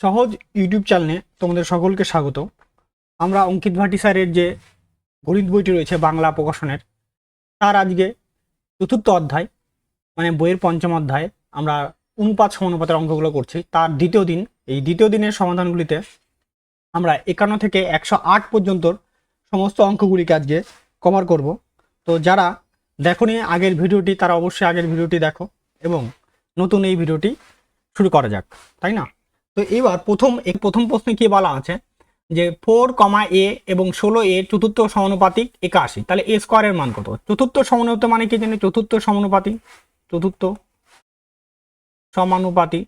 সহজ ইউটিউব চ্যানেলে তোমাদের সকলকে স্বাগত। আমরা অঙ্কিত ভাটি স্যারের যে গণিত বইটি রয়েছে বাংলা প্রকাশনের, তার আজকে চতুর্থ অধ্যায় মানে বইয়ের পঞ্চম অধ্যায়ে আমরা অনুপাত সমানুপাতের অঙ্কগুলো করছি। তার দ্বিতীয় দিন, এই দ্বিতীয় দিনের সমাধানগুলিতে আমরা 51 থেকে 108 পর্যন্ত সমস্ত অঙ্কগুলিকে আজকে কভার করব। তো যারা দেখোনি আগের ভিডিওটি, তারা অবশ্যই আগের ভিডিওটি দেখো এবং নতুন এই ভিডিওটি শুরু করা যাক, তাই না? তো এবার প্রথম প্রশ্নে কি বলা আছে যে 4, a এবং 16a চতুর্থ সমানুপাতিক 81, তাহলে a স্কোয়ারের মান কত? চতুর্থ সমানুপাত মানে কি জানি? চতুর্থ সমানুপাতি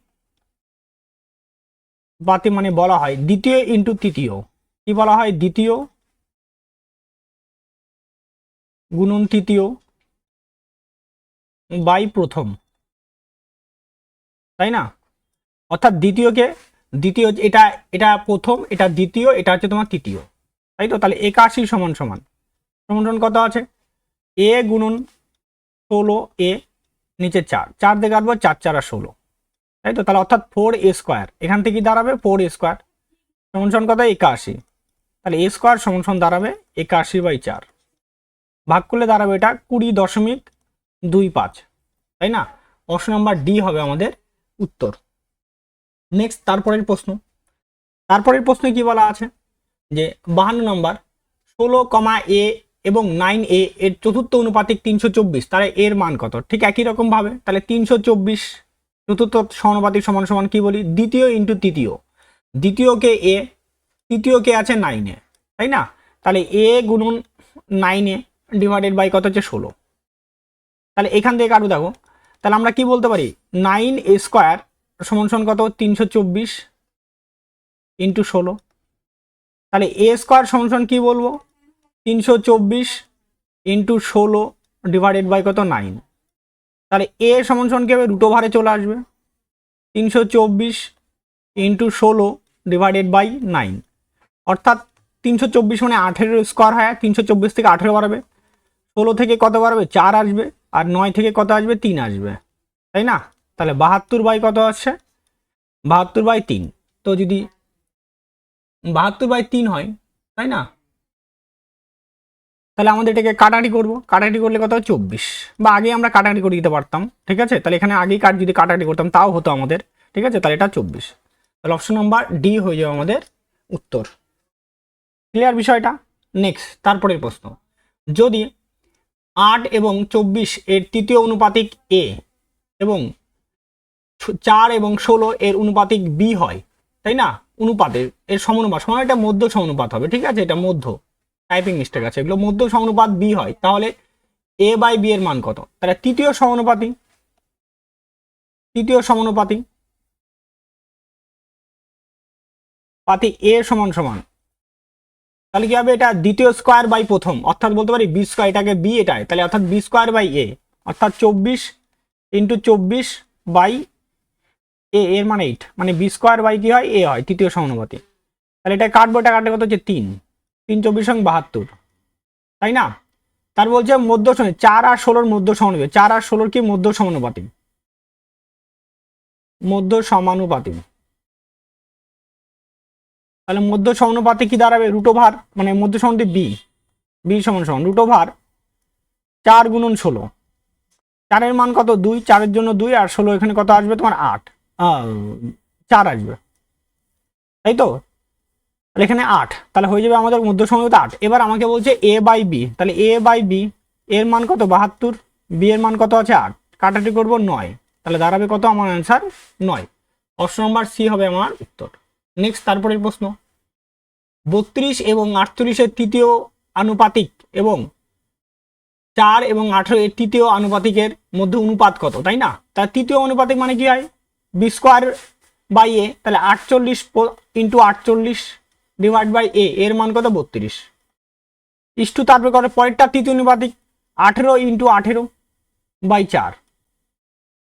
মানে বলা হয় দ্বিতীয় ইন্টু তৃতীয়। কি বলা হয়? দ্বিতীয় গুণন তৃতীয় বাই প্রথম, তাই না? অর্থাৎ দ্বিতীয় এটা এটা প্রথম, এটা দ্বিতীয়, এটা হচ্ছে তোমার তৃতীয়, তাই তো? তাহলে 81 সমান সমান কত আছে? a গুণন 16a নিচে 4 দিয়ে কাটবো, 4 4 আর 16, তাই তো? তাহলে অর্থাৎ 4a স্কোয়ার, এখান থেকে দাঁড়াবে 4a স্কোয়ার সমান কত? 81। তাহলে a স্কোয়ার সমান দাঁড়াবে 81/4, ভাগ করলে দাঁড়াবে এটা 20.25, তাই না? অপশন নাম্বার ডি হবে আমাদের উত্তর। নেক্সট তারপরের প্রশ্নে কি বলা আছে যে 52 নম্বর 16, a এবং 9a এর চতুর্থ অনুপাতিক 324, তাহলে এর মান কত? ঠিক একই রকম ভাবে তাহলে 324 চতুর্থ সমানুপাতিক সমান সমান কি বলি? দ্বিতীয় ইন্টু তৃতীয়। দ্বিতীয়কে a, তৃতীয়কে আছে 9a, তাই না? তাহলে a গুণন 9a ডিভাইডেড বাই কত হচ্ছে? 16। তাহলে এখান থেকে কাটবো, দেখো তাহলে আমরা কি বলতে পারি? 9a স্কোয়ার সমান কত? 324 ইন্টু 16। তাহলে a স্কোয়ার সমান কি বলবো? 324 ইন্টু 16 ডিভাইডেড বাই কত? 9। তাহলে a সমান কি হবে? রুট ওভারে চলে আসবে, 324 ইন্টু 16 ডিভাইডেড বাই 9, অর্থাৎ 324 মানে 18 স্কোয়ার হয়, 324 থেকে 18 বাড়াবে, 16 থেকে কত বাড়বে? 4 আসবে, আর 9 থেকে কত আসবে? 3 আসবে, তাই না? তাহলে 72 বাই কত আসছে? 72/3। তো যদি 72/3 হয়, তাই না, তাহলে আমাদের এটাকে কাটাকাটি করবো, কাটাকাটি করলে কত? 24, বা আগে আমরা কাটাকাটি করে দিতে পারতাম, ঠিক আছে? তাহলে এখানে আগেই যদি কাটাকাটি করতাম তাও হতো আমাদের, ঠিক আছে? তাহলে এটা 24, তাহলে অপশন নাম্বার ডি হয়ে যাবে আমাদের উত্তর। ক্লিয়ার বিষয়টা? নেক্সট তারপরের প্রশ্ন, যদি 8 এবং 24 এর তৃতীয় অনুপাতিক a এবং 4 এবং 16 এর অনুপাতিক b হয়, তাই না? অনুপাতের এর সমানুপাত এটা মধ্য সমানুপাত হবে, ঠিক আছে? এটা মধ্য, টাইপিং মিস্টেক আছে, এগুলো মধ্য সমানুপাত b হয়, তাহলে a বাই b এর মান কত? তাহলে তৃতীয় সমানুপাতি a সমান তাহলে কি হবে? এটা দ্বিতীয় স্কোয়ার বাই প্রথম, অর্থাৎ বলতে পারি b স্কোয়ার, এটাকে b এটাই, তাহলে অর্থাৎ b স্কোয়ার বাই a, অর্থাৎ 24 ইন্টু 24 বাই a এর মানে 8, মানে b স্কোয়ার বাই কি হয়? a হয়, তৃতীয় সমানুপাতি। তাহলে এটা কাটবো, এটা কাটলে কত হচ্ছে? 3 24 সঙ্গে 72, তাই না? তার বলছে মধ্য 4 আর 16 মধ্য সমানুপাতি, 4 আর 16 কি? মধ্য সমানুপাতি, তাহলে মধ্য সমানুপাতি কি দাঁড়াবে? রুট ওভার, মানে মধ্য সমানুপাতি b সমান রুট ওভার 4 গুণন 16, 4 এর মান কত? 2, 4 এর জন্য 2, আর 16 এখানে কত আসবে? তোমার 8, 4 আসবে, তাই তো? তাহলে এখানে 8, তাহলে হয়ে যাবে আমাদের মধ্য সমানুপাতি 8। এবার আমাকে বলছে a বাই b, তাহলে a বাই b এর মান কত? 72, b এর মান কত আছে? 8, কাটাটি করবো 9, তাহলে দাঁড়াবে কত? আমার অ্যান্সার 9, অপশন নাম্বার সি হবে আমার উত্তর। নেক্সট তারপরের প্রশ্ন, 32 এবং 48 এর তৃতীয় আনুপাতিক এবং 4 এবং 18 এর তৃতীয় আনুপাতিকের মধ্যে অনুপাত কত, তাই না? তার তৃতীয় আনুপাতিক মানে কি হয়? বি স্কোয়ার বাই এ, তাহলে 48 ইন্টু 48 ডিভাইড বাই এ, এর মান কত? 32 ইস্টু, তারপরে করে পরেরটা তৃতীয় অনুপাতিক 18 ইন্টু 18 বাই 4,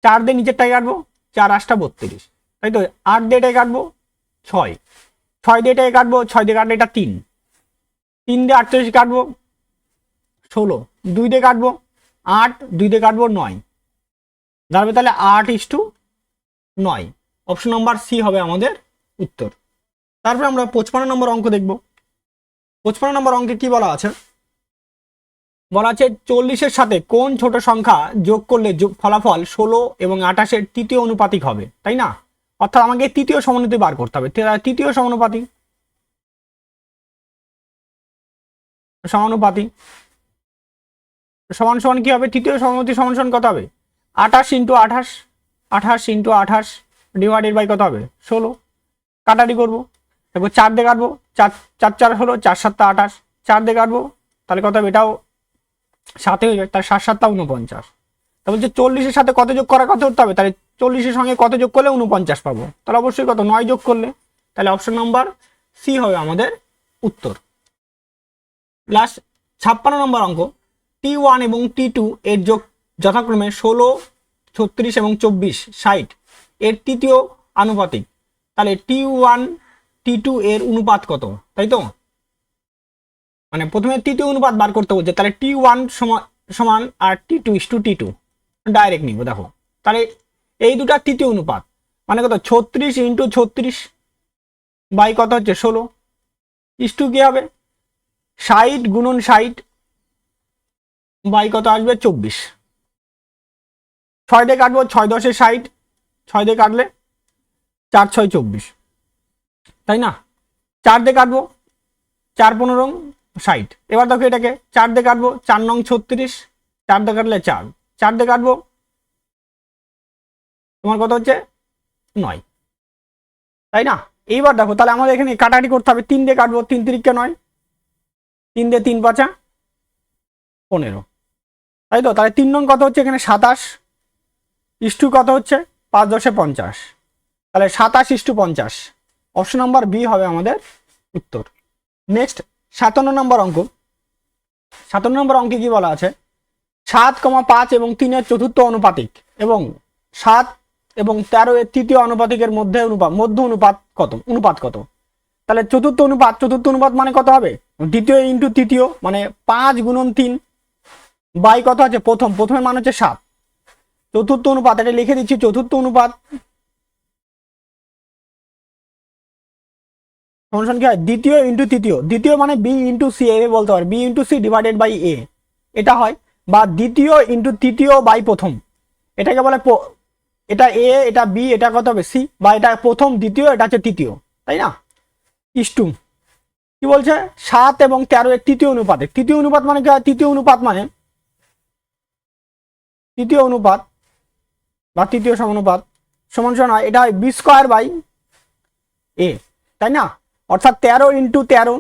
4 দিয়ে নিচেরটাই কাটবো, 4 8 32, তাই তো? 8 দিয়ে এটাই কাটবো, 6 দিয়ে এটাই কাটবো, 6 দিয়ে কাটলে এটা 3 দিয়ে 48 কাটবো 16, 2 দিয়ে কাটবো 8, 2 দিয়ে কাটবো 9, দাঁড়াবে তাহলে 8:9, অপশন নাম্বার সি হবে আমাদের উত্তর। তারপরে আমরা 55 নম্বর অঙ্ক দেখব। 55 নম্বর অঙ্কে কি বলা আছে, বলা আছে 40-এর সাথে কোন ছোট সংখ্যা যোগ করলে ফলাফল 16 এবং 28-এর তৃতীয় অনুপাতিক হবে, তাই না? অর্থাৎ আমাকে তৃতীয় সমানুপাতি বার করতে হবে। তৃতীয় সমানুপাতি সমান সমান কি হবে? তৃতীয় সমানুপাতি সমান কত হবে? 28 ইন্টু 28, 28 ইন্টু 28 ডিভাইডেড বাই কত হবে? 16। কাটাটি করবো, দেখো 4 দিয়ে কাটবো, 4 4 4 হলো, 4 7 28, 4 দিয়ে কাটবো, তাহলে কত হবে? এটাও 7 হয়ে যায়, তার 7 7 49। তা বলছে 40-এর সাথে কত যোগ করা কত করতে হবে? তাহলে 40-এর সঙ্গে কত যোগ করলে 49 পাবো? তাহলে অবশ্যই কত? 9 যোগ করলে। তাহলে অপশন নাম্বার সি হবে আমাদের উত্তর। লাস্ট 56 নম্বর অঙ্ক, T1 এবং T2 এর যোগ যথাক্রমে 16, 36 এবং 24, 60 এর তৃতীয় আনুপাতিক। তাহলে T1 T2 এর অনুপাত কত, তাই তো? মানে প্রথমে তৃতীয় অনুপাত বার করতে বলছে, তাহলে T1 সমান আর T2 T2 ডাইরেক্ট নিব। দেখো তাহলে এই দুটা তৃতীয় অনুপাত মানে কত? 36 ইন্টু 36 বাই কত হচ্ছে? 16 ইস্টু কি হবে? 60 গুণন 60 বাই কত আসবে? 24। 6 দিয়ে কাটবো, 6 10 60, 6 দিয়ে কাটলে 4 6 24, তাই না? 4 দিয়ে কাটবো, 4 15 60। এবার দেখো এটাকে 4 দিয়ে কাটবো, 4 9 36, 4 দিয়ে কাটলে 4, 4 দিয়ে কাটবো, তোমার কত হচ্ছে? 9, তাই না? এইবার দেখো তাহলে আমাদের এখানে কাটাকাটি করতে হবে। 3 দিয়ে কাটবো, 3 3 9, 3 দিয়ে 3 5 15, তাই তো? তাহলে 3 নং কত হচ্ছে এখানে? 27 ইস্টু কত হচ্ছে? 5 10 50, তাহলে 27 ইস্টু 50। অপশন নাম্বার বি হবে আমাদের উত্তর। নেক্সট 57 নম্বর অঙ্ক। 57 নম্বর অঙ্কে কি বলা আছে? 7,5 এবং 3 এর চতুর্থ অনুপাতিক এবং 7 এবং 13 এর তৃতীয় অনুপাতিকের মধ্যে অনুপাত কত? তাহলে চতুর্থ অনুপাত মানে কত হবে? দ্বিতীয় ইন্টু তৃতীয়, মানে 5 গুণন 3 বাই কত আছে? প্রথমের মান হচ্ছে 7। চতুর্থ অনুপাত, এটা লিখে দিচ্ছি, চতুর্থ অনুপাত সমান কি হয়? দ্বিতীয় ইন্টু তৃতীয়, দ্বিতীয় মানে বি ইন্টু সি, এ বলতে পারে B into C divided by A, এটা হয়। বা দ্বিতীয় ইন্টু তৃতীয় বাই প্রথম, এটাকে বলে এটা এ, এটা বি, এটা কত হবে? সি, বা এটা প্রথম দ্বিতীয়, এটা হচ্ছে তৃতীয়, তাই না? ইস্টু কি বলছে? 7 এবং 13 এর তৃতীয় অনুপাতে। তৃতীয় অনুপাত মানে কি হয়? তৃতীয় অনুপাত বা তৃতীয় সমানুপাত সমান হয়, এটা হয় বি স্কোয়ার বাই এ, তাই না? অর্থাৎ 13 ইন্টু 13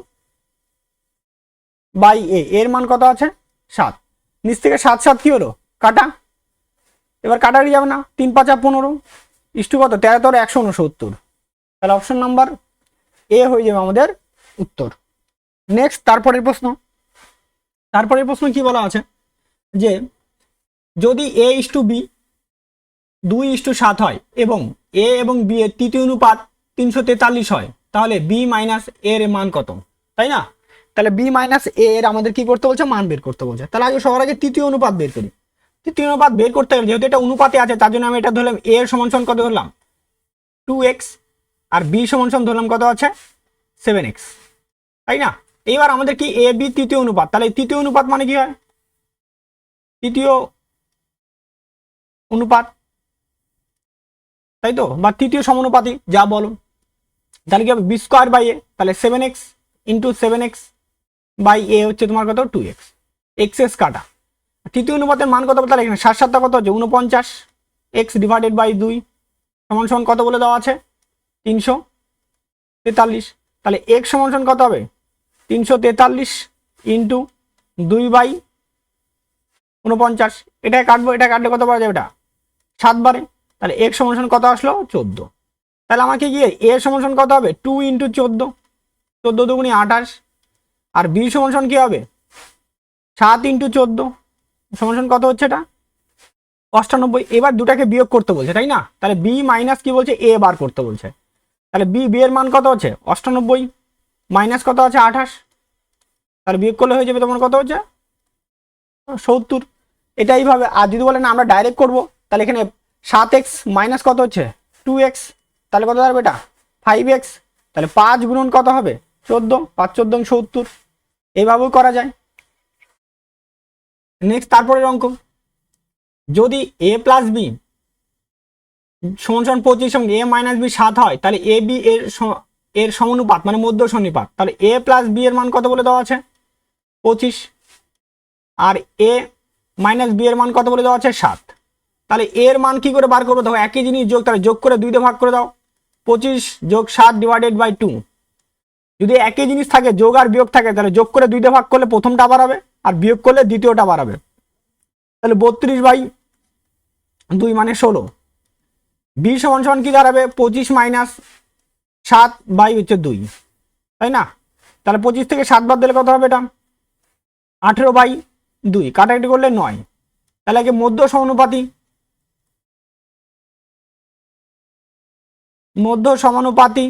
বাই এ, এর মান কত আছে? 7। নিচ থেকে 7 7 কি হলো? কাটা। এবার কাটারি যাবে না, 3 5 15 ইস্টু কত? 13 13 169। তাহলে অপশন নাম্বার এ হয়ে যাবে আমাদের উত্তর। নেক্সট তারপরের প্রশ্ন কি বলা আছে? যে যদি এ ইস্টু বি 2:7 হয় এবং এ এবং বি এর তৃতীয় অনুপাত 343 হয়, তাহলে বি মাইনাস এর মান কত, তাই না? তাহলে বি মাইনাস এ এর আমাদের কি করতে বলছে? মান বের করতে বলছে। তাহলে আগে সবার আগে তৃতীয় অনুপাত বের করি। তৃতীয় অনুপাত বের করতে গেলে যেহেতু এটা অনুপাতে আছে, তার জন্য আমি এটা ধরলাম এ এর সমান কত ধরলাম? 2x, আর বি সমান ধরলাম কত আছে? 7x, তাই না? এইবার আমাদের কি এ বি তৃতীয় অনুপাত, তাহলে তৃতীয় অনুপাত মানে কি হয়? তৃতীয় অনুপাত, তাই তো? বা তৃতীয় সমানুপাতি যা বলো। তাহলে কি হবে? বি স্কোয়ার বাই এ, তাহলে 7x ইন্টু 7x বাই এ হচ্ছে তোমার কত? 2x, এক্স কাটা। তৃতীয় অনুপাতের মান কত? তাহলে এখানে 7 7 কত হচ্ছে? 49, এক্স ডিভাইডেড বাই 2 সমান কত বলে দেওয়া আছে? 343। তাহলে এক্স সমান কত হবে? 343 ইন্টু 2 বাই 49, এটা কাটবো, এটা কাটলে কত পাওয়া যাবে? এটা 7 বারে, তাহলে এক্স সমান কত আসলো? 14। তাহলে আমাকে গিয়ে এ সমান কত হবে? 2 ইন্টু 14, 14 দুগুণে 28, আর বি সমান কি হবে? 7 ইন্টু 14 সমান কত হচ্ছে? এটা 98। এবার দুটাকে বিয়োগ করতে বলছে, তাই না? তাহলে বি মাইনাস কি বলছে? এ বার করতে বলছে। তাহলে বি এর মান কত হচ্ছে? 98 মাইনাস কত আছে? 28, তাহলে বিয়োগ করলে হয়ে যাবে তোমার কত হচ্ছে? 70। এটা এইভাবে। আর যদি বলে না আমরা ডাইরেক্ট করবো, তাহলে এখানে 7x মাইনাস কত হচ্ছে? 2x, তাহলে কত দাঁড়াবে? এটা 5x, তাহলে 5 গুণন কত হবে 14, 5 14 70, এইভাবেও করা যায়। নেক্সট তারপরের অঙ্ক, যদি a প্লাস বি সমান সমান 25 এবং a মাইনাস বি 7 হয়, তাহলে এ বি এর সমানুপাত মানে মধ্য সন্নিপাত, তাহলে a প্লাস বি এর মান কত বলে দেওয়া আছে 25, আর a মাইনাস বি এর মান কত বলে দেওয়া আছে 7। তাহলে এর মান কি করে বার করবো, দেখো একই জিনিস যোগ, তাহলে যোগ করে 2 দিয়ে ভাগ করে দাও, 25 যোগ 7 ডিভাইডেড বাই 2। যদি একই জিনিস থাকে যোগ আর বিয়োগ থাকে, তাহলে যোগ করে 2 দিয়ে ভাগ করলে প্রথমটা বাড়াবে আর বিয়োগ করলে দ্বিতীয়টা বাড়াবে, তাহলে 32/2 মানে 16। বি সমান সমান কি দাঁড়াবে 25 মাইনাস 7/2, তাই না? তাহলে 25 থেকে 7 বাদ দিলে কত হবে, এটা 18/2, কাটাকাটি করলে 9। তাহলে আগে মধ্য সমানুপাতি, মধ্য সমানুপাতি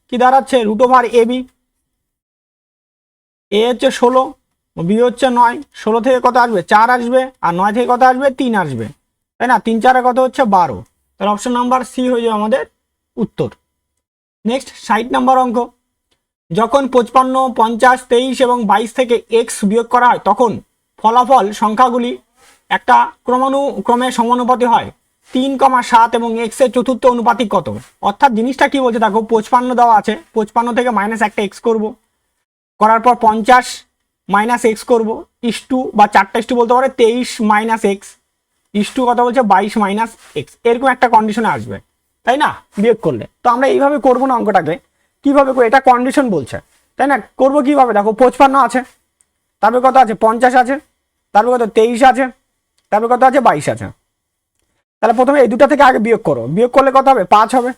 কি দাঁড়াচ্ছে √ab, এ হচ্ছে 16, বি হচ্ছে 9, 16 থেকে কত আসবে 4 আসবে, আর 9 থেকে কত আসবে 3 আসবে, তাই না? 3 4 কত হচ্ছে 12, তাহলে অপশন নাম্বার সি হয়ে যাবে আমাদের উত্তর। নেক্সট 60 নম্বর অঙ্ক, যখন 55, 50, 23 এবং 22 থেকে এক্স বিয়োগ করা হয়, তখন ফলাফল সংখ্যাগুলি একটা ক্রমে সমানুপাতি হয়। 3, 7 এবং এক্স এর চতুর্থ অনুপাতিক কত? অর্থাৎ জিনিসটা কি বলছে দেখো, 55 দেওয়া আছে, 55 থেকে মাইনাস একটা এক্স করবো, করার পর 50 মাইনাস এক্স করবো, ইস্টু বা 4টা ইস্টু বলতে পারে 23 মাইনাস এক্স, ইস্টু কথা বলছে 22 মাইনাস এক্স, এরকম একটা কন্ডিশনে আসবে, তাই না? বিয়োগ করলে তো আমরা এইভাবে করবো না অঙ্কটাকে, কিভাবে করে, এটা কন্ডিশন বলছে, তাই না? করবো কিভাবে, দেখো 55 আছে, তারপরে কত আছে 50 আছে, তারপরে কত 23 আছে, তারপরে কত আছে 22 আছে। তাহলে প্রথমে এই দুটা থেকে আগে বিয়োগ করো, বিয়োগ করলে কত হবে 5 হবে,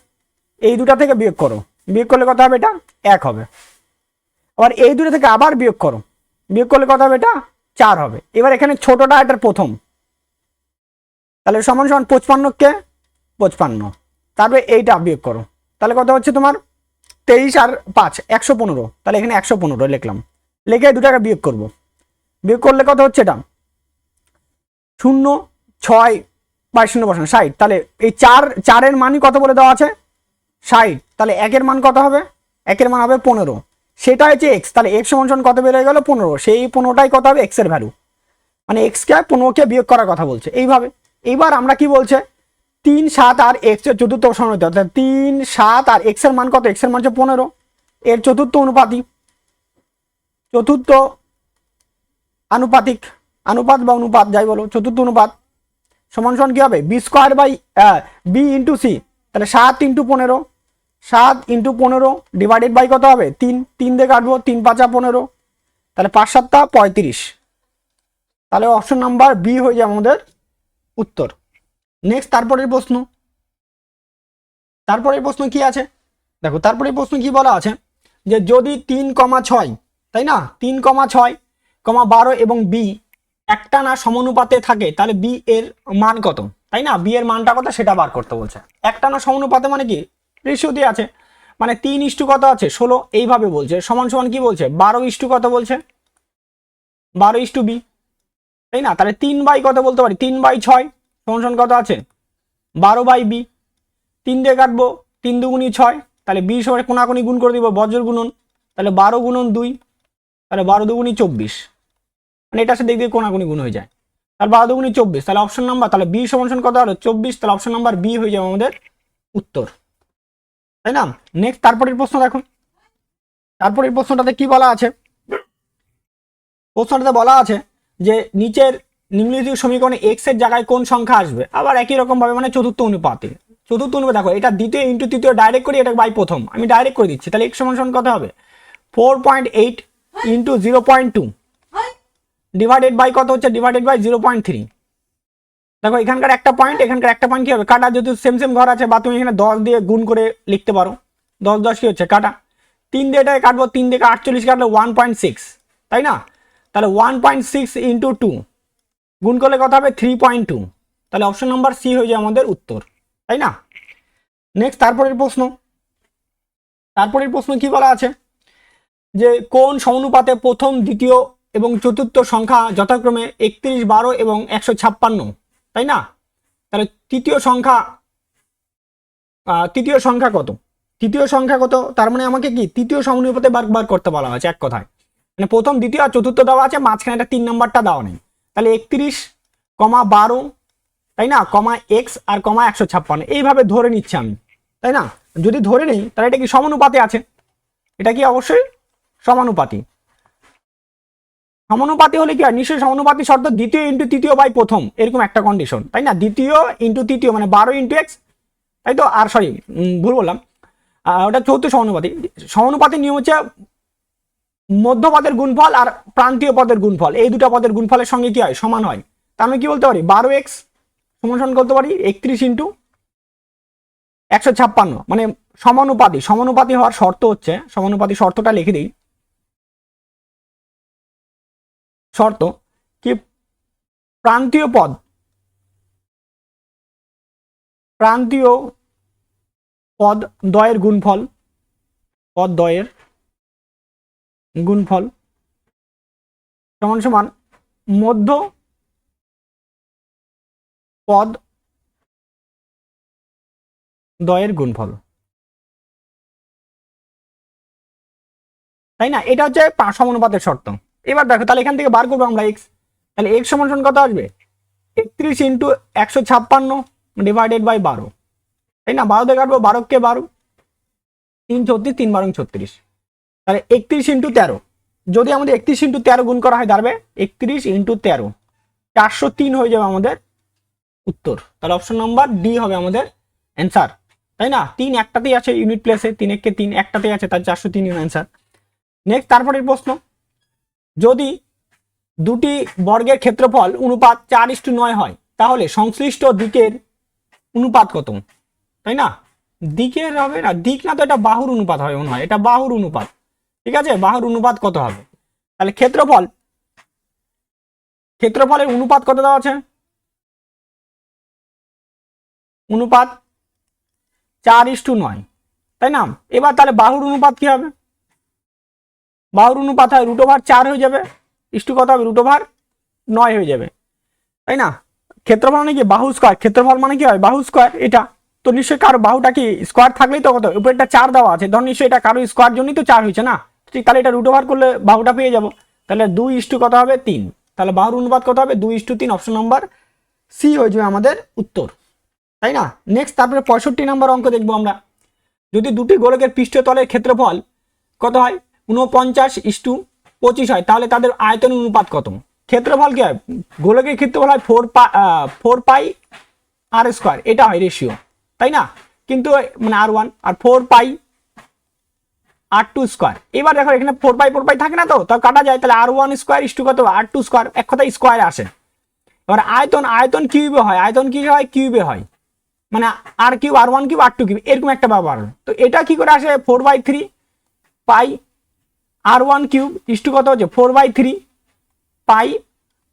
এই দুটা থেকে বিয়োগ করো, বিয়োগ করলে কত হবে এটা 1 হবে, আবার এই দুটো থেকে আবার বিয়োগ করো, বিয়োগ করলে কত হবে এটা 4 হবে। এবার এখানে ছোটটা এটার প্রথম, তাহলে সমান সমান 55 কে 55, তারপরে এইটা বিয়োগ করো, তাহলে কত হচ্ছে তোমার 23 আর 5 115, তাহলে এখানে 115 লিখলাম, লিখে দুটাকে বিয়োগ করব, বিয়োগ করলে কত হচ্ছে এটা 0 6 বাই 0 বসানো 60, তাহলে এই 4 এর মানই কত বলে দেওয়া আছে 60, তাহলে 1 এর মান কত হবে, 1 এর মান হবে 15, সেটা হচ্ছে এক্স, তাহলে এক্স সমান সমান কত বেড়ে গেল 15, সেই 15টাই কত হবে এক্স এর ভ্যালু, মানে এক্স কে 15 কে বিয়োগ করার কথা বলছে এইভাবে। এইবার আমরা কি বলছে 3, 7 আর এক্স এর চতুর্থ সমানুপাতি, অর্থাৎ 3, 7 আর এক্স এর মান কত, এক্স এর মান হচ্ছে 15, এর চতুর্থ অনুপাতি, চতুর্থ আনুপাতিক, অনুপাত বা অনুপাত যাই বলো, চতুর্থ অনুপাত সমান সমান কি হবে B square by B into C, তাহলে 7 × 15, 7 × 15 ডিভাইডেড বাই কত হবে 3, 3 দিয়ে কাটবো, 3 5 15, তাহলে 5 7 35, তাহলে অপশন নাম্বার বি হয়ে যায় আমাদের উত্তর। নেক্সট তারপরের প্রশ্ন, তারপরের প্রশ্ন কি আছে দেখো, তারপরের প্রশ্ন কি বলা আছে যে যদি 3, 6, তাই না 3, 6, 12 এবং বি একটানা সমানুপাতে থাকে, তাহলে বি এর মান কত, তাই না? বি এর মানটা কত সেটা বার করতে বলছে। একটানা সমানুপাতে মানে কি রেশিও দিয়ে আছে, মানে 3 কত আছে 16, এইভাবে বলছে, সমান সমান কি বলছে 12 কত বলছে 12 বি, তাই না? তাহলে 3 বাই কত বলতে পারি 3/6 সমান সমান কত আছে 12/বি, 3 দিয়ে কাটবো, 3 2 6, তাহলে বি সবার কোনাকুনি গুণ করে দিব বজ্র গুণন, তাহলে 12 × 2, তাহলে 12 2 24, মানে এটা সাথে দেখবে কোনাকুনি গুণ হয়ে যায়, তাহলে 12 2 24, তাহলে অপশন নাম্বার, তাহলে বি সমান সমান কত হলো 24, তাহলে অপশন নাম্বার বি হয়ে যাবে আমাদের উত্তর, তাই না? নেক্সট তারপরের প্রশ্ন দেখো, তারপরের প্রশ্নটাতে কি বলা আছে, প্রশ্নটাতে বলা আছে যে নিচের নিম্নলিখিত সমীকরণে এক্স এর জায়গায় কোন সংখ্যা আসবে, আবার একই রকম ভাবে মানে চতুর্থ অনুপাতে, চতুর্থ অনুপাত দেখো এটা দ্বিতীয় ইন্টু তৃতীয় ডাইরেক্ট করি, এটা বাই প্রথম আমি ডাইরেক্ট করে দিচ্ছি, তাহলে এক্স সমান সমান কত হবে 4.8 ইন্টু 0.2 ডিভাইডেড বাই কত হচ্ছে ডিভাইডেড বাই 0.3, দেখো এখানকার একটা পয়েন্ট এখানকার একটা পয়েন্ট কি হবে কাটা, যেহেতু সেম সেম ঘর আছে, বা তুমি এখানে 10 দিয়ে গুণ করে লিখতে পারো, 10 10 কি হচ্ছে কাটা, 3 দিয়ে এটাকে কাটবো, 3 দিয়ে 48 কাটলে 1.6, তাই না? তাহলে 1.6 ইন্টু 2 গুণ করলে কত হবে 3.2, তাহলে অপশন নাম্বার সি হয়ে যায় আমাদের উত্তর, তাই না? নেক্সট তারপরের প্রশ্ন, তারপরের প্রশ্ন কি বলা আছে যে কোন সমানুপাতে প্রথম, দ্বিতীয় এবং চতুর্থ সংখ্যা যথাক্রমে 31, 12 এবং 156, তাই না? তাহলে তৃতীয় সংখ্যা কত, তৃতীয় সংখ্যা কত, তার মানে আমাকে কি তৃতীয় সমানুপাতে বার করতে বলা হয়েছে এক কথায়। মানে প্রথম দ্বিতীয় আর চতুর্থ দেওয়া আছে, মাঝখানে একটা 3 নাম্বারটা দেওয়া নেই। তাহলে 31,12, তাই না, কমা এক্স আর কমা 156 এইভাবে ধরে নিচ্ছি আমি, তাই না। যদি ধরে নেই তাহলে এটা কি সমানুপাতে আছে, এটা কি অবশ্যই সমানুপাতি। সমানুপাতি হলে কি হয়, নিশ্চয়ই সমানুপাতি শর্ত দ্বিতীয় ইন্টু তৃতীয় বাই প্রথম, এরকম একটা কন্ডিশন, তাই না। দ্বিতীয় ইন্টু তৃতীয় মানে 12 ইন্টু এক্স, তাই তো। আর সরি ভুল বললাম, ওটা চৌথ সমানুপাতি। সমানুপাতির নিয়ম হচ্ছে মধ্যপদের গুণফল আর প্রান্তীয় পদের গুণফল, এই দুটো পদের গুণফলের সঙ্গে কি হয়, সমান হয়। তা আমি কি বলতে পারি, 12x সমান করতে পারি 31 ইন্টু 156, মানে সমানুপাতি। সমানুপাতি হওয়ার শর্ত হচ্ছে, সমানুপাতি শর্তটা লিখে দিই, শর্ত কি প্রান্তীয় পদ, প্রান্তীয় পদ দ্বয়ের গুণফল, পদ দ্বয়ের গুণফল সমান সমান মধ্য পদ দ্বয়ের গুণফল, তাই না। এটা হচ্ছে সমানুপাতের শর্ত। এবার দেখো তাহলে এখান থেকে বার করবো আমরা এক্স, তাহলে এক্স সমান সমান কত আসবে, 31 ইন্টু 156 ডিভাইডেড বাই 12, তাই না। 12 দিয়ে কাটবো, 12 কে 12, 3 34, 3 12 36, তাহলে 31 ইন্টু 13, যদি আমাদের 31 ইন্টু 13 গুণ করা হয় দাঁড়াবে 31 ইন্টু 13, 403 হয়ে যাবে আমাদের উত্তর। তাহলে অপশন নাম্বার ডি হবে আমাদের অ্যান্সার, তাই না। 3 একটাতেই আছে ইউনিট প্লেসে, 3 1 কে 3 একটাতেই আছে, তার 403 অ্যান্সার। নেক্সট তারপরের প্রশ্ন, যদি দুটি বর্গের ক্ষেত্রফল অনুপাত 4:9 হয় তাহলে সংশ্লিষ্ট দিকের অনুপাত কত, তাই না। দিকের হবে না, দিক না তো, এটা বাহুর অনুপাত হবে মনে হয়, এটা বাহুর অনুপাত, ঠিক আছে। বাহুর অনুপাত কত হবে, তাহলে ক্ষেত্রফল, ক্ষেত্রফলের অনুপাত কত দেওয়া আছে, অনুপাত 4:9, তাই না। এবার তাহলে বাহুর অনুপাত কি হবে, বাহুর অনুপাত হয় √4 হয়ে যাবে, ইস্টু কত হবে √9 হয়ে যাবে, তাই না। ক্ষেত্রফল মানে কি বাহু স্কোয়ার, ক্ষেত্রফল মানে কি হয় বাহু স্কোয়ার, এটা তো নিশ্চয়ই কারো বাহুটা কি স্কোয়ার থাকলেই তো কত, উপরে একটা 4 দেওয়া আছে, ধর নিশ্চয়ই এটা কারো স্কোয়ার জন্যই তো 4 হয়েছে না, ঠিক। তাহলে এটা √ওভার করলে বাহুটা পেয়ে যাবো, তাহলে 2 ইস্টু কত হবে 3, তাহলে বাহুর অনুপাত কত হবে 2:3, অপশন নাম্বার সি হয়ে যাবে আমাদের উত্তর, তাই না। নেক্সট তারপরে 65 নম্বর অঙ্ক দেখবো আমরা, যদি দুটি গোলকের পৃষ্ঠতলের ক্ষেত্রফল কত হয় 49:25 হয় তাহলে তাদের আয়তন অনুপাত কত। ক্ষেত্রফল কি হয়, গোলকের ক্ষেত্রফল হয় 4 পাই আর স্কোয়ার, এটা হয় রেশিও, তাই না। কিন্তু মানে R1 আর 4 পাই R2 স্কোয়ার। এবার দেখো এখানে 4 পাই থাকে না, তো তাও কাটা যায়, তাহলে R1 স্কোয়ার ইস্টু কত R2 স্কোয়ার, এক কথায় স্কোয়ারে আসে। এবার আয়তন, আয়তন কিউবে হয়, আয়তন কি হয় কিউবে হয়, মানে R3 R1 cube R2 cube এরকম একটা ব্যাপার। তো এটা কি করে আসে 4/3 পাই R1 কিউব ইস্টু কত হচ্ছে 4/3 পাই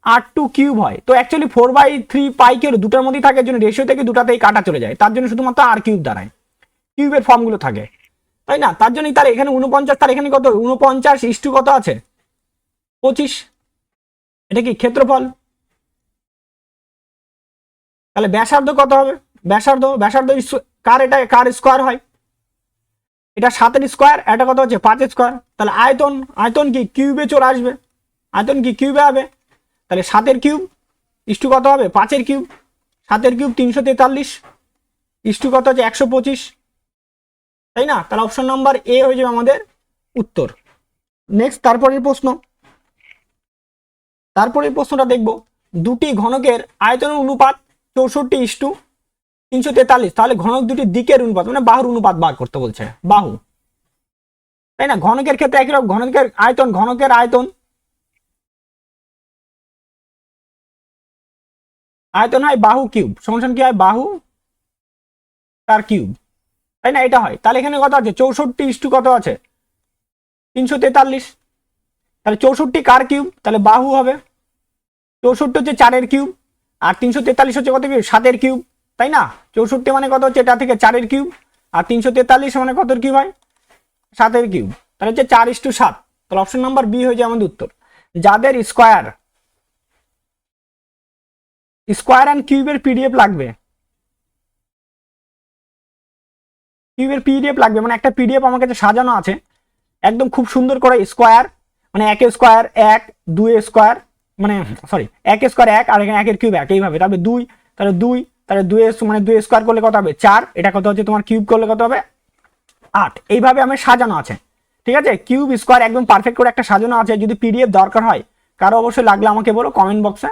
R2 কিউব হয়। তো অ্যাকচুয়ালি 4/3 পাই কি হলো দুটার মধ্যেই থাকে, জন্য রেশিও থেকে দুটাতেই কাটা চলে যায়, তার জন্য শুধুমাত্র R কিউব দাঁড়ায়, কিউবের ফর্মগুলো থাকে, তাই না। তার জন্যই তার এখানে 49, তার এখানে কত 49 ইস্টু কত আছে 25, এটা কি ক্ষেত্রফল। তাহলে ব্যাসার্ধ কত হবে, ব্যাসার্ধ, ব্যাসার্ধ কার, এটা কার স্কোয়ার হয়, এটা 7 স্কোয়ার, এটা কত হচ্ছে 5 স্কোয়ার। তাহলে আয়তন, আয়তন কি কিউবে চলে আসবে, আয়তন কি কিউবে হবে, তাহলে 7 কিউব ইস্টু কত হবে 5 কিউব, 7 কিউব 343 ইস্টু কত হচ্ছে 125, তাই না। তাহলে অপশন নাম্বার এ হয়ে যাবে আমাদের উত্তর। নেক্সট তারপরের প্রশ্ন, তারপরের প্রশ্নটা দেখব, দুটি ঘনকের আয়তনের অনুপাত 64:343, তাহলে ঘনক দুটি দিকের অনুপাত মানে বাহুর অনুপাত বার করতে বলছে, বাহু, তাই না। ঘনকের ক্ষেত্রে একই রকম, ঘনকের আয়তন, ঘনকের আয়তন, আয়তন হয় বাহু কিউব সমান কি হয় বাহু তার কিউব, তাই না, এটা হয়। তাহলে এখানে কত আছে 64 ইস্টু কত আছে 343, তাহলে 64 কার কিউব, তাহলে বাহু হবে, 64 হচ্ছে 4 কিউব আর 343 হচ্ছে কত কিউব 7 কিউব, তাই না। 64 মানে কত হচ্ছে এটা থেকে 4 কিউব আর 343 মানে কত কিউব হয় 7 কিউব, তাহলে হচ্ছে 4:7, তাহলে অপশন নাম্বার বি হয়ে যায় আমাদের উত্তর। যাদের স্কোয়ার, স্কোয়ার অ্যান্ড কিউবের পিডিএফ লাগবে কিউবের পিডিএফ লাগবে, মানে একটা পিডিএফ আমার কাছে সাজানো আছে একদম খুব সুন্দর করে স্কোয়ার, মানে একের স্কোয়ার এক, দুইয়ের স্কোয়ার মানে সরি একের স্কোয়ার এক, আর এখানে একের কিউব এক, এইভাবে তারপরে দুই, তাহলে দুই, তাহলে দুইয়ের মানে দুই স্কোয়ার করলে কত হবে 4, এটা কত হচ্ছে তোমার কিউব করলে কত হবে 8, এইভাবে আমার সাজানো আছে। ঠিক আছে, কিউব স্কোয়ার একদম পারফেক্ট করে একটা সাজানো আছে। যদি পিডিএফ দরকার হয় কারো অবশ্যই লাগলে আমাকে বলো কমেন্ট বক্সে,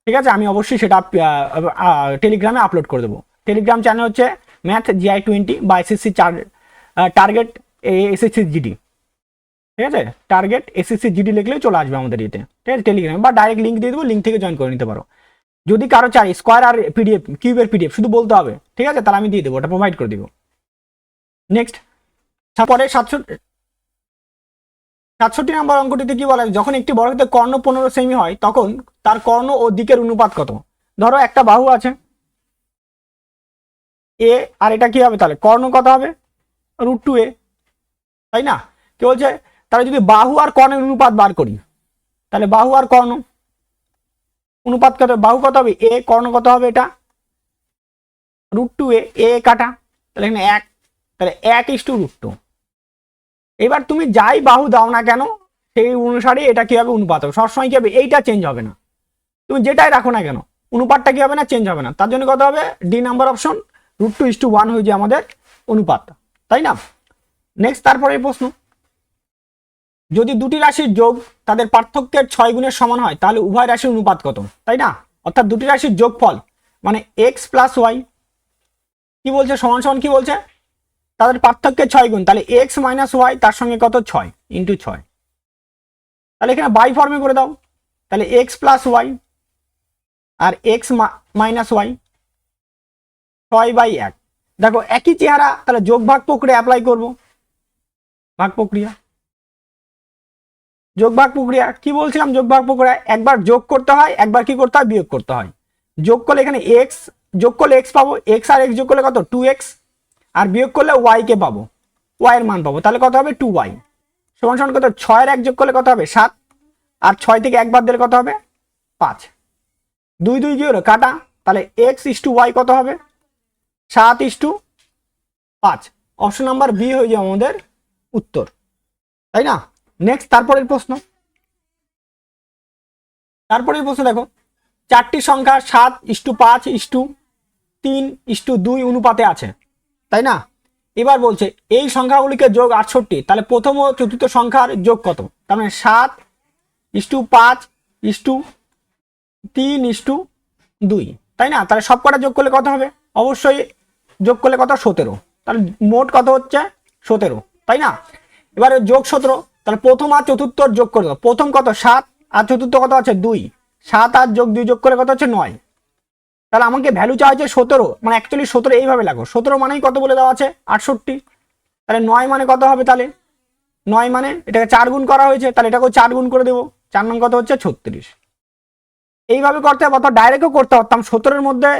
ঠিক আছে, আমি অবশ্যই সেটা টেলিগ্রামে আপলোড করে দেবো। টেলিগ্রাম চ্যানেল হচ্ছে ম্যাথ GI20 বা SSC টার্গেট SSC GD, ঠিক আছে, টার্গেট SSC GD লিখলেও চলে আসবে আমাদের ইয়েতে, ঠিক আছে, টেলিগ্রামে, বা ডাইরেক্ট লিঙ্ক দিয়ে দেবো, লিঙ্ক থেকে জয়েন করে নিতে পারো। যদি কারো চাই স্কোয়ার আর পিডিএফ কিউবের পিডিএফ শুধু বলতে হবে, ঠিক আছে, তাহলে আমি দিয়ে দেবো, ওটা প্রোভাইড করে দিব। নেক্সট, তারপরে 67 নম্বর অঙ্কটিতে কি বলা, যখন একটি বর্গক্ষেত্রের কর্ণ 15 সেমি হয় তখন তার কর্ণ ও দিকের অনুপাত কত? ধরো একটা বাহু আছে এ, আর এটা কি হবে তাহলে কর্ণ কত হবে √2a, তাই না? কি বলছে, তাহলে যদি বাহু আর কর্ণের অনুপাত বার করি, তাহলে বাহু আর কর্ণ অনুপাত কত, বাহু কত হবে এ, কর্ণ কত হবে এটা √2a, এ কাটা, তাহলে এখানে 1, তাহলে 1:√2। এবার তুমি যাই বাহু দাও না কেন সেই অনুসারে এটা কি হবে অনুপাত হবে, সবসময় কি হবে এইটা চেঞ্জ হবে না, তুমি যেটাই রাখো না কেন অনুপাতটা কি হবে না চেঞ্জ হবে না। তার জন্য কত হবে ডি নাম্বার অপশন, √2:1 হয়ে যায় আমাদের অনুপাত, তাই না? নেক্সট, তারপরে প্রশ্ন, যদি দুটি রাশির যোগ তাদের পার্থক্যের 6 গুণের সমান হয় তাহলে উভয় রাশির অনুপাত কত? তাই না, অর্থাৎ দুটি রাশির যোগফল মানে x + y কি বলছে সমান সমান কি বলছে তাদের পার্থক্যের 6 গুণ, তাহলে x - y তার সঙ্গে কত 6 × 6, তাহলে এখানে বাই ফর্মে করে দাও, তাহলে x + y আর x - y 6/1। দেখো একই চেহারা, তাহলে যোগ ভাগ প্রক্রিয়া অ্যাপ্লাই করব, ভাগ প্রক্রিয়া, যোগ ভাগ প্রক্রিয়া কি বলছিলাম, যোগ ভাগ প্রক্রিয়া একবার যোগ করতে হয়, একবার কি করতে হয় বিয়োগ করতে হয়। যোগ করলে এখানে x যোগ করলে x পাবো, x আর x যোগ করলে কত 2x, আর বিয়োগ করলে y কে পাবো, y এর মান পাবো, তাহলে কত হবে 2y সমান সমান কত 6 এর 1 যোগ করলে কত হবে 7, আর 6 থেকে 1 বাদ দিলে কত হবে 5, 2 2 কি হলো কাটা, তাহলে x/y কত হবে 7:5, অপশন নাম্বার বি হয়ে যাবে আমাদের উত্তর, তাই না? নেক্সট, তারপরের প্রশ্ন দেখো, চারটি সংখ্যা 7:5:3:2 অনুপাতে আছে, তাই না? এবার বলছে এই সংখ্যাগুলিকে যোগ 68, তাহলে প্রথম ও চতুর্থ সংখ্যার যোগ কত? তার মানে 7:5:3:2, তাই না? তাহলে সব কটা যোগ করলে কত হবে, অবশ্যই যোগ করলে কত 17, তাহলে মোট কত হচ্ছে 17, তাই না? এবারে যোগ 17, তাহলে প্রথম আর চতুর্থ যোগ করে দাও, প্রথম কত 7 আর চতুর্থ কত আছে 2, 7 আর যোগ 2 যোগ করে কত হচ্ছে 9, তাহলে আমাকে ভ্যালু চাওয়া হচ্ছে 17, মানে অ্যাকচুয়ালি 17 এইভাবে লাগো, 17 মানেই কত বলে দেওয়া আছে 68, তাহলে 9 মানে কত হবে, তাহলে 9 মানে এটাকে 4 গুণ করা হয়েছে, তাহলে এটাকেও 4 গুণ করে দেবো, 4 নং কত হচ্ছে 36। এইভাবে করতে হবে, অথবা ডাইরেক্টও করতে পারতাম, 17 এর মধ্যে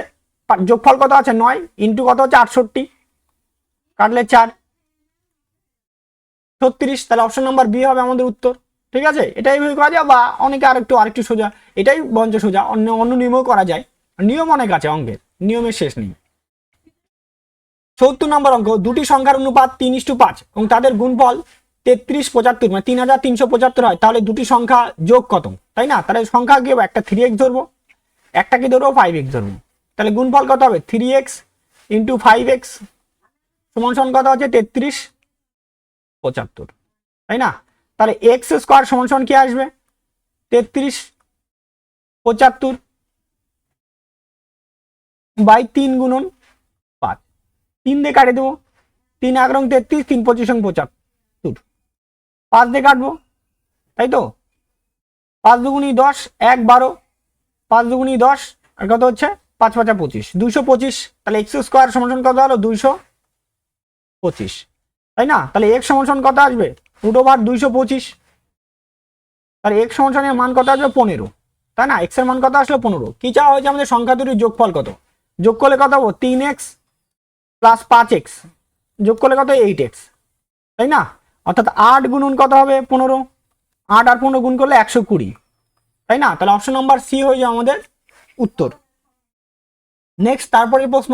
যোগফল কত আছে 9 ইন্টু কত হচ্ছে 68, কাটলে 4 36, তাহলে অপশন নাম্বার বি হবে আমাদের উত্তর, ঠিক আছে? এটাই এইভাবে করা যায়, বা অনেকে আরেকটু সোজা, এটাই বঞ্চ সোজা, অন্য নিয়মেও করা যায়, নিয়ম অনেক আছে অঙ্কের, নিয়মের শেষ নেই। ৭৪ নম্বর অঙ্ক, দুটি সংখ্যার অনুপাত 3:5 এবং তাদের গুণফল 3375 মানে 3375 হয়, তাহলে দুটি সংখ্যা যোগ কত? তাই না? তাহলে সংখ্যা কি হবে, একটা 3x ধরবো, একটা কি ধরবো 5x ধরবো, তাহলে গুণফল কত হবে 3x × 5x সমান সমান কত আছে 3375, তাই না? তাহলে x² সমান সমান কি আসবে 3375 বাই 3 গুণন 5, 3 দিয়ে কাটে দেবো, 3 × 33, 3 × 25 = 75, 5 দিয়ে কাটবো, তাই তো 5 × 2 = 10, 1 12, 5 × 2 = 10, আর কত হচ্ছে 5 × 5 = 25, 225, তাহলে x² সমান সমান কত হলো 225, তাই না? তাহলে x সমান সমান কত আসবে √225, তাহলে x সমান সমান এর মান কত আসবে 15, তাই না? x এর মান কত আসলো 15। কি চাওয়া হয়েছে আমাদের, সংখ্যা দুটির যোগফল কত, যোগ করলে কত হবে 3x + 5x যোগ করলে কত 8x, তাই না? অর্থাৎ 8 গুণন কত হবে 15, 8 আর 15 গুণ করলে 120, তাই না? তাহলে অপশন নাম্বার সি হয়ে যায় আমাদের উত্তর। নেক্সট, তারপরের প্রশ্ন,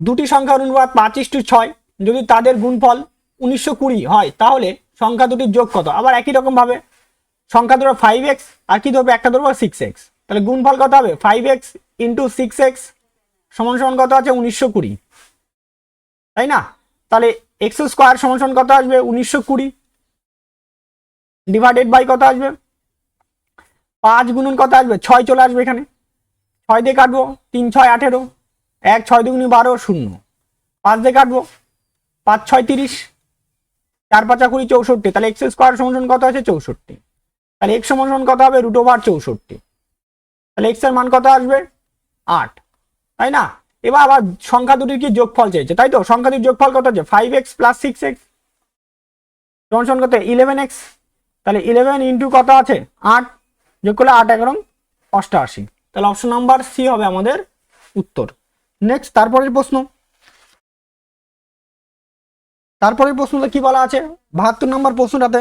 দুটি সংখ্যার অনুপাত 5:6 যদি তাদের গুণফল 1920 হয় তাহলে সংখ্যা দুটির যোগ কত? আবার একই রকম ভাবে সংখ্যা ধরো 5x আর কি ধরবো, একটা ধরবো 6x, তাহলে গুণফল কত হবে? 5x ইন্টু 6x সমান সমান কত আছে? 1920, তাই না? তাহলে x স্কোয়ার সমান সমান কত আসবে? 1920 ডিভাইডেড বাই কত আসবে? 5 গুণন কত আসবে? 6 চলে আসবে এখানে, 6 দিয়ে কাটবো, 3 6 18, 1 6 2 12 0, 5 দিয়ে কাটবো, 5 6 30, 4 5 20 64, তাহলে এক্স স্কোয়ার সমান সমান কত আছে? 64, তাহলে x সমান সমান কত হবে? √64, তাহলে x এর মান কত আসবে? 8, তাই না? এবার আবার সংখ্যা দুটির কি যোগফল চাইছে, তাই তো? সংখ্যা দুটির যোগফল কত আছে? 5x প্লাস 6x সমান সমান কত? 11x, তাহলে 11 ইন্টু কত আছে? 8, যোগ করলে 8 11 88, তাহলে অপশন নাম্বার সি হবে আমাদের উত্তর। নেক্সট তারপরের প্রশ্নটা কি বলা আছে? 72 নম্বর প্রশ্নটাতে,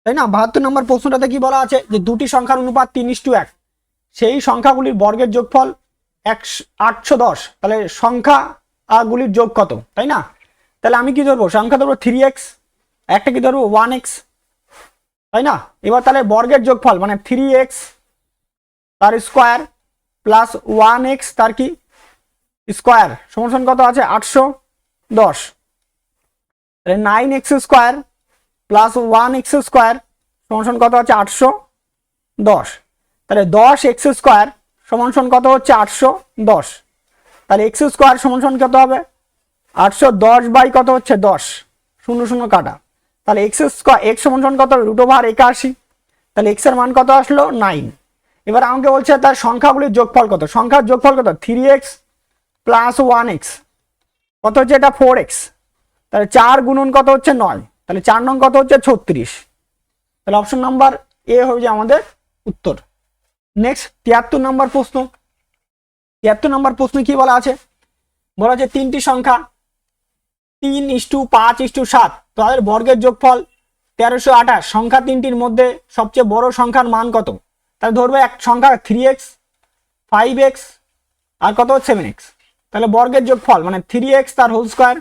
তাই না? 72 নম্বর প্রশ্নটাতে কি বলা আছে? যে দুটি সংখ্যার অনুপাত 3:1, সেই সংখ্যাগুলির বর্গের যোগফল 810, তাহলে সংখ্যাগুলির যোগ কত, তাই না? তাহলে আমি কি ধরবো? সংখ্যা ধরবো 3x, একটা কি ধরবো 1x, তাই না? এবার তাহলে বর্গের যোগফল মানে 3x তার স্কোয়ার প্লাস 1x তার কি স্কোয়ার সমান সমান কত আছে? 810, তাহলে 9x square plus 1x square সমান সমান কত আছে? 810, তাহলে 10x স্কোয়ার সমান সমান কত হচ্ছে? 810, তাহলে x স্কোয়ার সমান সমান কত হবে? 810 বাই কত হচ্ছে? 10, 0 0 কাটা, তাহলে x স্কোয়ার x সমান সমান কত হবে? √81, তাহলে x এর মান কত আসলো? 9। এবার আমাকে বলছে তার সংখ্যাগুলির যোগফল কত? সংখ্যার যোগফল কত? 3x প্লাস 1x কত হচ্ছে? এটা 4x, তাহলে 4 গুণন কত হচ্ছে? 9, তাহলে 4 নং কত হচ্ছে? 36, তাহলে অপশন নাম্বার এ হবে যে আমাদের উত্তর। নেক্সট 73 নম্বর প্রশ্ন। 73 নম্বর প্রশ্ন কি বলা আছে? বলা আছে তিনটি সংখ্যা 3:5:7 তাদের বর্গের যোগফল 1328, সংখ্যা তিনটির মধ্যে সবচেয়ে বড় সংখ্যার মান কত? তাহলে ধরবে এক সংখ্যা 3x 5x আর কত? 7x, তাহলে বর্গের যোগফল মানে 3x তার হোল স্কোয়ার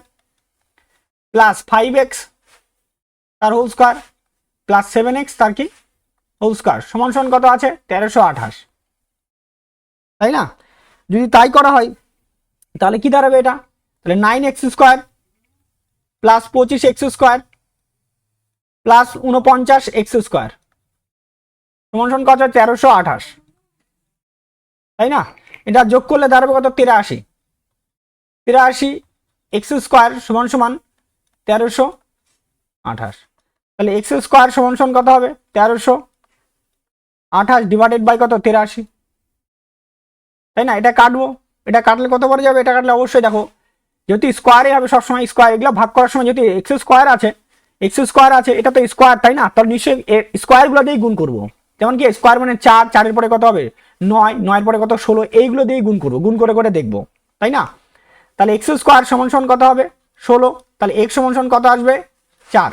প্লাস 5x তার হোল স্কোয়ার প্লাস 7x তার কি হোল স্কোয়ার সমান সমান কত আছে? 1328, তাই না? যদি তাই করা হয় তাহলে কি দাঁড়াবে এটা? তাহলে 9x square plus 25x square plus 49x square সমান সমান কত? 1328, তাই না? এটা যোগ করলে দাঁড়াবে কত? 83, 83x স্কোয়ার সমান সমান 1328, তাহলে x স্কোয়ার সমান সমান কত হবে? 1328 ডিভাইডেড বাই কত? 83, তাই না? এটা কাটবো, এটা কাটলে কত পড়ে যাবে? এটা কাটলে অবশ্যই দেখো যেহেতু স্কোয়ারই হবে সবসময়, স্কোয়ার এগুলো ভাগ করার সময় যেহেতু এক্স স্কোয়ার আছে এটা তো স্কোয়ার, তাই না? তাহলে নিশ্চয়ই স্কোয়ারগুলো দিয়েই গুণ করবো। যেমন কি স্কোয়ার মানে 4, 4-এর পরে কত হবে? 9, 9-এর পরে কত? 16, এইগুলো দিয়েই গুণ করবো, গুণ করে করে দেখবো, তাই না? তাহলে এক্স স্কোয়ার সমান সমান কত হবে? 16, তাহলে এক্স সমান সমান কত আসবে? 4।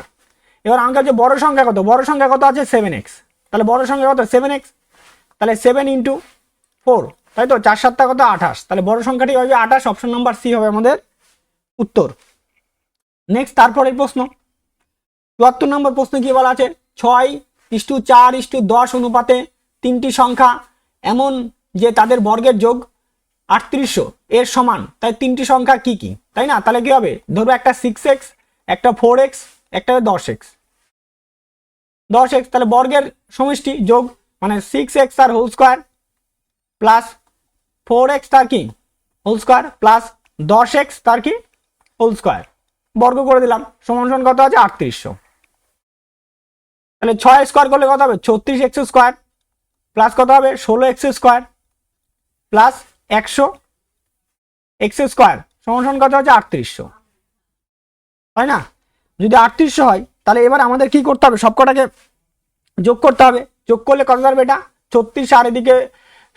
এবার আমার কাছে বড় সংখ্যা কত? বড় সংখ্যা কত আছে? 7x, তাহলে বড় সংখ্যা কত? 7x, তাহলে 7 ইন্টু 4, তাই তো? 4 7 কত? 28, তাহলে বড় সংখ্যাটি হবে 28, অপশন নাম্বার সি হবে আমাদের উত্তর। নেক্সট তারপরের প্রশ্ন 74 নম্বর প্রশ্ন কি বলা আছে? 6:4:10 অনুপাতে তিনটি সংখ্যা এমন যে তাদের বর্গের যোগ 3800 এর সমান, তাই তিনটি সংখ্যা কি কি, তাই না? তাহলে কি হবে? ধরবো একটা 6x, একটা 4x, একটা 10x, তাহলে বর্গের সমষ্টি যোগ মানে 6x তার হোল স্কোয়ার প্লাস 4x তার কি হোল স্কোয়ার প্লাস 10x তার কি হোল স্কোয়ার বর্গ করে দিলাম সমান সমান কত আছে? 3800, তাহলে 6 স্কোয়ার করলে কত হবে? 36x স্কোয়ার প্লাস কত হবে? 16x square plus 100x square সমান সমান কত হচ্ছে? 3800, তাই না? যদি 3800 হয় তাহলে এবার আমাদের কি করতে হবে? সবকটাকে যোগ করতে হবে। যোগ করলে কত দাঁড়াবে? এটা 36 আর এদিকে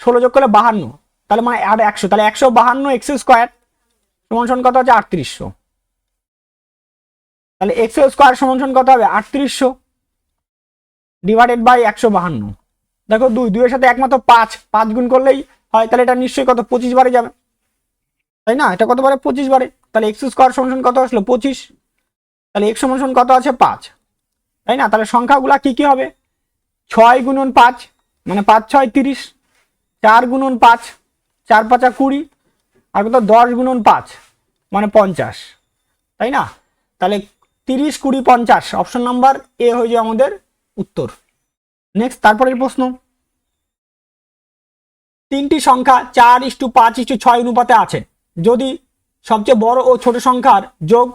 16 যোগ করলে 52, তাহলে মানে আর 100, তাহলে 152x স্কোয়ার সমান সমান কত হচ্ছে? 3800, তাহলে x স্কোয়ার সমান সমান কত হবে? 3800 ডিভাইডেড বাই 152, দেখো 2 এর সাথে একমাত্র 5 গুণ করলেই হয়, তাহলে এটা নিশ্চয়ই কত? 25 বারে যাবে, তাই না? এটা কত বারে? 25 বারে। তাহলে এক্স স্কোয়ার সমান কত আসলো 25, তাহলে এক্স সমান কত আছে 5, তাই না? তাহলে সংখ্যাগুলা কি কি হবে? 6 গুণন 5 মানে 5 6 30, 4 গুণন 5 4 5 20, আর কত 10 গুণন 5 মানে 50, তাই না? তাহলে 30 20 50 অপশন নাম্বার এ হয়ে যায় আমাদের উত্তর। নেক্সট তারপরের প্রশ্ন, তিনটি সংখ্যা 4:5:6 অনুপাতে আছে, যদি সবচেয়ে বড় ও ছোট সংখ্যার যোগ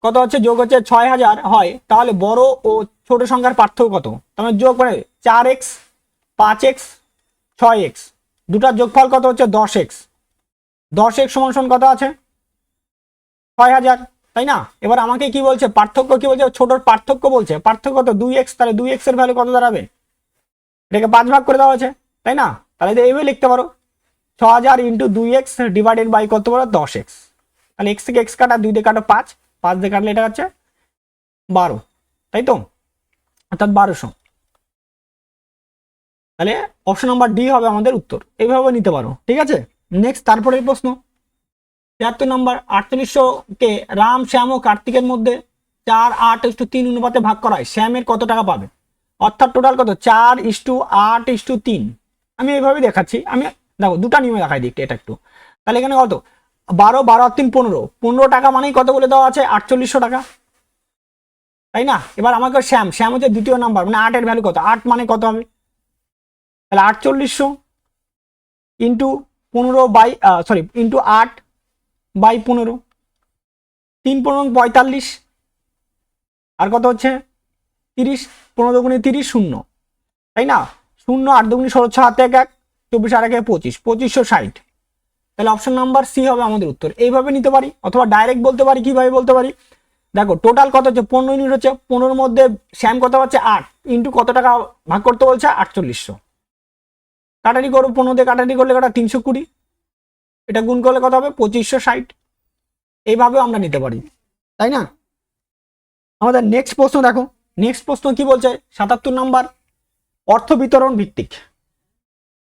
কত হচ্ছে, যোগ হচ্ছে 6000 হয়, তাহলে বড় ও ছোট সংখ্যার পার্থক্য কত? তার মানে যোগ মানে 4x 5x 6x, দুটার যোগফল কত হচ্ছে 10x, 10x সমান কত আছে 6000, তাই না? এবার আমাকে কি বলছে, পার্থক্য কি বলছে, ছোটর পার্থক্য বলছে, পার্থক্য কত 2x, তাহলে 2x এর ভ্যালু কত দাঁড়াবে, এটাকে 5 ভাগ করে দেওয়া আছে, তাই না? তাহলে এইভাবে লিখতে পারো 6000 ইন্টু 2x ডিভাইডেড বাই কত বড় 10x, তাহলে x থেকে x কাটা 2 দিয়ে কাটো 5, 5 দিয়ে কাটলে এটা হচ্ছে 12, তাই তো, অর্থাৎ 1200। তাহলে অপশন নাম্বার ডি হবে আমাদের উত্তর, এইভাবে নিতে পারো, ঠিক আছে। নেক্সট তারপরের প্রশ্ন 73 নম্বর, 4800 কে রাম শ্যাম ও কার্তিকের মধ্যে 4:8:3 অনুপাতে ভাগ করা হয়, শ্যামের কত টাকা পাবে? অর্থাৎ টোটাল কত 4:8:3, আমি এইভাবে দেখাচ্ছি, আমি দেখো দুটা নিয়মে দেখাই দিই এটা একটু। তাহলে এখানে কত 12 12 আর 3 15 টাকা মানেই কত বলে দেওয়া আছে 4800 টাকা, তাই না? এবার আমাকে শ্যাম হচ্ছে দ্বিতীয় নাম্বার, মানে 8 এর ভ্যালু কত, 8 মানে কত হবে, তাহলে 4800 ইন্টু 15 বাই ইন্টু 8 বাই 15, 3 15 45, আর কত হচ্ছে 30, 15 দুগুণে 30 শূন্য, তাই না? 0 8 দুগুণে 16 6 হাতে 1 1, 24 আর 1 25, 2560, তাহলে অপশন নাম্বার সি হবে আমাদের উত্তর। এইভাবে নিতে পারি, অথবা ডাইরেক্ট বলতে পারি, কিভাবে বলতে পারি, দেখো টোটাল কত হচ্ছে 15 ইউনিট হচ্ছে, 15 মধ্যে শ্যাম কত হচ্ছে 8 ইন্টু কত টাকা ভাগ করতে বলছে 4800, কাটারি করো 15 দিয়ে কাটারি করলে কটা 320, এটা গুণ করলে কত হবে 2560, এইভাবে আমরা নিতে পারি, তাই না? আমাদের নেক্সট প্রশ্ন দেখো, নেক্সট প্রশ্ন কি বলছে 77 নাম্বার, অর্থ বিতরণ ভিত্তিক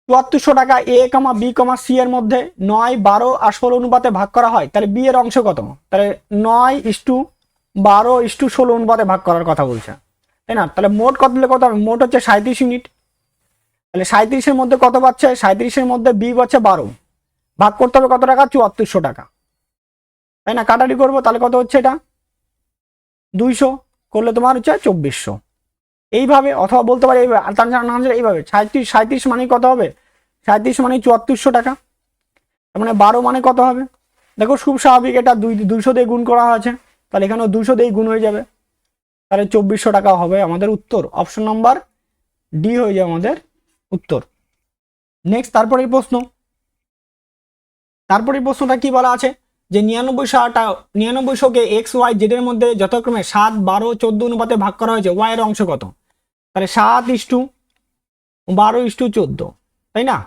7400 টাকা এ কমা বি কমা সি এর মধ্যে 9 12 আর 16 অনুপাতে ভাগ করা হয়, তাহলে বি এর অংশ কত? তাহলে 9:12:16 অনুপাতে ভাগ করার কথা বলছে, তাই না? তাহলে মোট কত দিলে কত হবে, মোট হচ্ছে 37 ইউনিট, তাহলে 37-এর মধ্যে কত পাচ্ছে, 37-এর মধ্যে বি পাচ্ছে 12, ভাগ করতে হবে কত টাকা 7400 টাকা, তাই না? কাটারি করবো তাহলে কত হচ্ছে, এটা 200 করলে তোমার হচ্ছে 2400, এইভাবে, অথবা বলতে পারি এইভাবে 37 মানে কত হবে, 37 মানে 7400 টাকা, তার মানে 12 মানে কত হবে, দেখো খুব স্বাভাবিক, এটা 200 দিয়ে গুণ করা আছে, তাহলে এখানেও 200 দিয়ে গুণ হয়ে যাবে, তাহলে 2400 টাকা হবে আমাদের উত্তর, অপশন নাম্বার ডি হয়ে যাবে আমাদের উত্তর। নেক্সট তারপরের প্রশ্নটা কি বলা আছে, যে 99কে এক্স ওয়াই জেড এর মধ্যে যথাক্রমে 7 12 14 অনুপাতে ভাগ করা হয়েছে, ওয়াই এর অংশ কত? তাহলে 7:12:14, তাই না?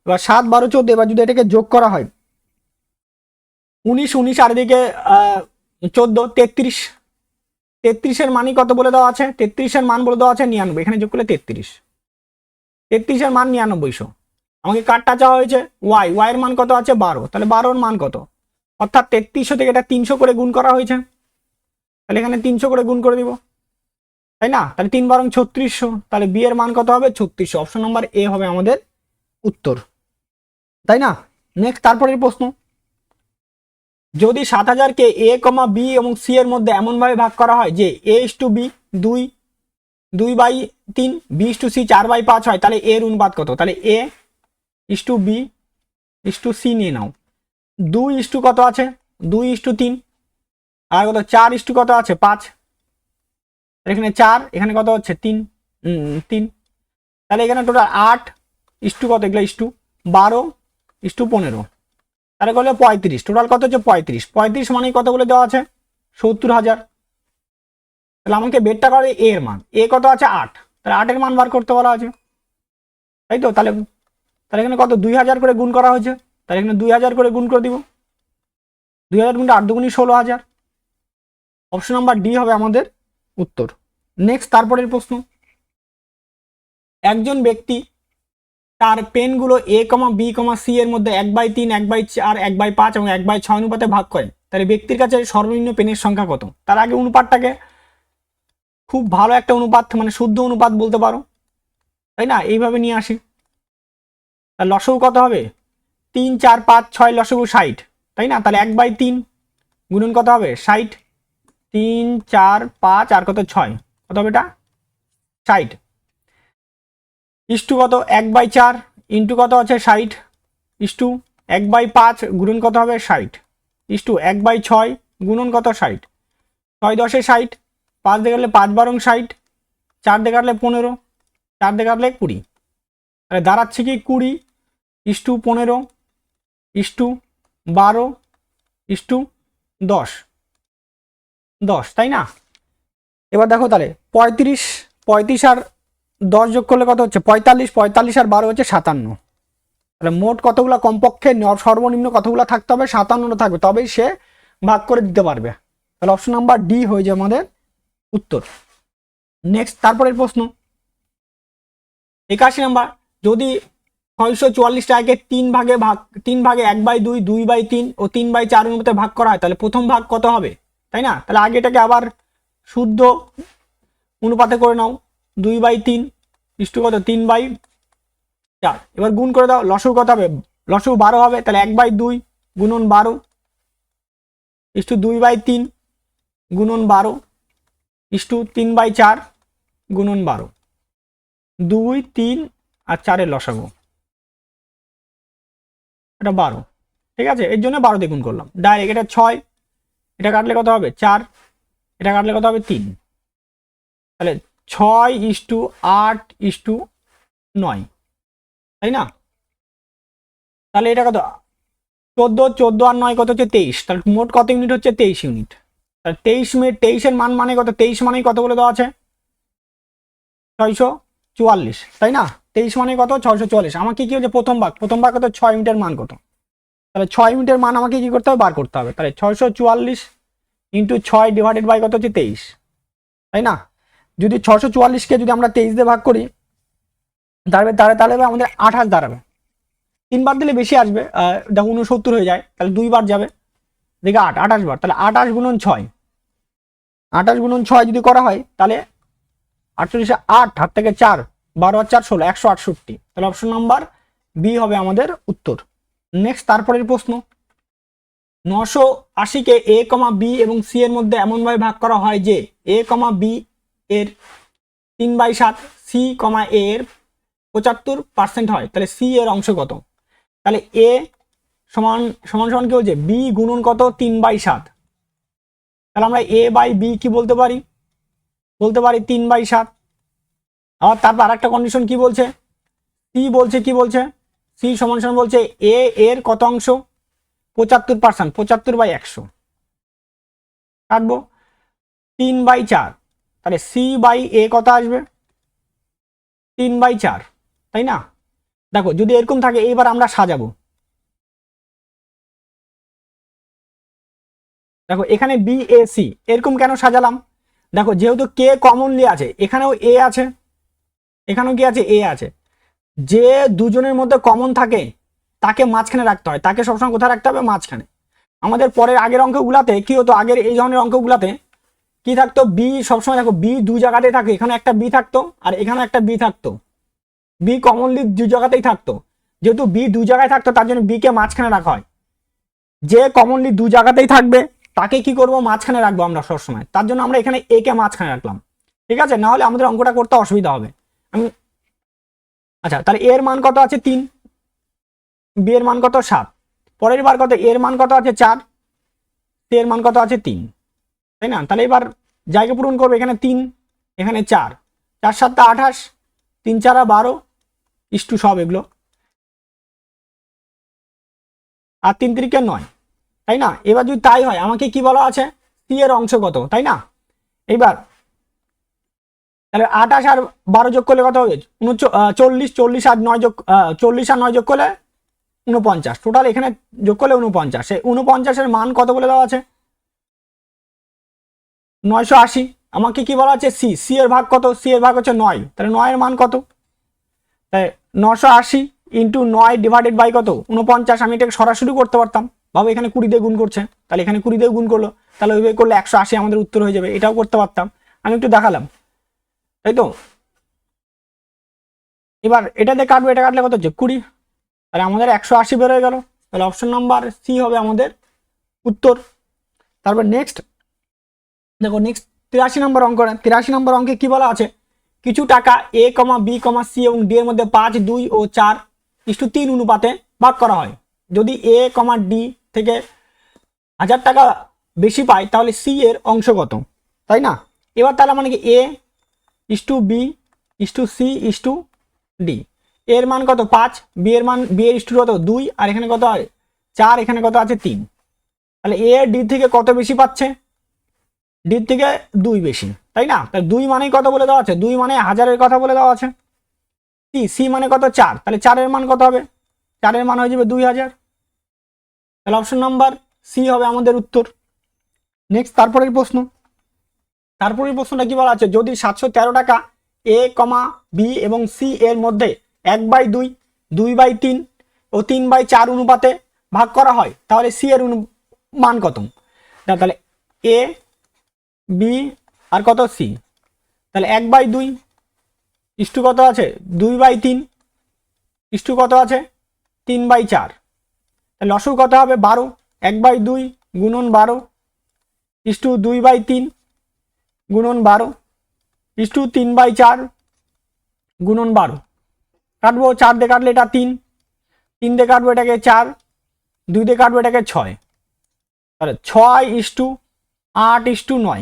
এবার 7 12 14, এবার যদি এটাকে যোগ করা হয় 19 19 আর এদিকে 14 33, 33-এর মানই কত বলে দেওয়া আছে, 33-এর মান বলে দেওয়া আছে 99, এখানে যোগ করলে 33-এর মান 9900, আমাকে কাটটা চাওয়া হয়েছে ওয়াই এর মান কত আছে 12, তাহলে 12-এর মান কত, অর্থাৎ 3300 থেকে এটা 300 করে গুণ করা হয়েছে, তাহলে এখানে 300 করে গুণ করে দিব, তাই না? তাহলে 3 12 3600, তাহলে বি এর মান কত হবে 3600, অপশন নাম্বার এ হবে আমাদের উত্তর, তাই না? নেক্সট তারপরের প্রশ্ন, যদি 7000-কে এ কমা বি এবং সি এর মধ্যে এমন ভাবে ভাগ করা হয় যে a:b 2/3, b:c 4/5 হয়, তাহলে এর অনুপাত কত? তাহলে a:b:c নিয়ে নাও, 2 কত আছে 2:3, আর কত 4 কত আছে 5, এখানে 4, এখানে কত হচ্ছে 3, তাহলে এখানে টোটাল 8 কত, এগুলো 12:15, তাহলে করলে 35, টোটাল কত হচ্ছে 35 মানে কত বলে দেওয়া আছে 70000, তাহলে আমাকে বেরটা করে এ এর মান, এ কত আছে 8, তাহলে 8 এর মান বার করতে বলা আছে, তাই তো? তাহলে এখানে কত 2000 করে গুণ করা হয়েছে, তাহলে এখানে 2000 করে গুণ করে দিব, 2000 গুণ 8 2 16,000, অপশন নাম্বার ডি হবে আমাদের উত্তর। নেক্সট তারপরের প্রশ্ন, একজন ব্যক্তি তার পেনগুলো এ কমা বি কমা সি এর মধ্যে 1/3 1/4 1/5 এবং 1/6 অনুপাতে ভাগ করে, তাহলে ব্যক্তির কাছে সর্বনিম্ন পেনের সংখ্যা কত? তার আগে অনুপাতটাকে খুব ভালো একটা অনুপাত, মানে শুদ্ধ অনুপাত বলতে পারো, তাই না? এইভাবে নিয়ে আসি। তার লসগু কত হবে? 3 4 5 6 লসগু 60, তাই না? তাহলে 1/3 গুণন কত হবে? 60। 3 4 5 আর কত 6, কত হবে এটা? 60। ইস্টু কত? 1/4 ইন্টু কত আছে? 60 ইস্টু 1/5 গুণন কত হবে? 60 ইস্টু 1/6 গুণন কত? 60। 6 10 60, 5 দিয়ে কাটলে 5 12 60, 4 দিয়ে কাটলে 15, 4 দিয়ে কাটলে 20, তাহলে দাঁড়াচ্ছে কি 20 ইস্টু 15 ইস্টু 12 ইস্টু 10, 10, তাই না? এবার দেখো তাহলে 35 আর 10 যোগ করলে কত হচ্ছে? 45, 45 আর 12 হচ্ছে 57। তাহলে মোট কতগুলো, কমপক্ষে সর্বনিম্ন কতগুলো থাকতে হবে? 57টা থাকবে, তবেই সে ভাগ করে দিতে পারবে। তাহলে অপশন নাম্বার ডি হয়ে যায় আমাদের উত্তর। নেক্সট, তারপরের প্রশ্ন 81 নাম্বার। যদি 644 টাকাকে 3 ভাগে 1/2, 2/3 ও 3/4 এর মধ্যে ভাগ করা হয়, তাহলে প্রথম ভাগ কত হবে? তাই না? তাহলে আগে এটাকে আবার শুদ্ধ অনুপাতে করে নাও। 2/3 ইস্টু কত? 3/4। এবার গুণ করে দাও, লসগু কত হবে? লসগু 12 হবে, তাহলে 1/2 গুণন 12 ইস্টু 2/3 গুণন 12 ইস্টু 3/4 গুণন 12। 2 3 আর 4 এর লসাগু এটা 12, ঠিক আছে? এর জন্য 12 দিয়ে গুণ করলাম ডাইরেক্ট। এটা 6, এটা কাটলে কত হবে? 4, এটা কাটলে কত হবে? 3। তাহলে 6:8:9, তাই না? তাহলে এটা কত? 14 আর 9 কত হচ্ছে? 23। তাহলে মোট কত ইউনিট হচ্ছে? 23 ইউনিট। তাহলে 23 মিনিট, 23 এর মান মানে কত? 23 মানেই কত বলে দেওয়া আছে? 644, তাই না? 23 মানে কত? 644। আমাকে কি হচ্ছে? প্রথম ভাগ কত? 6 ইউনিটের মান কত? তাহলে 6 ইউনিটের মান আমাকে কি করতে হবে? বার করতে হবে। তাহলে 644 ইন্টু 6 ডিভাইডেড বাই কত হচ্ছে? 23, তাই না? যদি 644কে যদি আমরা 23 দিয়ে ভাগ করি, তাহলে আমাদের 28 দাঁড়াবে। 3 বার দিলে বেশি আসবে, দেখো 69 হয়ে যায়, তাহলে 2 বার যাবে, দেখে 28 বার। তাহলে 28 গুণন 6, 28 গুণন 6 যদি করা হয়, তাহলে 48 8 হাত থেকে 4, 12 আর 4 16, 168। তাহলে অপশন নাম্বার বি হবে আমাদের উত্তর। নেক্সট, তারপরের প্রশ্ন 980কে এ কমা বি এবং সি এর মধ্যে এমনভাবে ভাগ করা হয় যে এ কমা বি এর 3/7, সি কমা এ এর 75% হয়, তাহলে সি এর অংশ কত? তাহলে এ সমান সমান সমান কি হচ্ছে? বি গুণন কত? 3/7। তাহলে আমরা এ বাই বি কি বলতে পারি? 3/7। আবার তারপর আর একটা কন্ডিশন কি বলছে? সি বলছে, কি বলছে? সি সমান সমান বলছে এ এর কত অংশ? 75%, 75/100 কাটবো 3/4। তাহলে সি বাই এ কত আসবে? 3/4, তাই না? দেখো যদি এরকম থাকে, এইবার আমরা সাজাবো। দেখো এখানে বি এ সি এরকম কেন সাজালাম? দেখো যেহেতু কে কমনলি আছে, এখানেও এ আছে, এখানেও কি আছে? এ আছে। যে দুজনের মধ্যে কমন থাকে তাকে মাঝখানে রাখতে হয়, তাকে সবসময় কোথায় রাখতে হবে? মাঝখানে। আমাদের পরের আগের অঙ্কগুলাতে কি হতো? আগের এই ধরনের অঙ্কগুলাতে কি থাকতো? বি সবসময়, দেখো বি দু জায়গাতেই থাকে, এখানে একটা বি থাকতো আর এখানে একটা বি থাকতো, বি কমনলি দু জায়গাতেই থাকতো। যেহেতু বি দু জায়গায় থাকতো, তার জন্য বি কে মাঝখানে রাখা হয়। যে কমনলি দু জায়গাতেই থাকবে তাকে কি করব? মাঝখানে রাখবো আমরা সবসময়, তার জন্য আমরা এখানে এ কে মাঝখানে রাখলাম, ঠিক আছে? না হলে আমাদের অঙ্কটা করতে অসুবিধা হবে। আচ্ছা, তাহলে এর মান কত আছে? 3, বি এর মান কত? 7, পরের বার কত? এর মান কত আছে? 4, সি এর মান কত আছে? 3, তাই না? তাহলে এবার জায়গা পূরণ করবে, এখানে 3, এখানে 4, 4 7 28, 3 4 12 ইস্টু সব এগুলো, আর 3 3 9, তাই না? এবার যদি তাই হয়, আমাকে কি বলা আছে? সি এর অংশ কত, তাই না? এইবার তাহলে 28 আর 12 যোগ করলে কত হবে? 40, 40 আর 9 যোগ 40 আর 9 যোগ করলে 49, টোটাল এখানে যোগ করলে 49। সেই 49 এর মান কত বলে দেওয়া আছে? 980। আমাকে কি বলা আছে? সি, সি এর ভাগ কত? সি এর ভাগ হচ্ছে 9, তাহলে 9 এর মান কত? তাই 980 ইন্টু 9 ডিভাইডেড বাই কত? 49। আমি এটাকে সরাসরি করতে পারতাম, ভাবো এখানে 20 দিয়ে গুণ করছে, তাহলে এখানে 20 দিয়ে গুণ করলো, তাহলে ওইভাবে করলে 180 আমাদের উত্তর হয়ে যাবে। এটাও করতে পারতাম, আমি একটু দেখালাম, তাই তো। এবার এটাতে কাটবো, এটা কাটলে কত হচ্ছে 20, তাহলে আমাদের 180 বের হয়ে গেল। তাহলে অপশন নাম্বার সি হবে আমাদের উত্তর। তারপর নেক্সট দেখো, নেক্সট 83 নম্বর অঙ্ক। 83 নম্বর অঙ্কে কি বলা আছে, কিছু টাকা এ কমা বি কমা সি এবং ডি এর মধ্যে 5, 2 ও 4:3 অনুপাতে ভাগ করা হয়। যদি এ কমা ডি থেকে 1000 টাকা বেশি পায় তাহলে সি এর অংশ কত, তাই না। এবার তাহলে মানে কি A is to B is to C is to D, এর মান কত 5, বি এর মান, বি এর ইস্টু কত 2, আর এখানে কত হয় 4, এখানে কত আছে 3। তাহলে এ ডি থেকে কত বেশি পাচ্ছে, ডি থেকে 2 বেশি, তাই না। তাহলে 2 মানেই কত বলে দেওয়া আছে, 2 মানে 1000-এর কথা বলে দেওয়া আছে। সি, সি মানে কত 4, তাহলে 4 এর মান কত হবে, 4 এর মান হয়ে যাবে 2000। তাহলে অপশন নাম্বার সি হবে আমাদের উত্তর। নেক্সট তারপরের প্রশ্নটা কি বলা আছে, যদি 713 টাকা এ কমা বি এবং সি এর মধ্যে 1/2, 2/3 ও 3/4 অনুপাতে ভাগ করা হয় তাহলে সি এর মান কত। তাহলে এ বি আর কত সি, তাহলে 1/2 ইস্টু কত আছে 2/3 ইস্টু কত আছে 3/4, তাহলে লসগু কত হবে 12, 1/2 গুণন 12 ইস্টু 2/3 গুণন 12 ইস্টু 3/4 গুণন 12। কাটবো, 4 দিয়ে কাটলে এটা 3, 3 দিয়ে কাটবো এটাকে 4, 2 দিয়ে কাটবো এটাকে 6, তাহলে 6:8:9,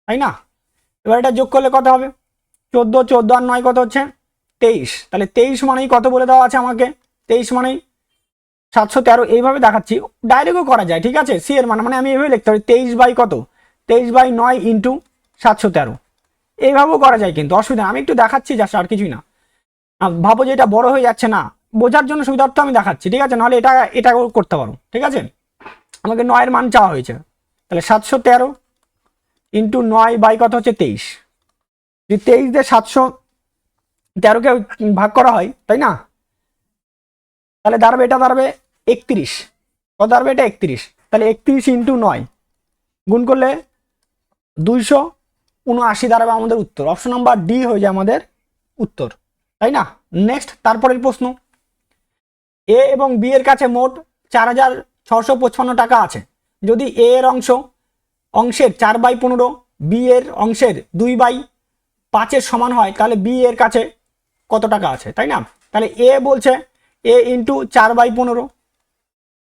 তাই না। এবার এটা যোগ করলে কত হবে 14, 14 আর 9 কত হচ্ছে 23। তাহলে 23 মানেই কত বলে দেওয়া আছে আমাকে, 23 মানেই 713। এইভাবে দেখাচ্ছি, ডাইরেক্টও করা যায়, ঠিক আছে। সি এর মান মানে আমি এইভাবে লিখতে পারি 23 কত 23/9 ইন্টু 713, এইভাবেও করা যায়, কিন্তু অসুবিধা, আমি একটু দেখাচ্ছি জাস্ট, আর কিছুই না। ভাবো যে এটা বড় হয়ে যাচ্ছে না, বোঝার জন্য সুবিধার্থে আমি দেখাচ্ছি, ঠিক আছে। নাহলে এটা করতে পারো, ঠিক আছে। আমাকে 9 এর মান চাওয়া হয়েছে, তাহলে 713 ইন্টু 9 কত হচ্ছে 23। যদি 23 দিয়ে 713কে ভাগ করা হয়, তাই না, তাহলে দাঁড়াবে, এটা দাঁড়াবে 31, কত দাঁড়াবে এটা 31। তাহলে 31 ইন্টু 9 গুণ করলে 279 দাঁড়াবে আমাদের উত্তর। অপশন নাম্বার ডি হয়ে যায় আমাদের উত্তর, তাই না। নেক্সট তারপরের প্রশ্ন, এ এবং বি এর কাছে মোট 4655 টাকা আছে। যদি এ এর অংশের 4/15 বি এর অংশের 2/5 সমান হয় তাহলে বি এর কাছে কত টাকা আছে, তাই না। তাহলে এ বলছে এ ইন্টু 4/15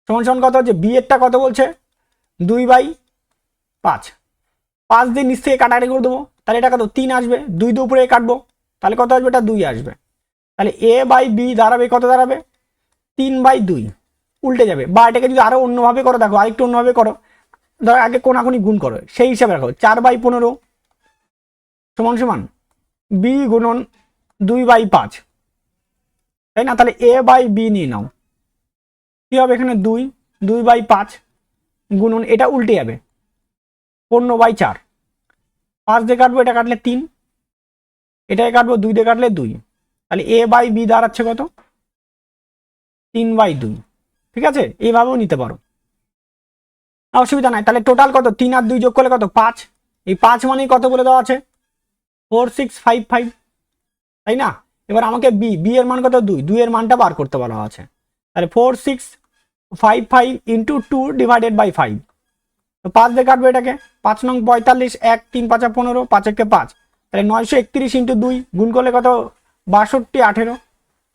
সমান সমান কত হচ্ছে, বি এরটা কত বলছে 2/5, 5 দিয়ে নিচ থেকে কাটাকাটি করে দেবো, তাহলে এটা কত 3 আসবে, 2 দিয়ে উপরে কাটবো, তাহলে কত আসবে এটা 2 আসবে। তাহলে এ বাই বি দাঁড়াবে কত দাঁড়াবে 3/2, উল্টে যাবে। বা এটাকে যদি আরো অন্যভাবে করো, দেখো আরেকটু অন্যভাবে করো, ধরো আগে কোনাকুনি গুণ করো, সেই হিসাবে রাখো 4/15 সমান সমান বি গুণন 2/5, তাই না। তাহলে এ বাই বি নিয়ে নাও, কি হবে এখানে 2/5 গুণন, এটা উল্টে যাবে 15/4, 5 দিয়ে কাটবো, এটা কাটলে 3, এটাকে কাটবো 2 দিয়ে কাটলে 2, তাহলে এ বাই বি দাঁড়াচ্ছে কত 3/2, ঠিক আছে। এইভাবেও নিতে পারো, অসুবিধা নাই। তাহলে টোটাল কত 3 আর 2 যোগ করলে কত 5, এই 5 মানেই কত বলে দেওয়া আছে 4655, তাই না। এবার আমাকে বি এর মান কত 2 এর মানটা বার করতে বলা আছে, তাহলে 4655 ইন্টু 2 ডিভাইডেড বাই 5, তো 5 দিয়ে কাটবো এটাকে, 5 নং 45, 1 3 5 15, 5 একে 5, তাহলে 931 ইন্টু 2 গুণ করলে কত 62,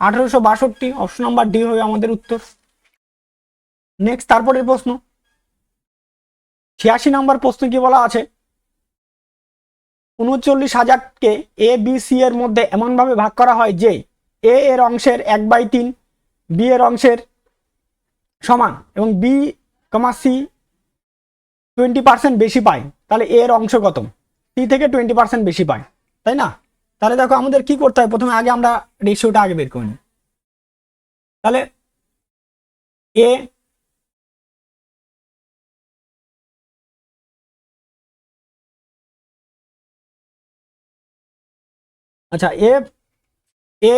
1862। অপশন নাম্বার ডি হবে আমাদের উত্তর। নেক্সট তারপরের প্রশ্ন, 86 নম্বর প্রশ্ন কি বলা আছে, 39,000কে এ বি সি এর মধ্যে এমন ভাবে ভাগ করা হয় যে এ এর অংশের 1/3 বি এর অংশের সমান এবং বি সি 20% বেশি পায়, তাহলে এর অংশ কত, সি থেকে 20% বেশি পায়, তাই না। তাহলে দেখো আমাদের কি করতে হয়, প্রথমে আগে আমরা রেশিওটা আগে বের করি। তাহলে এ আচ্ছা এ এ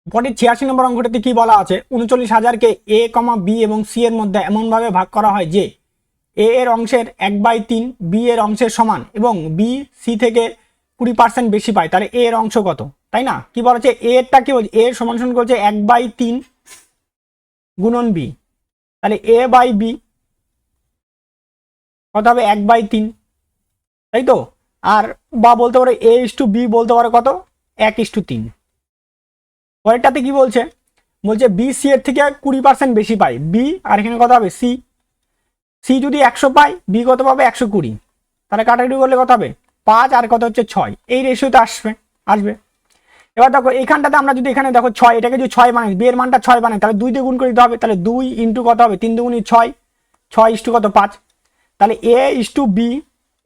পরের 86 নম্বর অঙ্কটিতে কি বলা আছে, 39,000কে এ কমা বি এবং সি এর মধ্যে এমনভাবে ভাগ করা হয় যে এ এর অংশের 1/3 বি এর অংশের সমান এবং বি সি থেকে 20% বেশি পায়, তাহলে এ এর অংশ কত? তাই না, কি বলা হচ্ছে এ এরটা কি বলছে, এ এর সমান সমান করছে 1/3 গুণন বি, তাহলে এ বাই বি কত হবে 1/3, তাই তো। আর বা বলতে পারো এ ইস টু বি বলতে পারো কত 1:3। পরেরটাতে কি বলছে, বলছে বি সি এর থেকে 20% বেশি পায় বি, আর এখানে কত হবে সি, সি যদি 100 পায় বি কত পাবে 120, তাহলে কাটাকাটি করলে কত হবে 5 আর কত হচ্ছে 6, এই রেশিওতে আসবে। এবার দেখো এখানটাতে আমরা যদি এখানে দেখো 6, এটাকে যদি 6 বানাই, বি এর মানটা 6 বানাই, তাহলে 2 দিয়ে গুণ করে দিতে হবে, তাহলে 2 ইন্টু কত হবে 3 দুগুণী 6, 6 ইস টু কত 5, তাহলে A is to B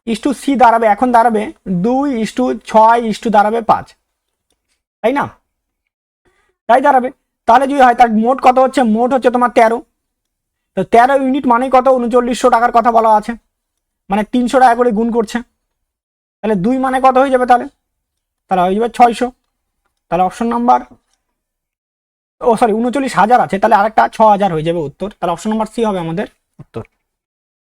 is to C দাঁড়াবে, এখন দাঁড়াবে 2 ইস টু 6 ইস টু দাঁড়াবে 5, তাই না, তাই দাঁড়াবে। তাহলে যদি হয় তার মোট কত হচ্ছে, মোট হচ্ছে তোমার 13, তো 13 ইউনিট মানে কত 3900 টাকার কথা বলা আছে, মানে 300 টাকা করে গুণ করছে, তাহলে 2 মানে কত হয়ে যাবে, তাহলে হয়ে যাবে 600, তাহলে অপশন নাম্বার 39,000 আছে, তাহলে আরেকটা 6,000 হয়ে যাবে উত্তর, তাহলে অপশন নাম্বার সি হবে আমাদের উত্তর।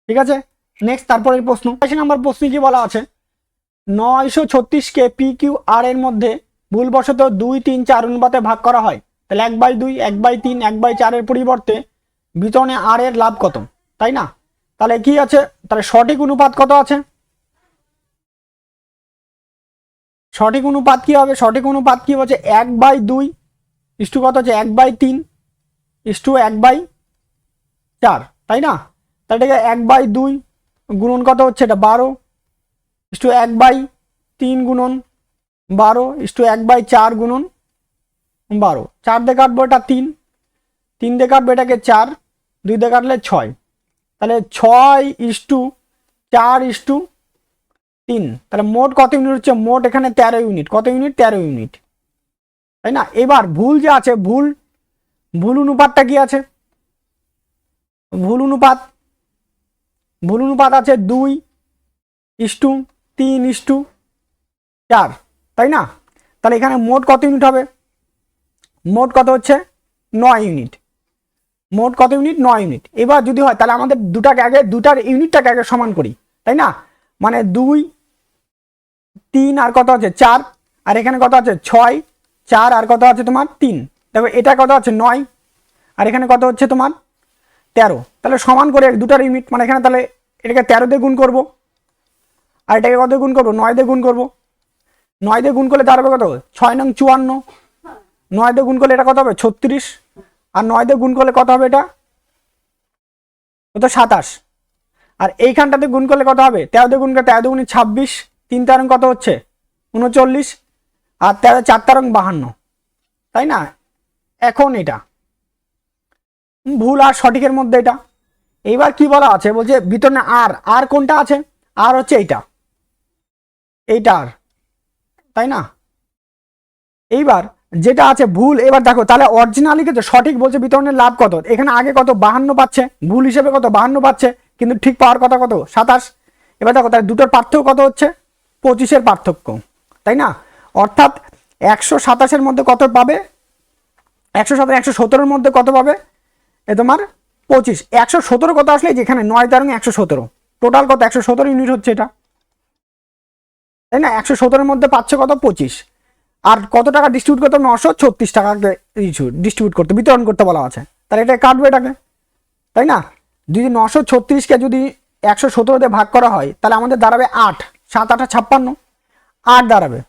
ঠিক আছে, নেক্সট তারপরের প্রশ্ন 82 নম্বর প্রশ্নে কি বলা আছে, 936কে পি কিউ আর এর মধ্যে ভুলবশত 2, 3, 4 অনুপাতে ভাগ করা হয়, তাহলে 1/2, 1/3, 1/4 এর পরিবর্তে বিতরণে আর এর লাভ কত, তাই না। তাহলে কি আছে, তাহলে সঠিক অনুপাত কত আছে, সঠিক অনুপাত কি হবে, সঠিক অনুপাত কি হচ্ছে 1/2 ইস্টু কত হচ্ছে 1/3 ইস্টু 1/4, তাই না। তাহলে 1/2 গুণন কত হচ্ছে এটা 12 ইস্টু 1/3 গুণন 12 ইস্টু 1/4 গুণন 12, 4 দিয়ে কাটবো এটা 3, 3 দিয়ে কাটবো এটাকে 4, 2 দিয়ে কাটলে 6, তাহলে 6 ইস্টু 4 ইস্টু 3, তাহলে মোট কত ইউনিট হচ্ছে, মোট এখানে 13 ইউনিট, কত ইউনিট 13 ইউনিট, তাই না। এবার ভুল যে আছে, ভুল অনুপাতটা কি আছে, ভুল অনুপাত আছে 2 ইস্টু 3 ইস্টু 4, তাই না। তাহলে এখানে মোট কত ইউনিট হবে, মোট কত হচ্ছে 9 ইউনিট, মোট কত ইউনিট 9 ইউনিট। এবার যদি হয় তাহলে আমাদের দুটার ইউনিটটাকে আগে সমান করি, তাই না, মানে 2, 3 আর কত আছে 4, আর এখানে কত আছে 6, 4 আর কত আছে তোমার 3, দেখো এটা কত আছে 9, আর এখানে কত হচ্ছে তোমার 13, তাহলে সমান করে দুটার ইউনিট, মানে এখানে তাহলে এটাকে 13 দিয়ে গুণ করবো, আর এটাকে কত গুণ করবো 9 দিয়ে গুণ করবো, 9 দিয়ে গুণ করলে দাঁড়াবে কত 6 নং 54, 9 দিয়ে গুণ করলে এটা কত হবে 36, আর 9 দিয়ে গুণ করলে কত হবে এটা কত 27, আর এইখানটাতে গুণ করলে কত হবে 13 দিয়ে গুণ করলে 13 দুগুণে 26, 3 তেরং কত হচ্ছে 39, আর 13 4 তেরং 52, তাই না। এখন এটা ভুল আর সঠিকের মধ্যে এটা, এইবার কি বলা আছে, বলছে বিতরণে আর কোনটা আছে, আর হচ্ছে এইটা আর, তাই না। এইবার যেটা আছে ভুল, এবার দেখো তাহলে অরিজিনালি কিন্তু সঠিক বলছে বিতরণের লাভ কত, এখানে আগে কত 52 পাচ্ছে, ভুল হিসেবে কত 52 পাচ্ছে, কিন্তু ঠিক পাওয়ার কথা কত 27। এবার দেখো তাহলে দুটোর পার্থক্য কত হচ্ছে 25-এর পার্থক্য, তাই না। অর্থাৎ 127-এর মধ্যে কত পাবে, 117, 117-এর মধ্যে কত পাবে এ তোমার 25, 117 কত আসলে যেখানে 9 তেরং 117, টোটাল কত 117 ইউনিট হচ্ছে এটা, তাই না। 117-এর মধ্যে পাচ্ছে কত 25, আর কত টাকা ডিস্ট্রিবিউট করতে 936 টাকাকে ডিস্ট্রিবিউট করতে বিতরণ করতে বলা আছে, তাহলে এটা কাটবে এটাকে, তাই না। যদি 936-কে যদি 117 দিয়ে ভাগ করা হয় তাহলে আমাদের দাঁড়াবে 8, 7 8 56, 8 দাঁড়াবে,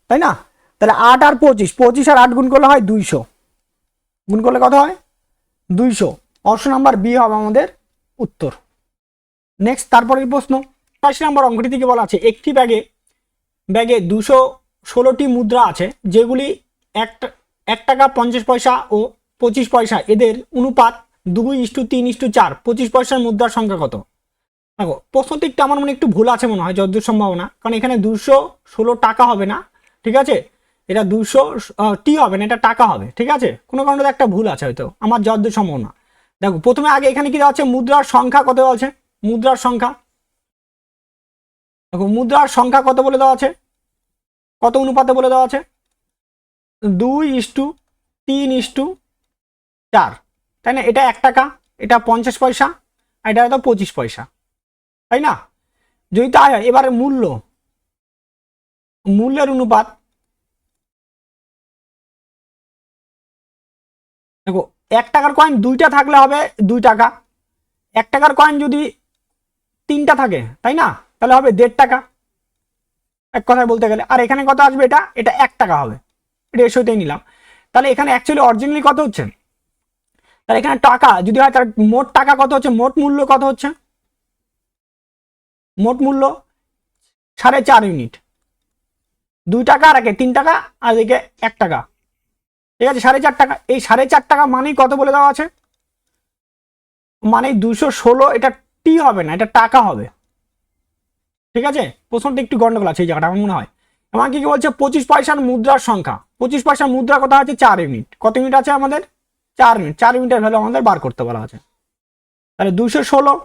তাই না। তাহলে 8 আর 25, 25 আর 8 গুণ করলে হয় 200, গুণ করলে কত হয় 200, অপশন নাম্বার বি হবে আমাদের উত্তর। নেক্সট তারপরের প্রশ্ন 80 নম্বর অঙ্কটি থেকে বলা আছে একটি ব্যাগে 216টি মুদ্রা আছে, যেগুলি 1 টাকা 50 পয়সা ও 25 পয়সা, এদের অনুপাত 2:3:4, 25 পয়সার মুদ্রার সংখ্যা কত। দেখো প্রশ্নটি একটু আমার মনে একটু ভুল আছে মনে হয়, যতদূর সম্ভাবনা, কারণ এখানে 216 টাকা হবে না, ঠিক আছে, এটা 200 টি হবে না, এটা টাকা হবে, ঠিক আছে, কোনো কারণে একটা ভুল আছে হয়তো আমার যতদূর সম্ভাবনা। দেখো প্রথমে আগে এখানে কি দেওয়া আছে, মুদ্রার সংখ্যা কত আছে, মুদ্রার সংখ্যা, দেখো মুদ্রার সংখ্যা কত বলে দেওয়া আছে, কত অনুপাতে বলে দেওয়া আছে 2:3:4, 3:4, তাই না? এটা 1 টাকা, এটা 50 পয়সা, আর এটা হয়তো 25 পয়সা, তাই না? যদি তাই হয়, এবারে মূল্যের অনুপাত দেখো, 1 টাকার কয়েন 2টা থাকলে হবে 2 টাকা, 1 টাকার কয়েন যদি 3টা থাকে, তাই না, তাহলে হবে 1.5 টাকা, এক কথায় বলতে গেলে। আর এখানে কত আসবে? এটা 1 টাকা হবে, এটা এসোতেই নিলাম। তাহলে এখানে অ্যাকচুয়ালি অরিজিনালি কত হচ্ছে? তাহলে এখানে টাকা যদি হয়, তার মোট টাকা কত হচ্ছে? মোট মূল্য কত হচ্ছে? মোট মূল্য 4.5 ইউনিট, 2 টাকা আর একে 3 টাকা, আর এদিকে 1 টাকা, ঠিক আছে, 4.5 টাকা। এই 4.5 টাকা মানেই কত বলে দেওয়া আছে? মানে 216, এটা টি হবে না, এটা টাকা হবে, ঠিক আছে? প্রশ্নটা একটু গন্ডগোল আছে এই জায়গাটা আমার মনে হয়। আমাকে কি বলছে? 25 পয়সার মুদ্রার সংখ্যা, 25 পয়সার মুদ্রা কথা আছে 4 ইউনিট। কত ইউনিট আছে আমাদের? 4 ইউনিট। 4 ইউনিটের ভ্যালু আমাদের বার করতে বলা আছে। তাহলে 216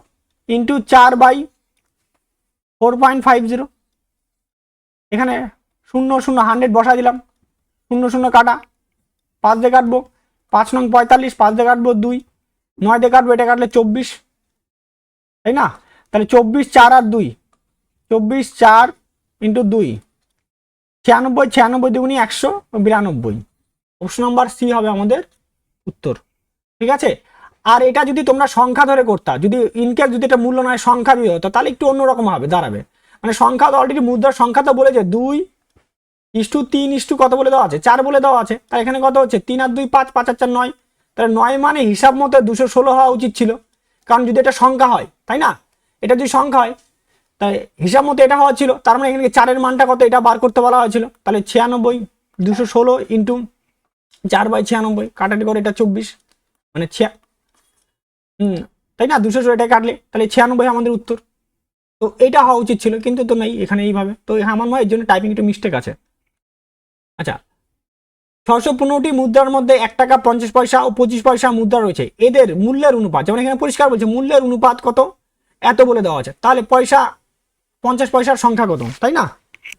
ইন্টু 4/4.50, এখানে 0 0 100 বসা দিলাম, 0 0 কাটা, 5 দিয়ে কাটবো, 5 নং 45, 5 দিয়ে কাটবো 2, 9 দিয়ে কাটবো, এটা কাটলে 24, তাই না? তাহলে 24, 4 আর 2, 24 4 ইন্টু 2, 96, 96 দুগুণী 192। অপশন নাম্বার সি হবে আমাদের উত্তর, ঠিক আছে? আর এটা যদি তোমরা সংখ্যা ধরে করতা, যদি ইনকেস যদি এটা মূল্য নয় সংখ্যা দিয়ে হতো, তাহলে একটু অন্যরকম হবে, দাঁড়াবে। মানে সংখ্যা তো অলরেডি, মুদ্রার সংখ্যা তো বলেছে 2:3 কত বলে দেওয়া আছে? 4 বলে দেওয়া আছে। তাহলে এখানে কত হচ্ছে? 3 আর 2 5, 5 আর 4 9। তাহলে 9 মানে হিসাব মতো 216 হওয়া উচিত ছিল, কারণ যদি এটা সংখ্যা হয়, তাই না? এটা যদি সংখ্যা হয়, তাই হিসাব মতো এটা হওয়া ছিল। তার মানে এখানে 4-এর মানটা কত, এটা বার করতে বলা হয়েছিল। তাহলে 96, 216 ইন্টু 4/96, কাটাটি করে এটা 24, মানে তাই না? 216 এটা কাটলে তাহলে 96 আমাদের উত্তর। তো এটা হওয়া উচিত ছিল, কিন্তু তো নেই এখানে এইভাবে। তো আমার মনে হয় এর জন্য টাইপিং একটু মিস্টেক আছে। আচ্ছা, 615টি মুদ্রার মধ্যে 1 টাকা, 50 পয়সা ও 25 পয়সা মুদ্রা রয়েছে। এদের মূল্যের অনুপাত, যেমন এখানে পরিষ্কার বলছে মূল্যের অনুপাত কত, এত বলে দেওয়া আছে। তাহলে 50 পয়সার সংখ্যা কত, তাই না?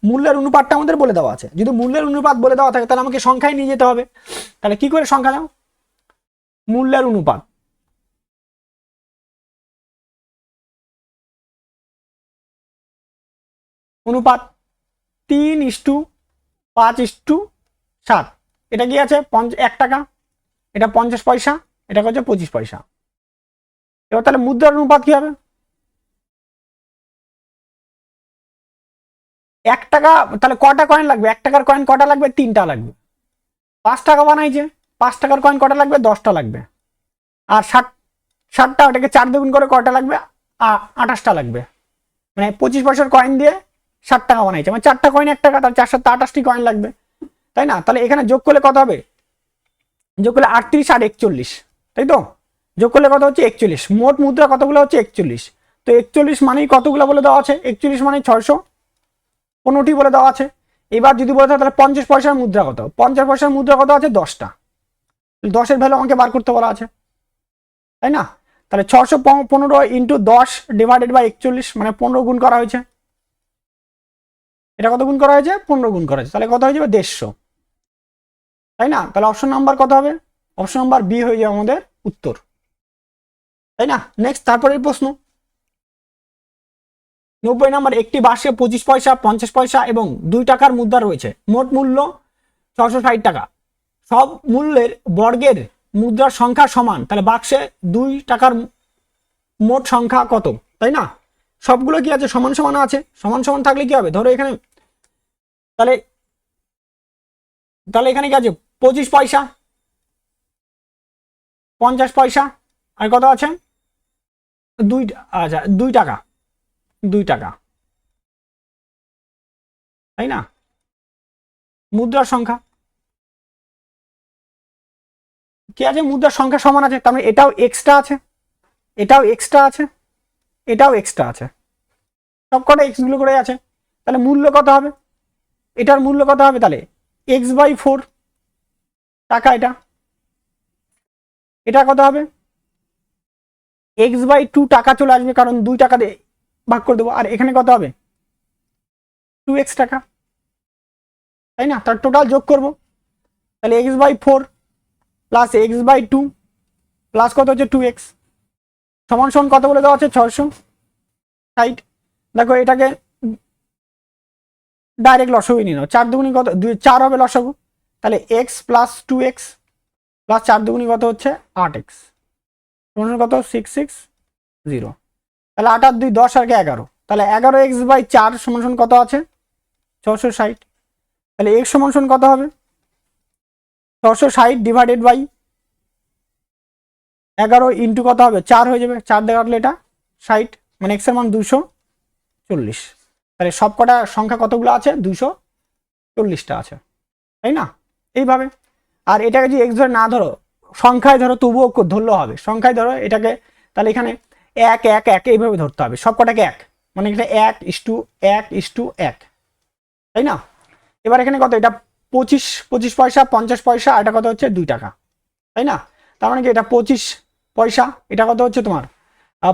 মূল্যের অনুপাতটা আমাদের বলে দেওয়া আছে। যদি মূল্যের অনুপাত বলে দেওয়া থাকে, তাহলে আমাকে সংখ্যায় নিয়ে যেতে হবে। তাহলে কি করে সংখ্যা দাও? মূল্যের অনুপাত, অনুপাত 3:5:7। এটা কি আছে? 1 টাকা, এটা 50 পয়সা, এটা হচ্ছে 25 পয়সা। এবার তাহলে মুদ্রার অনুপাত কি হবে? 1 টাকা, তাহলে কটা কয়েন লাগবে? 1 টাকার কয়েন কটা লাগবে? 3টা লাগবে। 5 টাকা বানাইছে, 5 টাকার কয়েন কটা লাগবে? 10টা লাগবে। আর 60টা, ওটাকে 4 দ্বিগুণ করে কটা লাগবে? 28টা লাগবে। মানে 25 পয়সার কয়েন দিয়ে 60 টাকা বানাইছে, মানে 4টা কয়েন 1 টাকা, তার 428টি কয়েন লাগবে, তাই না? তাহলে এখানে যোগ করলে কত হবে? যোগ করলে 38 আর 41, তাই তো? যোগ করলে কত হচ্ছে? 41। মোট মুদ্রা কতগুলো হচ্ছে? 41। তো 41 মানেই কতগুলো বলে দেওয়া আছে? 41 মানে 615টি বলে দেওয়া আছে। এবার যদি বলে থাকে তাহলে 50 পয়সার মুদ্রা কত? 50 পয়সার মুদ্রা কত আছে? 10টা। 10-এর ভ্যালু আমাকে বার করতে বলা আছে, তাই না? তাহলে 615 ইন্টু 10 ডিভাইডেড বাই 41, মানে 15 গুণ করা হয়েছে। এটা কত গুণ করা হয়েছে? 15 গুণ করা হয়েছে। তাহলে কত হয়ে যাবে? 150, তাই না? তাহলে অপশন নাম্বার কত হবে? অপশন নাম্বার বি হয়ে যাবে আমাদের উত্তর, তাই না? নেক্সট, তারপরের প্রশ্ন 90 নম্বর। একটি বাক্সে 25 পয়সা, 50 পয়সা এবং 2 টাকার মুদ্রা রয়েছে। মোট মূল্য 660 টাকা। সব মূল্যের বর্গের মুদ্রার সংখ্যা সমান। তাহলে বাক্সে 2 টাকার মোট সংখ্যা কত, তাই না? সবগুলো কি আছে? সমান সমান আছে। সমান সমান থাকলে কি হবে? ধরো এখানে, তাহলে তাহলে এখানে কি আছে? 25 পয়সা, 50 পয়সা, আর কত আছে? 2, আচ্ছা 2 টাকা, 2 টাকা, তাই না? মুদ্রার সংখ্যা কি আছে? মুদ্রার সংখ্যা সমান আছে, তার মানে এটাও এক্সট্রা আছে, এটাও এক্সট্রা আছে, এটাও এক্সট্রা আছে, সবকটা এক্স গুলো করে আছে। তাহলে মূল্য কত হবে? এটার মূল্য কত হবে? তাহলে x/4 টাকা। এটা কত হবে? x/2 টাকা চলে আসবে, কারণ 2 টাকা দিয়ে ভাগ করে দেবো। আর এখানে কত হবে? 2x টাকা, তাই না? তার টোটাল যোগ করব, তাহলে x/4 plus x by two plus কত হচ্ছে 2x সমান সমান কত বলে দেওয়া আছে 660। দেখো এটাকে ডাইরেক্ট লসাগু নিয়ে নাও, 4 দুগুণী কত 4 হবে লসাগু, তাহলে x প্লাস 2x প্লাস 4 দুগুণী কত হচ্ছে 8x সমান কত 660, তাহলে 8 আর 2 10 আর 11, তাহলে 11x বাই 4 সমান সমান কত আছে 660। তাহলে x সমান সমান কত হবে 660 ডিভাইডেড বাই 11 ইন্টু কত হবে 4 হয়ে যাবে, 4 দিয়ে কাটলে এটা 60, মানে x এর মান 240। তাহলে সব কটা সংখ্যা কতগুলো আছে 240টা আছে, তাই না? এইভাবে। আর এটাকে যদি x ধরে না ধরো, সংখ্যায় ধরো তবুও ধরলেও হবে, সংখ্যায় ধরো এটাকে, তাহলে এখানে 1 1 1 এইভাবে ধরতে হবে, সব কটাকে 1, মানে এটা 1:1:1, তাই না? এবার এখানে কত, এটা 25 পয়সা 50 পয়সা, আর এটা কত হচ্ছে 2 টাকা, তাই না? তার মানে কি এটা 25 পয়সা, এটা কত হচ্ছে তোমার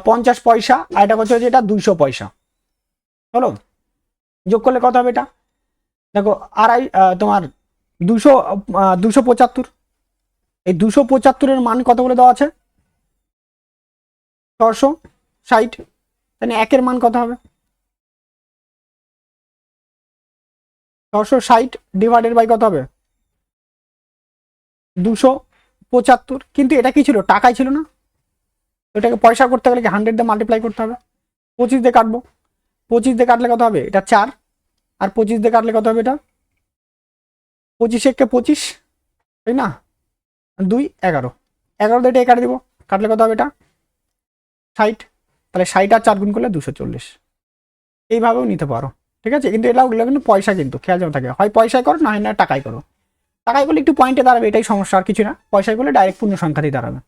50 পয়সা, আর এটা কত হচ্ছে এটা 200 পয়সা। হলো, যোগ করলে কত হবে এটা, দেখো তোমার 275, এই 275-এর মান কত বলে দেওয়া আছে 660, তাহলে 1 এর মান কত হবে 660 ডিভাইডেড বাই কত হবে 275, কিন্তু এটা কি ছিল টাকায় ছিল না, এটাকে পয়সা করতে গেলে কি 100 দিয়ে মাল্টিপ্লাই করতে হবে, 25 দিয়ে কাটবো, 25 দিয়ে কাটলে কত হবে এটা 4, আর 25 দিয়ে কাটলে কত হবে এটা 25 একে 25, তাই না, 2 11 11 দিয়ে এটা কেটে দিব, কাটলে কত হবে এটা 60, তাহলে 60 আর 4 গুণ করলে 240, এইভাবেও নিতে পারো, ঠিক আছে? কিন্তু এগুলো কিন্তু পয়সা, কিন্তু খেয়াল যেন থাকে, হয় পয়সায় করো না হয় না টাকায় করো, টাকায় করলে একটু পয়েন্টে দাঁড়াবে, এটাই সমস্যা, আর কিছু না, পয়সায় করলে ডাইরেক্ট পূর্ণ সংখ্যাতেই দাঁড়াবে।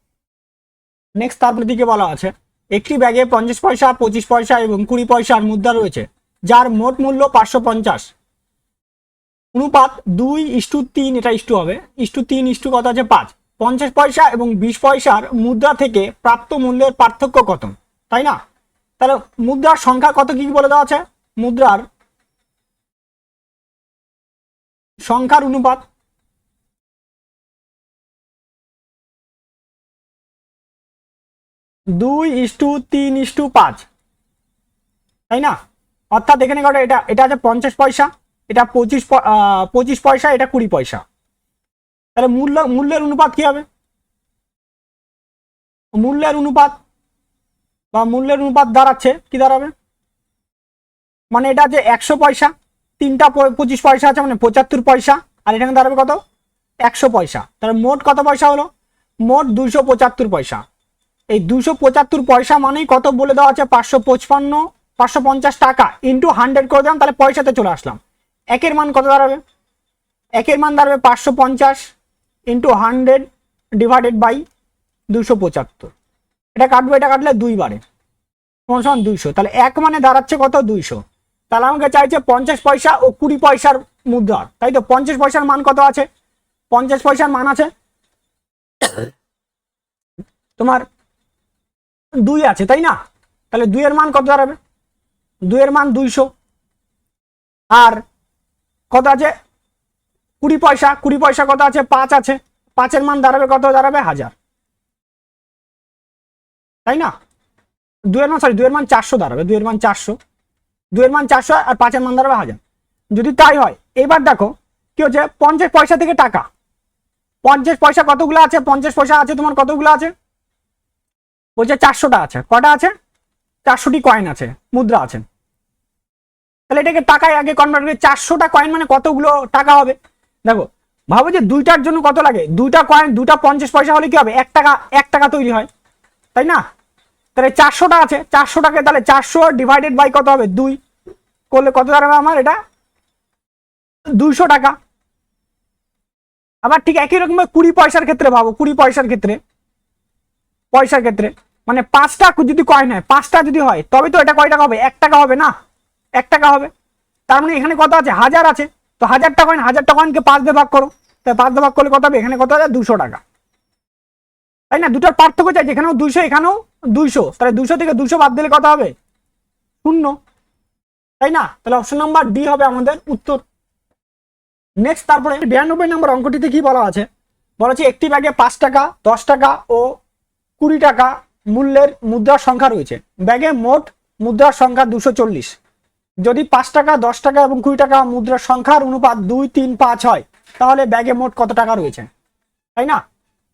নেক্সট তারপরে দিকে বলা আছে একটি ব্যাগে 50 পয়সা 25 পয়সা এবং 20 পয়সার মুদ্রা রয়েছে, যার মোট মূল্য 550, অনুপাত 2:3, এটা ইস্টু হবে 3 কত আছে 5, 50 পয়সা এবং 20 পয়সার মুদ্রা থেকে প্রাপ্ত মূল্যের পার্থক্য কত, তাই না? তাহলে মুদ্রার সংখ্যা কত কি বলে দেওয়া আছে, মুদ্রার সংখ্যার অনুপাত 2:3:5, তাই না? অর্থাৎ এখানে কত, এটা আছে 50 পয়সা, এটা 25 পয়সা, এটা 20 পয়সা, তাহলে মূল্যের অনুপাত কি হবে, মূল্যের অনুপাত দাঁড়াচ্ছে কি দাঁড়াবে, মানে এটা যে 100 পয়সা, 3টা 25 পয়সা আছে মানে 75 পয়সা, আর এখানে দাঁড়াবে কত 100 পয়সা, তাহলে মোট কত পয়সা হলো, মোট 275 পয়সা। এই 275 পয়সা মানেই কত বলে দেওয়া আছে 550 টাকা ইন্টু 100 করে দিলাম, তাহলে পয়সাতে চলে আসলাম। একের মান কত দাঁড়াবে, একের মান দাঁড়াবে 550 ইন্টু 100 ডিভাইডেড বাই 275, এটা কাটবো, এটা কাটলে 2 বারে সমান 200, তাহলে এক মানে দাঁড়াচ্ছে কত 200, তাহলে আমাকে চাইছে 50 পয়সা ও 20 পয়সার মুদ্রা, তাই তো 50 পয়সার মান কত আছে, 50 পয়সার মান আছে তোমার 2 আছে, তাই না? তাহলে 2 এর মান কত দাঁড়াবে, 2 এর মান 200, আর কত আছে 20 পয়সা, 20 পয়সা কত আছে 5 আছে, 5 এর মান দাঁড়াবে কত, দাঁড়াবে 1000, তাই না? 2 এর মান 400 দাঁড়াবে, 2 এর মান 400, 2 এর মান 400 আর 5 এর মান দাঁড়াবে 1000। যদি তাই হয় এবার দেখো কি হচ্ছে, 50 পয়সা থেকে টাকা, 50 পয়সা কতগুলো আছে, 50 পয়সা আছে তোমার কতগুলো আছে, বলছে 400টা আছে, কটা আছে 400টি কয়েন আছে, মুদ্রা আছে, তাহলে এটাকে টাকায় আগে কনভার্ট করে 400টা কয়েন মানে কতগুলো টাকা হবে, দেখো ভাবো যে দুইটার জন্য কত লাগে, দুইটা কয়েন, দুটা 50 পয়সা হলে কি হবে 1 টাকা তৈরি হয়, তাই না? তাহলে 400টা আছে, 400টাকে তাহলে 400 ডিভাইডেড বাই কত হবে 2 করলে কত দাঁড়াবে আমার, এটা 200 টাকা। আবার ঠিক একই রকম 20 পয়সার ক্ষেত্রে ভাবো, 20 পয়সার ক্ষেত্রে মানে 5টা যদি কয়েন হয়, 5টা যদি হয় তবে তো এটা কয় টাকা হবে 1 টাকা হবে না, 1 টাকা হবে, তার মানে এখানে কত আছে 1000 আছে, তো 1000টা কয়েনকে 5 দিয়ে ভাগ করো, তাই 5 দিয়ে ভাগ করলে কত হবে, এখানে কত আছে 200 টাকা, তাই না? দুটোর পার্থক্য চাই, এখানেও 200 এখানেও 200, তাহলে 200 থেকে 200 বাদ দিলে কত হবে 0, তাই না? তাহলে অপশন নাম্বার ডি হবে আমাদের উত্তর। নেক্সট তারপরে 92 নম্বর অঙ্কটিতে কি বলা আছে, বলা হচ্ছে একটি ব্যাগে 5 টাকা, 10 টাকা ও 20 টাকা মূল্যের মুদ্রার সংখ্যা রয়েছে। ব্যাগে মোট মুদ্রার সংখ্যা 240। যদি 5 টাকা, 10 টাকা এবং 20 টাকা মুদ্রার সংখ্যার অনুপাত 2, 3, 5 হয়, তাহলে ব্যাগে মোট কত টাকা রয়েছে, তাই না?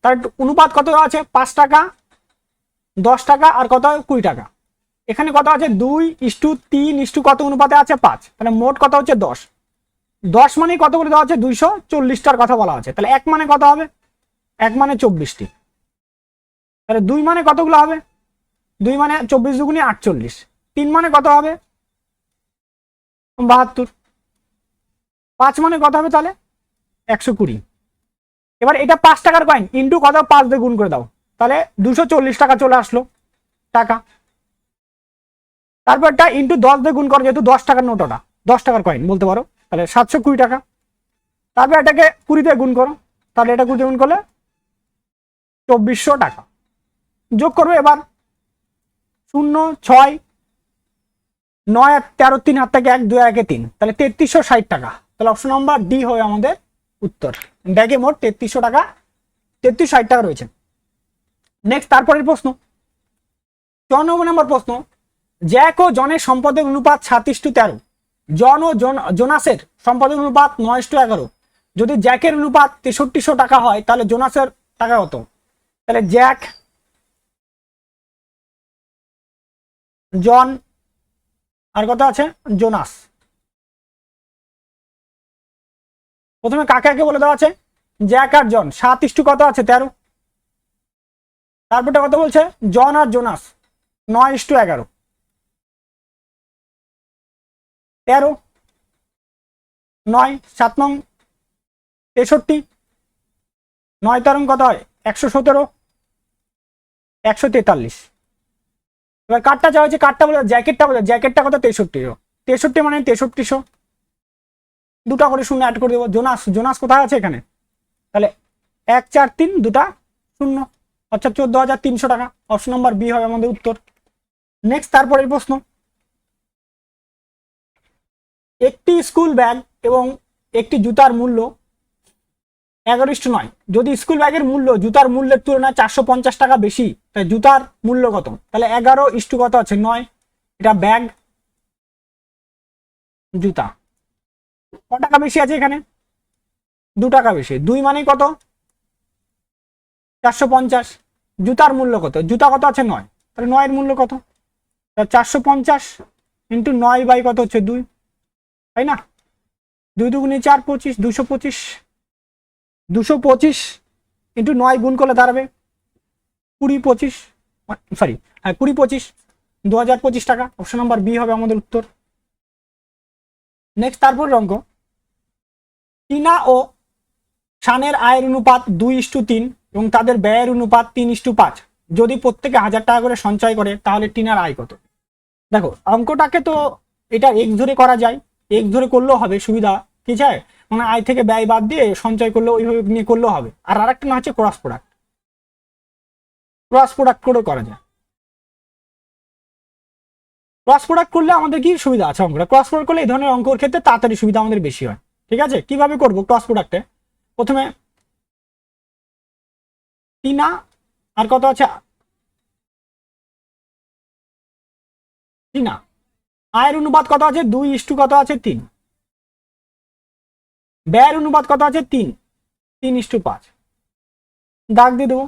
তার অনুপাত কত আছে? 5 টাকা, 10 টাকা আর কত? 20 টাকা। এখানে কত আছে? 2:3 কত অনুপাতে আছে? 5। তাহলে মোট কত হচ্ছে? 10। 10 মানে কত করে দেওয়া আছে? 240টার কথা বলা আছে। তাহলে 1 মানে কত হবে? 1 মানে 24টি। তাহলে 2 মানে কতগুলো হবে? 2 মানে 24 দুগুণে 48। 3 মানে কত হবে? 72। 5 মানে কত হবে তাহলে? 120। এবার এটা 5 টাকার কয়েন, ইন্টু কত? 5 দিয়ে গুণ করে দাও, তাহলে 240 টাকা চলে আসলো টাকা। তারপর এটা ইন্টু 10 দিয়ে গুণ করো, যেহেতু 10 টাকার নোট, ওটা 10 টাকার কয়েন বলতে পারো, তাহলে 720 টাকা। তারপর এটাকে 20 দিয়ে গুণ করো, তাহলে এটা 20 দিয়ে গুণ করলে 2400 টাকা। যোগ করবে এবার 0, 6, 9, 13, 3 হাত থেকে 1, 2, 1, 3, তাহলে 3360 টাকা। তাহলে অপশন নাম্বার ডি হবে আমাদের উত্তর। ব্যাগে মোট 3300 টাকা, 3360 টাকা রয়েছে। নেক্সট তারপরের প্রশ্ন, 94 নম্বর প্রশ্ন, জ্যাক ও জনের সম্পদের অনুপাত 7:13, জন ও জোনাসের সম্পদের অনুপাত 9:11। যদি জ্যাকের অনুপাত 6300 টাকা হয়, তাহলে জোনাসের টাকা কত? তাহলে জ্যাক, জন আর কত আছে? জোনাস। প্রথমে কাকে কাকে বলে দেওয়া আছে? জ্যাক আর জন। 7 কত আছে? 13। তারপরটা কত বলছে? জন আর জোনাস 9:11। 13, 9, 7 নং 63, 9 13 কত হয়? 117, 143। এবার কার্ডটা চাওয়া হয়েছে, কার্ডটা বলে জ্যাকেটটা বলে, জ্যাকেটটা কত? 63। 63 মানে 6300, দুটা করে শূন্য অ্যাড করে দেবো। জোনাস, জোনাস কোথায় আছে? এখানে। তাহলে 1, 4, 3, দুটা শূন্য, অর্থাৎ 14,300 টাকা। অপশন নাম্বার বি হবে আমাদের উত্তর। নেক্সট তারপরের প্রশ্ন, একটি স্কুল ব্যাগ এবং একটি জুতার মূল্য 11:9। যদি স্কুল ব্যাগের মূল্য জুতার মূল্যের তুলনায় 450 টাকা বেশি, তাই জুতার মূল্য কত? তাহলে 11 কত আছে? 9। এটা ব্যাগ, জুতা ক টাকা বেশি আছে এখানে? 2 টাকা বেশি। 2 মানে কত? 450। জুতার মূল্য কত? জুতা কত আছে? 9। তাহলে 9 এর মূল্য কত? 450 ইন্টু 9 বাই কত হচ্ছে? 2, তাই না? 2 দুগুণে 4, 25, 225। 225 ইন্টু 9 গুণ করলে দাঁড়াবে 20, 25, সরি, হ্যাঁ 20, 25, 2025 টাকা। অপশন নাম্বার বি হবে আমাদের উত্তর। নেক্সট তারপর অঙ্ক, টিনা ও শানের আয়ের অনুপাত 2:3 এবং তাদের ব্যয়ের অনুপাত 3:5। যদি প্রত্যেকে 1000 টাকা করে সঞ্চয় করে, তাহলে টিনার আয় কত? দেখো অঙ্কটাকে তো এটা এক্স ধরে করা যায়, এক্স ধরে করলেও হবে, সুবিধা কি চায় মানে আয় থেকে ব্যয় বাদ দিয়ে সঞ্চয় করলে ওইভাবে নিয়ে করলেও হবে। আর আরেকটা না হচ্ছে ক্রস প্রোডাক্ট, ক্রস প্রোডাক্ট করে করা যায়। ক্রস প্রোডাক্ট করলে আমাদের কি সুবিধা আছে? অঙ্কটা ক্রস প্রোডাক্ট করলে এই ধরনের অঙ্কের ক্ষেত্রে তাড়াতাড়ি সুবিধা আমাদের বেশি হয়। ঠিক আছে, কিভাবে করব ক্রস প্রোডাক্টে? প্রথমে টিনা আর কত আছে? টিনা আয়ের অনুপাত কত আছে? 2 কত আছে? 3। ব্যয়ের অনুপাত কত আছে? 3, 3:5। দাগ দিয়ে দেবো।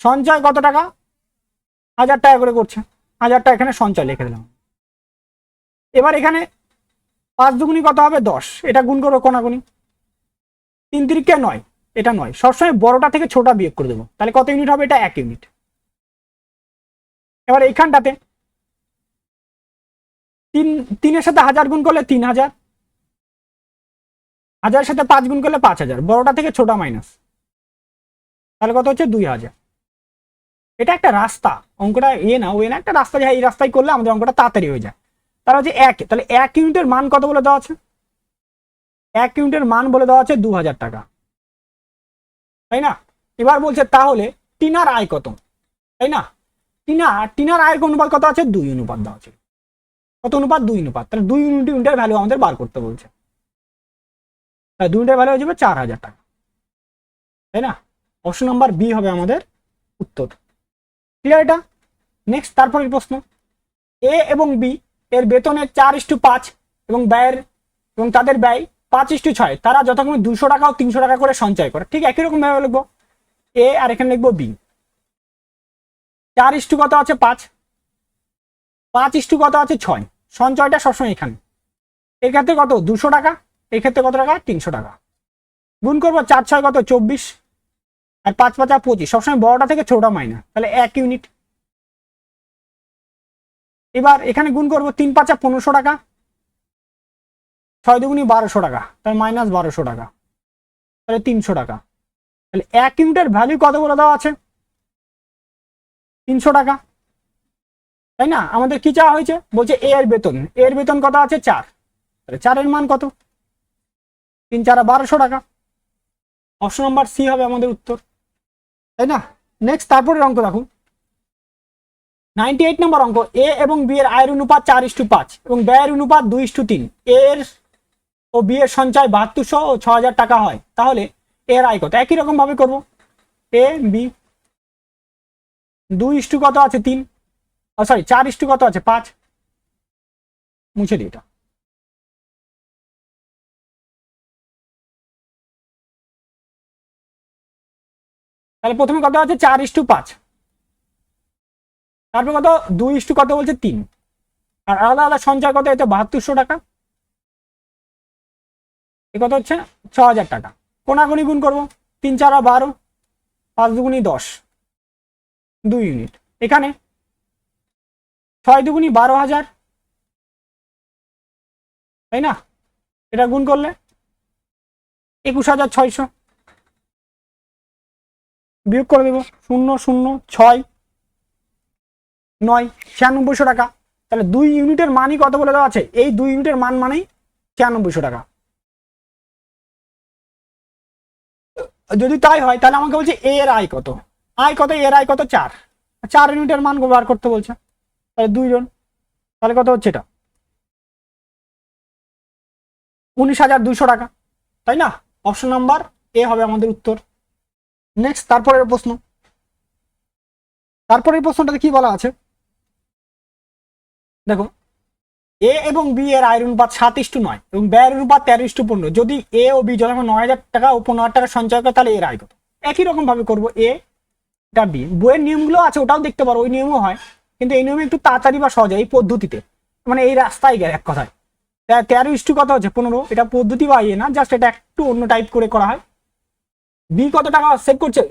সঞ্চয় কত টাকা? 1000 টাকা করে করছে, 1000 টাকা এখানে সঞ্চয় লিখে দিলাম। এবার এখানে 5 দুগুণি কত হবে? 10। এটা গুণ করবো কোনাগুনি, 3 3 9, এটা 9। সবসময় বড়টা থেকে ছোটা বিয়োগ করে দেবো, তাহলে কত ইউনিট হবে? এটা 1 ইউনিট। এবার এইখানটাতে 3 এর সাথে 1000 গুণ করলে 3000, 1000-এর সাথে 5 গুণ করলে 5000, বড়টা থেকে ছোটা মাইনাস, তাহলে কত হচ্ছে? 2000। এটা একটা রাস্তা, অঙ্কটা না ওয়ে না, একটা রাস্তা, এই রাস্তায় করলে আমাদের অঙ্কটা তাড়াতাড়ি হয়ে যায়। তাহলে হচ্ছে 1, তাহলে 1 ইউনিটের মান কত বলে দেওয়া আছে? 1 ইউনিটের মান বলে দেওয়া আছে 2000 টাকা, তাই না? এবার বলছে তাহলে টিনার আয় কত, তাই না? টিনার আয়ের অনুপাত কত আছে? 2 অনুপাত দেওয়া আছে। কত অনুপাত? 2 অনুপাত। তাহলে 2 ইউনিটের ভ্যালু আমাদের বার করতে বলছে। 2 ইউনিটের ভ্যালু হয়ে যাবে 4000 টাকা। তাই না? অপশন নাম্বার বি হবে আমাদের উত্তর। ক্লিয়ার এটা? নেক্সট তারপরের প্রশ্ন, এ এবং বি এর বেতনের 4:5 এবং ব্যয়ের এবং তাদের ব্যয় 5:6, তারা যথাক্রমে 200 টাকা ও 300 টাকা করে সঞ্চয় করে। ঠিক একই রকম ভাবে লিখবো এ আর এখানে লিখবো বি। 4 কত আছে 5, 5 কত আছে 6, সঞ্চয়টা সবসময় এখানে। এক্ষেত্রে কত 200 টাকা, এক্ষেত্রে কত টাকা 300 টাকা। গুণ করবো 4 6 কত 24 আর 5 5 25, সবসময় বড়টা থেকে ছোটটা মাইনাস, তাহলে 1 ইউনিট। এবার এখানে গুণ করবো 3 5 1500 টাকা, 6 2 1200 টাকা, তাহলে মাইনাস 1200 টাকা, তাহলে 300 টাকা। তাহলে 1 ইউনিটের ভ্যালু কত বলে দেওয়া আছে 300 টাকা, তাই না? আমাদের কি চাওয়া হয়েছে, বলছে এ এর বেতন, এর বেতন কত আছে 4, তাহলে 4 এর মান কত 3 4 1200 টাকা। অপশন নাম্বার সি হবে আমাদের উত্তর, তাই না? নেক্সট তারপরের অঙ্ক দেখো, 98 নম্বর অঙ্ক, এ এবং বি এর আয়ের অনুপাত 4:5 এবং ব্যয়ের অনুপাত 2:3, এর ও বি এর সঞ্চয় 7200 ও 6000 টাকা হয়, তাহলে এর আয় কত? একই রকম ভাবে করবো, এ বি 2 কত আছে 3, সরি 4 কত আছে 5, মুছে দিই এটা। তাহলে প্রথমে কত আছে 4:5, তারপর কত 2 কত বলছে 3, আর আলাদা আলাদা সঞ্চয় কত হচ্ছে 7200 টাকা, এ কত হচ্ছে 6000 টাকা। কোনাগুনি গুণ করবো 3 4 12, 5 2 10, 2 ইউনিট। এখানে 6 2 12,000, তাই না? এটা গুণ করলে 21600, বিয়োগ করে দেবো 0 0 6 9, 9600 টাকা। তাহলে 2 ইউনিটের মানই কত বলে দেওয়া আছে, এই 2 ইউনিটের মান মানেই 9600 টাকা। যদি তাই হয় তাহলে আমাকে বলছে এ এর আয় কত, আয় কত, এর আয় কত 4, 4 ইউনিটের মান বার করতে বলছে, তাহলে 2 জন, তাহলে কত হচ্ছে এটা 19,200 টাকা, তাই না? অপশন নাম্বার এ হবে আমাদের উত্তর। নেক্সট তারপরের প্রশ্ন, তারপরের প্রশ্নটাতে কি বলা আছে দেখো, এ এবং বি এর আয়ের অনুপাত 7:9 এবং ব্যয়ের অনুপাত 13:15, যদি এ ও বি যখন 9,000 টাকা ও 15,000 টাকা সঞ্চয় করে, তাহলে এর আয় কত? একই রকম ভাবে করবো এ এটা বি। বইয়ের নিয়মগুলো আছে ওটাও দেখতে পারো, ওই নিয়মও হয়, কিন্তু এই নিয়মে একটু তাড়াতাড়ি বা সহজ, এই পদ্ধতিতে মানে এই রাস্তায় গেলে এক কথায় 13 কত হচ্ছে 15, এটা পদ্ধতি বা ইয়ে না, জাস্ট এটা একটু অন্য টাইপ করে করা হয়। বি কত টাকা সেভ করছে,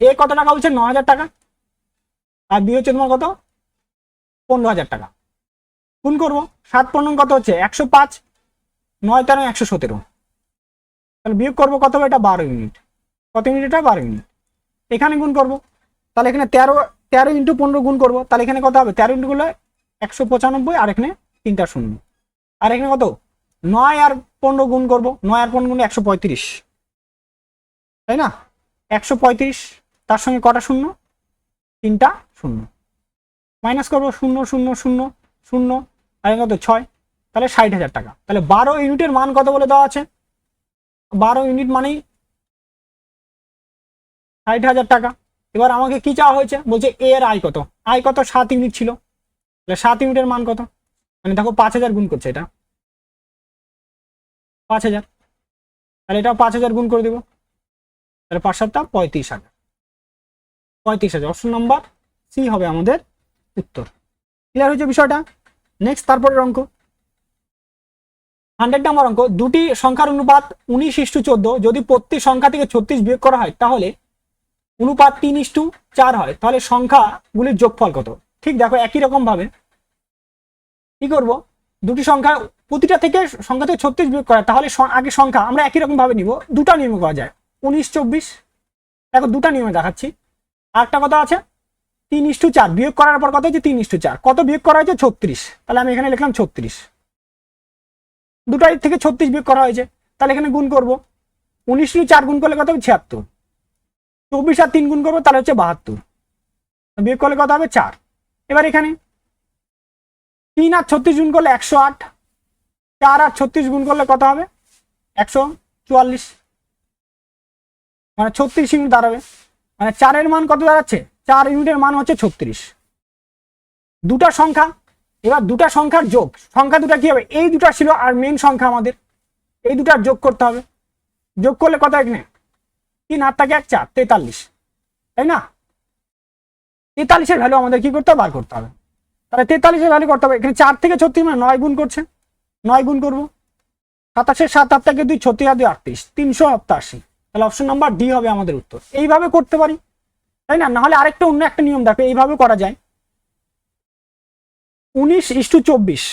এ কত টাকা বলছে 9,000 টাকা, আর বি হচ্ছে তোমার কত 15,000 টাকা। গুণ করবো 7 15 কত হচ্ছে 105, 9 13 117, তাহলে বিয়োগ করবো কত হবে এটা 12 ইউনিট, কত ইউনিট এটা 12 ইউনিট। এখানে গুণ করবো, তাহলে এখানে 13 × 15 গুণ করবো, তাহলে এখানে কত হবে 13 ইন্টু করলে 195, আর এখানে 3টা শূন্য, আর এখানে কত 9 আর 15 গুণ করবো, 9 আর 15 গুণ 135, তাই না? 135, তার সঙ্গে কটা শূন্য 3টা শূন্য, মাইনাস করবো 0 0 0 0, আর কত 6, তাহলে 60,000 টাকা। তাহলে 12 ইউনিটের মান কত বলে দেওয়া আছে, 12 ইউনিট মানেই 60,000 টাকা। এবার আমাকে কি চাওয়া হয়েছে, বলছে এর আয় কত, আয় কত 7 ইউনিট ছিল, তাহলে 7 ইউনিটের মান কত, মানে দেখো 5,000 গুণ করছে, এটা 5,000, তাহলে এটা 5,000 গুণ করে দেবো, তাহলে 5 7 35,000, 35,000। অপশন নাম্বার সি হবে আমাদের উত্তর। ক্লিয়ার হয়েছে বিষয়টা? নেক্সট তারপরের অঙ্ক, 100 নম্বর অঙ্ক, দুটি সংখ্যার অনুপাত 19:14, যদি প্রত্যেক সংখ্যা থেকে 36 বিয়োগ করা হয় তাহলে অনুপাত 3:4 হয়, তাহলে সংখ্যাগুলির যোগফল কত? ঠিক দেখো একই রকম ভাবে কি করব, দুটি সংখ্যা প্রতিটা থেকে সংখ্যা থেকে 36 বিয়োগ করা, তাহলে আগে সংখ্যা আমরা একই রকম ভাবে নিব, দুটা নিয়মে করা যায় 19 24, দেখো দুটা নিয়মে দেখাচ্ছি। আরেকটা কথা আছে 3:4, বিয়োগ করার পর কত হচ্ছে 3:4, কত বিয়োগ করা হয়েছে 36, তাহলে আমি এখানে লিখলাম 36, দুটাই থেকে 36 বিয়োগ করা হয়েছে, তাহলে এখানে গুণ করব 19 গুণ করলে কত হবে 76, 24 আর 3 গুণ করবো তাহলে হচ্ছে 72, বিয়োগ করলে কত হবে 4। এবার এখানে 3 আর 36 গুণ করলে 108, 4 আর 36 গুণ করলে কত হবে 144, মানে 36 ইউনিট দাঁড়াবে। মানে 4-এর মান কত দাঁড়াচ্ছে? 4 ইউনিটের মান হচ্ছে 36। দুটা সংখ্যা, এবার দুটা সংখ্যার যোগ, সংখ্যা দুটা কি হবে? এই দুটা ছিল আর মেন সংখ্যা আমাদের, এই দুটার যোগ করতে হবে। যোগ করলে কত এখানে? 3 8 থাকে 1 4, 43, তাই না? 43-এর ভ্যালু আমাদের কি করতে হবে? বার করতে হবে। তাহলে 43-এর ভ্যালু করতে হবে, এখানে 4 থেকে 36 মানে 9 গুণ করছে, 9 গুণ করবো, 27-এর 7 8 থেকে 2 36 আর 2 38, 387। তাহলে অপশন নাম্বার ডি হবে আমাদের উত্তর। এইভাবে করতে পারি, তাই না? নাহলে আরেকটা অন্য একটা নিয়ম দেখো, এইভাবে করা যায়। 19:24,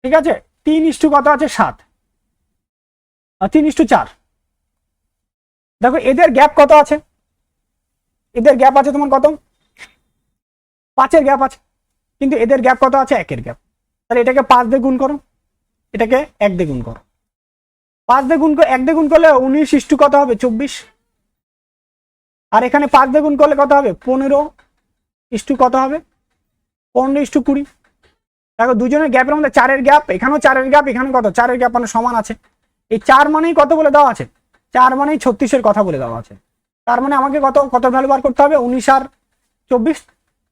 ঠিক আছে, 3 কত আছে? 7, আর 3:4। দেখো এদের গ্যাপ কত আছে? এদের গ্যাপ আছে তোমার কত? 5-এর গ্যাপ আছে, কিন্তু এদের গ্যাপ কত আছে? 1-এর গ্যাপ। তাহলে এটাকে 5 দিয়ে গুণ করো, এটাকে 1 দিয়ে গুণ করো। 5 দিয়ে গুণ করে 1 দিয়ে গুণ করলে 19 কত হবে? 24। আর এখানে 5 দিয়ে গুণ করলে কত হবে? 15 কত হবে? 15:20। দেখো দুজনের গ্যাপের মধ্যে 4-এর গ্যাপ, এখানেও 4-এর গ্যাপ, এখানে কত? 4-এর গ্যাপ, মানে সমান আছে। এই 4 মানেই কত বলে দেওয়া আছে? 4 মানেই 36-এর কথা বলে দেওয়া আছে। তার মানে আমাকে কত কত ভ্যালু বার করতে হবে? 19 আর 24,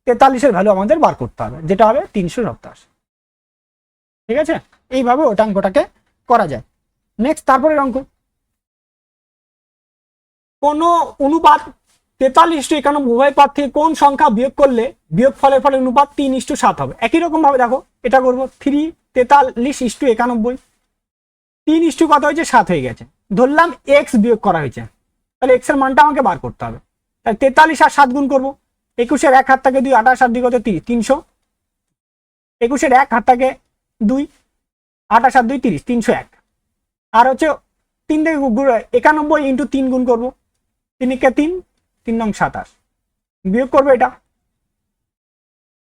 43-এর ভ্যালু আমাদের বার করতে হবে, যেটা হবে 387। ঠিক আছে, এইভাবে ওটা অঙ্কটাকে করা যায়। নেক্সট, তারপরে অঙ্ক, কোন অনুপাত 43:91 উভয় পাত থেকে কোন সংখ্যা বিয়োগ করলে বিয়োগ ফলের ফলে অনুপাত 3:7 হবে। একই রকম ভাবে দেখো এটা করবো, 3 43:91, 3 কত হয়েছে? 7 হয়ে গেছে। ধরলাম এক্স বিয়োগ করা হয়েছে, তাহলে এক্স এর মানটা আমাকে বার করতে হবে। তাহলে 43 আর 7 গুণ করবো, 21-এর 1 হাত থাকে 2, 28 আর 2 কত? 300। 21-এর 1 হাত থাকে 2, 28 আর 2 30, 301। আর হচ্ছে 3 থেকে 91 ইন্টু 3 গুণ করবো, 3 × 3, 3 নং 27, বিয়োগ করবো এটা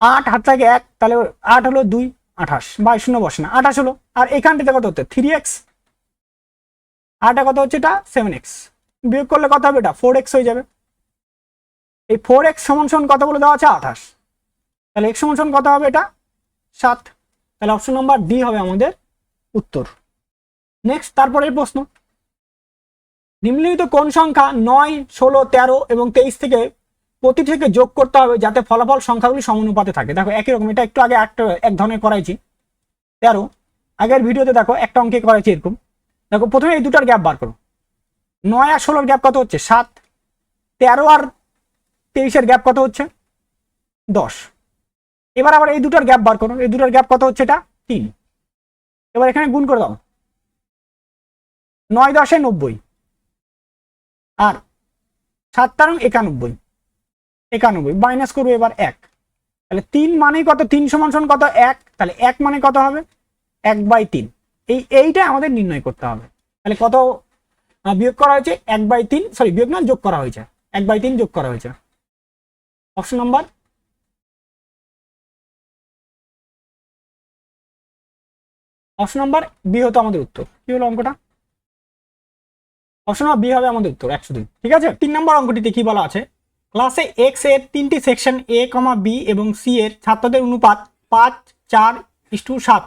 8 হাত থাকে 1, তাহলে 8 হলো 2, 28, 22 বসে না, 28 হলো। আর এখানটাতে কত হচ্ছে? 3x, আর এটা কত হচ্ছে? এটা 7x, বিয়োগ করলে কত হবে? এটা 4x হয়ে যাবে। এই 4x সমান সমান কত বলে দেওয়া আছে? 28। তাহলে x সমান সমান কত হবে? এটা 7। তাহলে অপশন নাম্বার ডি হবে আমাদের উত্তর। নেক্সট, তারপরের প্রশ্ন, নিম্নলিখিত কোন সংখ্যা 9 16 13 এবং 23 থেকে প্রতিটি থেকে যোগ করতে হবে যাতে ফলাফল সংখ্যাগুলি সমানুপাতে থাকে? দেখো একই রকম, এটা একটু আগে এক ধরনের করাইছি 13, আগের ভিডিওতে দেখো একটা অঙ্কে করাইছি এরকম। দেখো প্রথমে এই দুটার গ্যাপ বার করো, 9 আর 16-র গ্যাপ কত হচ্ছে? 7, 13 আর 23-এর গ্যাপ কত হচ্ছে? 10। এবার আবার এই দুটার গ্যাপ বার করো, এই দুটার গ্যাপ কত হচ্ছে? এটা 3। এবার এখানে গুণ করে দাও, 9 10 90, আর 7 13 91, 91 মাইনাস করবো এবার 1। তাহলে 3 মানে কত? 3 সমান সমান কত? 1। তাহলে 1 মানে কত হবে? 1/3। এইটা আমাদের নির্ণয় করতে হবে। তাহলে কত বিয়োগ করা হয়েছে? 1/3, সরি বিয়োগ না, যোগ করা হয়েছে, 1/3 যোগ করা হয়েছে। অপশন নাম্বার বি হতো আমাদের উত্তর। কি হলো অঙ্কটা? অপশন বি হবে আমাদের উত্তর, 102। ঠিক আছে, 3 নম্বর অঙ্কটিতে কি বলা আছে? ক্লাসে এক্স এর 3টি সেকশন এ, বি এবং সি এর ছাত্রদের অনুপাত 5 4:7।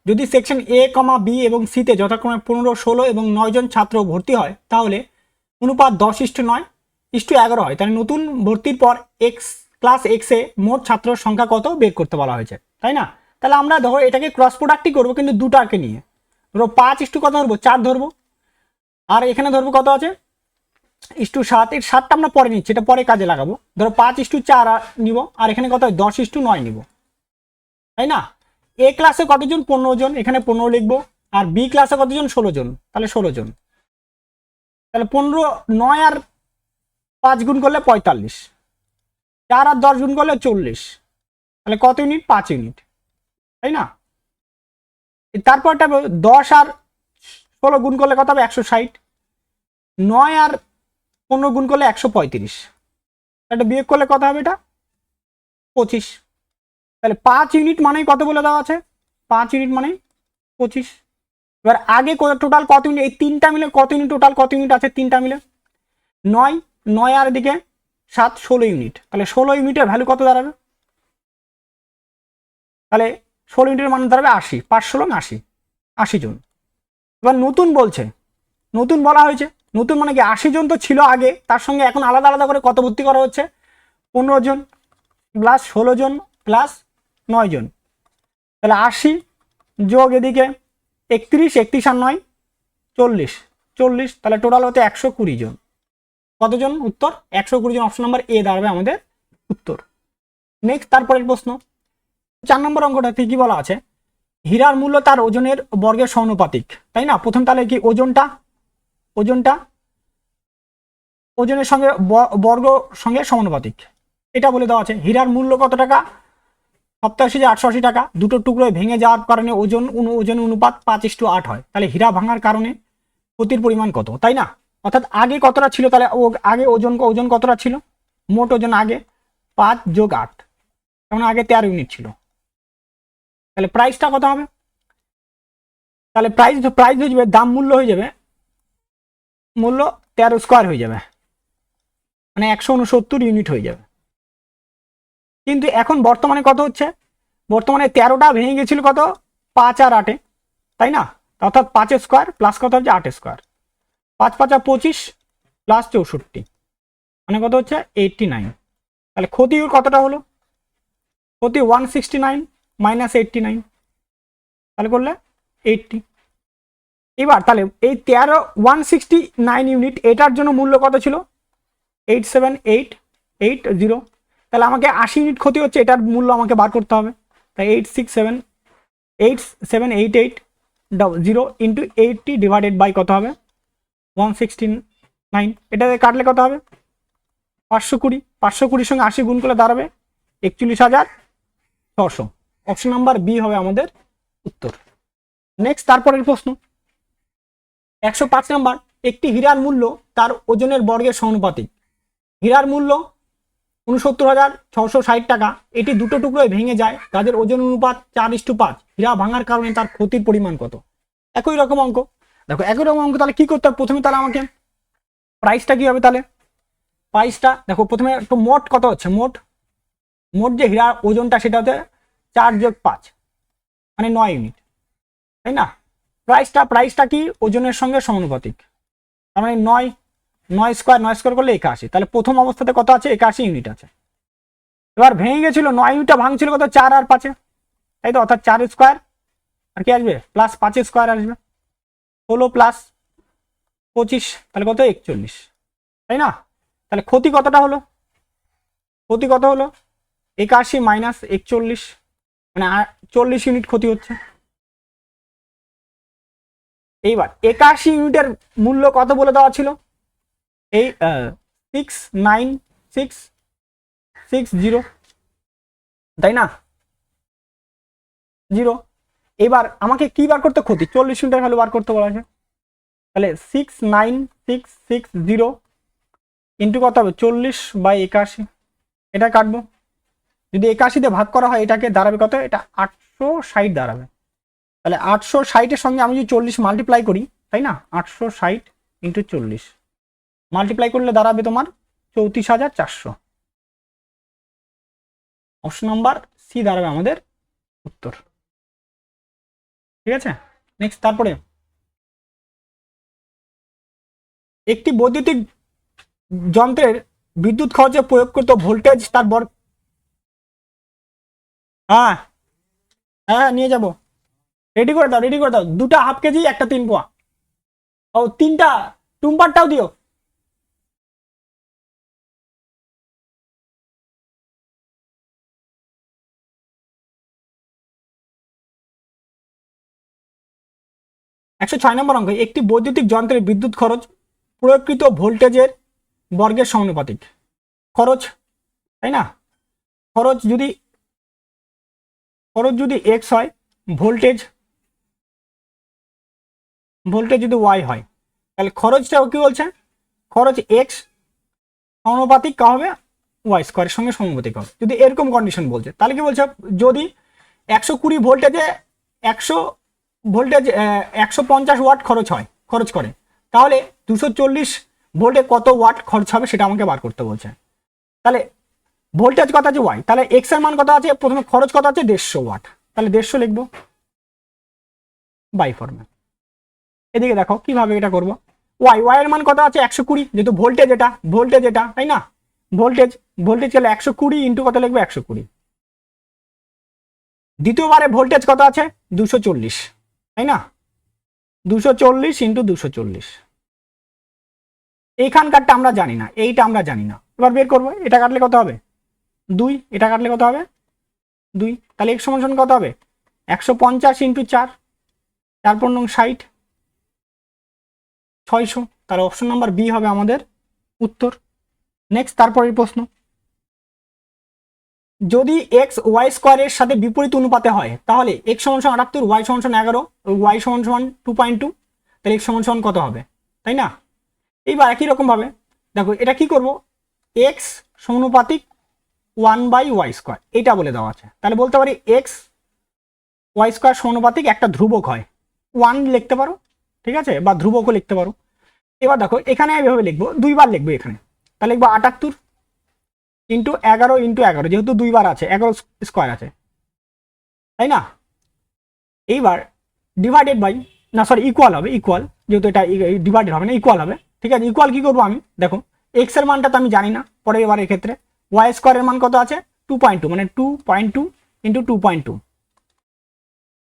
যদি সেকশন এ, বি এবং সিতে যথাক্রমে 15 16 এবং 9 জন ছাত্র ভর্তি হয় তাহলে অনুপাত 10:9:11 হয়। তাহলে নতুন ভর্তির পর ক্লাস এক্সে মোট ছাত্র সংখ্যা কত বের করতে বলা হয়েছে, তাই না? তাহলে আমরা ধরো এটাকে ক্রস প্রোডাক্টই করবো, কিন্তু দুটাকে নিয়ে। ধরো 5 কত ধরবো? 4 ধরবো, আর এখানে ধরবো কত আছে? 7। এর 7টা আমরা পরে নিচ্ছি, এটা পরে কাজে লাগাবো। ধরো 5:4 নিব, আর এখানে কত হয়? 10:9 নিব, তাই না? এ ক্লাসে কতজন? 15 জন, এখানে 15 লিখবো। আর বি ক্লাসে কতজন? 16 জন, তাহলে 16 জন। তাহলে 15 9 আর 5 গুণ করলে 45, 4 আর 10 গুণ করলে 40। তাহলে কত ইউনিট? 5 ইউনিট, তাই না? তারপরটা 10 আর 16 গুণ করলে কত হবে? 160। 9 আর 15 গুণ করলে 135। এটা বিয়োগ করলে কত হবে? এটা 25। তাহলে 5 ইউনিট মানেই কত বলে দেওয়া আছে? 5 ইউনিট মানেই 25। এবার আগে টোটাল কত ইউনিট? এই তিনটা মিলে কত ইউনিট? টোটাল কত ইউনিট আছে তিনটা মিলে? 9 9 আর এদিকে 7 16 ইউনিট। তাহলে 16 ইউনিটের ভ্যালু কত দাঁড়াবে? তাহলে 16 ইউনিটের মান দাঁড়াবে 80, 5 16 80, 80 জন। এবার নতুন বলছে, নতুন বলা হয়েছে নতুন মানে কি 80 জন তো ছিল আগে, তার সঙ্গে এখন আলাদা আলাদা করে কত ভর্তি করা হচ্ছে, 15 জন প্লাস 16 জন প্লাস 9 জন, তাহলে 80 যোগ এদিকে 31, 31 আর 9 40, 40, তাহলে টোটাল হতে 120 জন। কতজন উত্তর? 120 জন। অপশন নাম্বার এ দাঁড়াবে আমাদের উত্তর। নেক্সট তারপরের প্রশ্ন 4 নম্বর অঙ্কটাতে কি বলা আছে, হীরার মূল্য তার ওজনের বর্গের সমানুপাতিক, তাই না? প্রথম তাহলে কি ওজনটা ওজনের সঙ্গে বর্গ সঙ্গে সমানুপাতিক, এটা বলে দেওয়া আছে। হীরার মূল্য কত টাকা? 87,880 টাকা। দুটো টুকরোয় ভেঙে যাওয়ার কারণে ওজন অনুপাত 5:8 হয়। তাহলে হীরা ভাঙার কারণে ক্ষতির পরিমাণ কত, তাই না? অর্থাৎ আগে কতটা ছিল, তাহলে আগে ওজন কতটা ছিল, মোট ওজন আগে 5 যোগ 8, কারণ আগে 13 ইউনিট ছিল। তাহলে প্রাইসটা কত হবে? তাহলে প্রাইস হয়ে যাবে, দাম মূল্য হয়ে যাবে, মূল্য 13 স্কোয়ার হয়ে যাবে, মানে 169 ইউনিট হয়ে যাবে। কিন্তু এখন বর্তমানে কত হচ্ছে, বর্তমানে 13টা ভেঙে গেছিল কত, 5 আর 8, তাই না? অর্থাৎ 5 স্কোয়ার প্লাস কত হচ্ছে 8 স্কোয়ার, 5 5 25 প্লাস 64, মানে কত হচ্ছে 89। তাহলে ক্ষতি কতটা হলো, ক্ষতি 169 মাইনাস 89, তাহলে করলে 80। এবার তাহলে এই 169 ইউনিট, এটার জন্য মূল্য কত ছিল, 87880। তাহলে আমাকে 80 ইউনিট ক্ষতি হচ্ছে, এটার মূল্য আমাকে বার করতে হবে। তাই 8788 ইন্টু 80 ডিভাইডেড বাই কত হবে 169, এটাতে কাটলে কত হবে 520, 520 সঙ্গে 80 গুণ করলে দাঁড়াবে 41,600। অপশন নাম্বার বি হবে আমাদের উত্তর। নেক্সট তারপরের প্রশ্ন 105 নাম্বার, একটি হীরার মূল্য তার ওজনের বর্গের সমানুপাতিক। হীরার মূল্য 69,660 টাকা, এটি দুটো টুকরোয় ভেঙে যায়, তাদের ওজন অনুপাত 4:5। হীরা ভাঙার কারণে তার ক্ষতির পরিমাণ কত? একই রকম অঙ্ক, দেখো একই রকম অঙ্ক, তাহলে কি করতে হবে প্রথমে, তাহলে আমাকে প্রাইসটা কি হবে, তাহলে প্রাইসটা দেখো প্রথমে একটু মোট কত হচ্ছে, মোট যে হীরার ওজনটা সেটা হচ্ছে 4 যোগ 5 মানে 9 ইউনিট, তাই না? প্রাইসটা কি ওজনের সঙ্গে সমানুপাতিক, তার মানে 9 স্কোয়ার করলে 81, তাহলে প্রথম অবস্থাতে কত আছে 81 ইউনিট আছে। এবার ভেঙে গেছিল 9 ইউনিটটা ভাঙছিল কত 4 আর 5, তাই তো? অর্থাৎ 4 স্কোয়ার আর কি আসবে প্লাস 5 স্কোয়ার আসবে, 16 প্লাস 25, তাহলে কত 41, তাই না? তাহলে ক্ষতি কতটা হলো, ক্ষতি কত হলো 81 মাইনাস 41, মানে 40 ইউনিট ক্ষতি হচ্ছে। এইবার 81 ইউনিটের মূল্য কত বলে দেওয়া ছিল, এই 69660, তাই না 0। এবার আমাকে কি বার করতে, ক্ষতি 40 ইউনিটের ভ্যালু বার করতে বলা আছে, তাহলে 69660 ইন্টু কত হবে 40/81, এটা কাটবো, যদি 81 দিয়ে ভাগ করা হয় এটাকে দাঁড়াবে কত, এটা 860 দাঁড়াবে। তাহলে 860-এর সঙ্গে আমি যদি 40 মাল্টিপ্লাই করি, তাই না, 860 ইন্টু 40 মাল্টিপ্লাই করলে দাঁড়াবে তোমার 34,400। অপশন নাম্বার সি দাঁড়াবে আমাদের উত্তর, ঠিক আছে। নেক্সট তারপরে একটি বৈদ্যুতিক যন্ত্রের বিদ্যুৎ খরচে প্রয়োগকৃত ভোল্টেজ তার হ্যাঁ হ্যাঁ নিয়ে যাব, রেডি করে দাও, 2টা হাফ কেজি, একটা 3 পোয়া, ও 3টা টুম্পারটাও দিও। একশো 6 নম্বর অঙ্ক, একটি বৈদ্যুতিক যন্ত্রের বিদ্যুৎ খরচ প্রয়োগকৃত ভোল্টেজের বর্গের সমানুপাতিক। খরচ, তাই না, খরচ যদি এক্স হয়, ভোল্টেজ যদি ওয়াই হয়, তাহলে খরচটা কি বলছে, খরচ এক্স সমানুপাতিক কা হবে ওয়াই স্কোয়ারের সঙ্গে সমানুপাতিক হবে। যদি এরকম কন্ডিশন বলছে, তাহলে কি বলছে, যদি 120 ভোল্টেজে 150 ওয়াট খরচ করে, তাহলে 240 ভোল্টে কত ওয়াট খরচ হবে সেটা আমাকে বার করতে বলছে। তাহলে ভোল্টেজ কত আছে ওয়াই, তাহলে এক্স এর মান কত আছে, প্রথমে খরচ কত আছে 150 ওয়াট, তাহলে 150 লিখবো বাই ফর্মে। এদিকে দেখো কিভাবে এটা করব, ওয়াই এর মান কত আছে 120, যেহেতু ভোল্টেজ এটা তাই না, ভোল্টেজ গেলে 120 ইন্টু কত লিখবে 120। দ্বিতীয়বারে ভোল্টেজ কত আছে 240, তাই না, 240 ইন্টু 240। এইখানকারটা আমরা জানি না, এইটা আমরা জানি না, এবার বের করবো। এটা কাটলে কত হবে 2, এটা কাটলে কত হবে 2, তাহলে x সমান কত হবে 150 ইন্টু 4, 4 × 9 = 60, 600। তাহলে অপশন নাম্বার বি হবে আমাদের উত্তর। নেক্সট, তারপরের প্রশ্ন, যদি এক্স ওয়াই স্কোয়ারের সাথে বিপরীত অনুপাতে হয় তাহলে এক্স সমান 78, ওয়াই সমান 11, ওয়াই সমান 2.2, তাহলে এক্স সমান কত হবে, তাই না। এইবার একই রকম ভাবে দেখো এটা কি করব, এক্স সমানুপাতিক 1/y², এটা বলে দেওয়া আছে, তাহলে বলতে পারি এক্স ওয়াই স্কোয়ার সমানুপাতিক একটা ধ্রুবক হয়, 1 লিখতে পারো, ঠিক আছে, বা ধ্রুবকও লিখতে পারো। এবার দেখো এখানে এইভাবে লিখবো, দুইবার লিখবো এখানে, তাহলে লিখবো 78 ইন্টু 11, যেহেতু দুইবার আছে 11 স্কোয়ার আছে, তাই না। এইবার ডিভাইডেড বাই, না সরি ইকুয়াল হবে, ইকুয়াল, যেহেতু এটা ডিভাইডেড হবে না, ইকুয়াল হবে, ঠিক আছে। ইকুয়াল কি করবো আমি, দেখো এক্স এর মানটা তো আমি জানি না, পরে এবার এক্ষেত্রে ওয়াই স্কোয়ারের মান কত আছে 2.2, মানে 2.2 ইন্টু 2.2,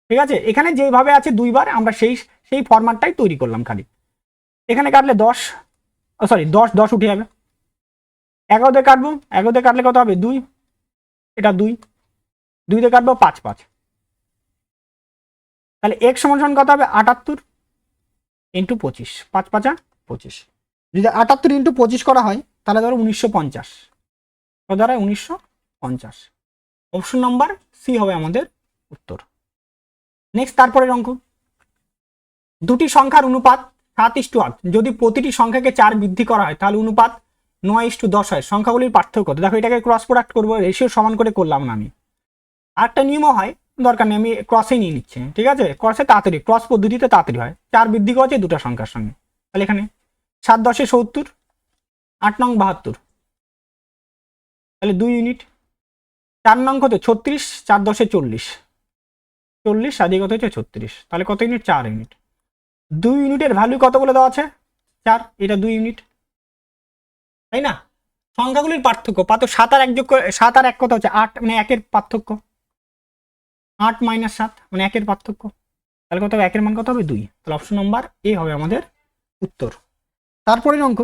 ঠিক আছে। এখানে যেভাবে আছে দুইবার, আমরা সেই ফরম্যাটটাই তৈরি করলাম খালি। এখানে কাটলে 10, সরি 10 উঠে যাবে, 11 দিয়ে কাটবো, 11 দিয়ে কাটলে কত হবে 2, এটা 2 দিয়ে কাটবো 5, তাহলে এক্স সমান কত হবে 78 ইন্টু 25, 5 × 5 = 25। যদি 78 ইন্টু 25 করা হয় তাহলে ধরো 1950, কত দ্বারা 1950। অপশন নাম্বার সি হবে আমাদের উত্তর। নেক্সট, তারপরের অঙ্ক, দুটি সংখ্যার অনুপাত 7:8, যদি প্রতিটি সংখ্যাকে 4 বৃদ্ধি করা হয় তাহলে অনুপাত 9:10 হয়, সংখ্যাগুলির পার্থক্য কত। দেখো এটাকে ক্রস প্রোডাক্ট করবো, রেশিও সমান করে করলাম না আমি, আরেকটা নিয়মও হয়, দরকার নেই, আমি ক্রসেই নিয়ে নিচ্ছি, ঠিক আছে, ক্রসে তাড়াতাড়ি, ক্রস পদ্ধতিতে তাড়াতাড়ি হয়। 4 বৃদ্ধি করেছে দুটো সংখ্যার সঙ্গে, তাহলে এখানে 7 × 10 = 70, 8 নং 72, তাহলে 2 ইউনিট, 4 নং কত 36, 4 × 10 = 40, 40 সাদিকে কত হচ্ছে 36, তাহলে কত ইউনিট 4 ইউনিট। 2 ইউনিটের ভ্যালু কত বলে দেওয়া আছে 4, এটা 2 ইউনিট, তাই না। সংখ্যাগুলির পার্থক্য, 7 আর 1 যোগ করে 7 আর 1 কত হচ্ছে 8, মানে 1 এর পার্থক্য, 8 - 7 মানে 1 এর পার্থক্য, তাহলে কত হবে 1 এর মান কত হবে 2, তাহলে অপশন নাম্বার এ হবে আমাদের উত্তর। তারপরের অঙ্ক